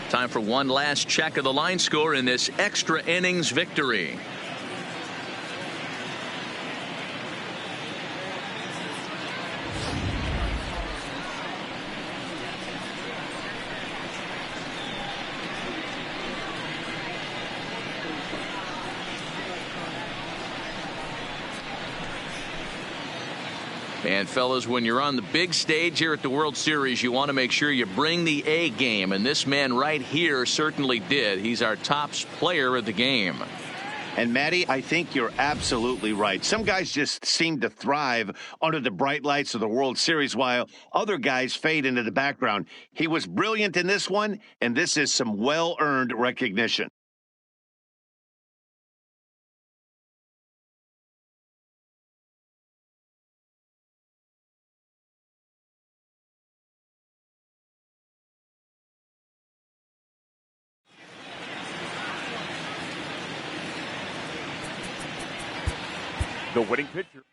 Time for one last check of the line score in this extra innings victory. And fellas, when you're on the big stage here at the World Series, you want to make sure you bring the A game, and this man right here certainly did. He's our top player of the game. And Matty, I think you're absolutely right. Some guys just seem to thrive under the bright lights of the World Series while other guys fade into the background. He was brilliant in this one, and this is some well-earned recognition. The winning pitcher.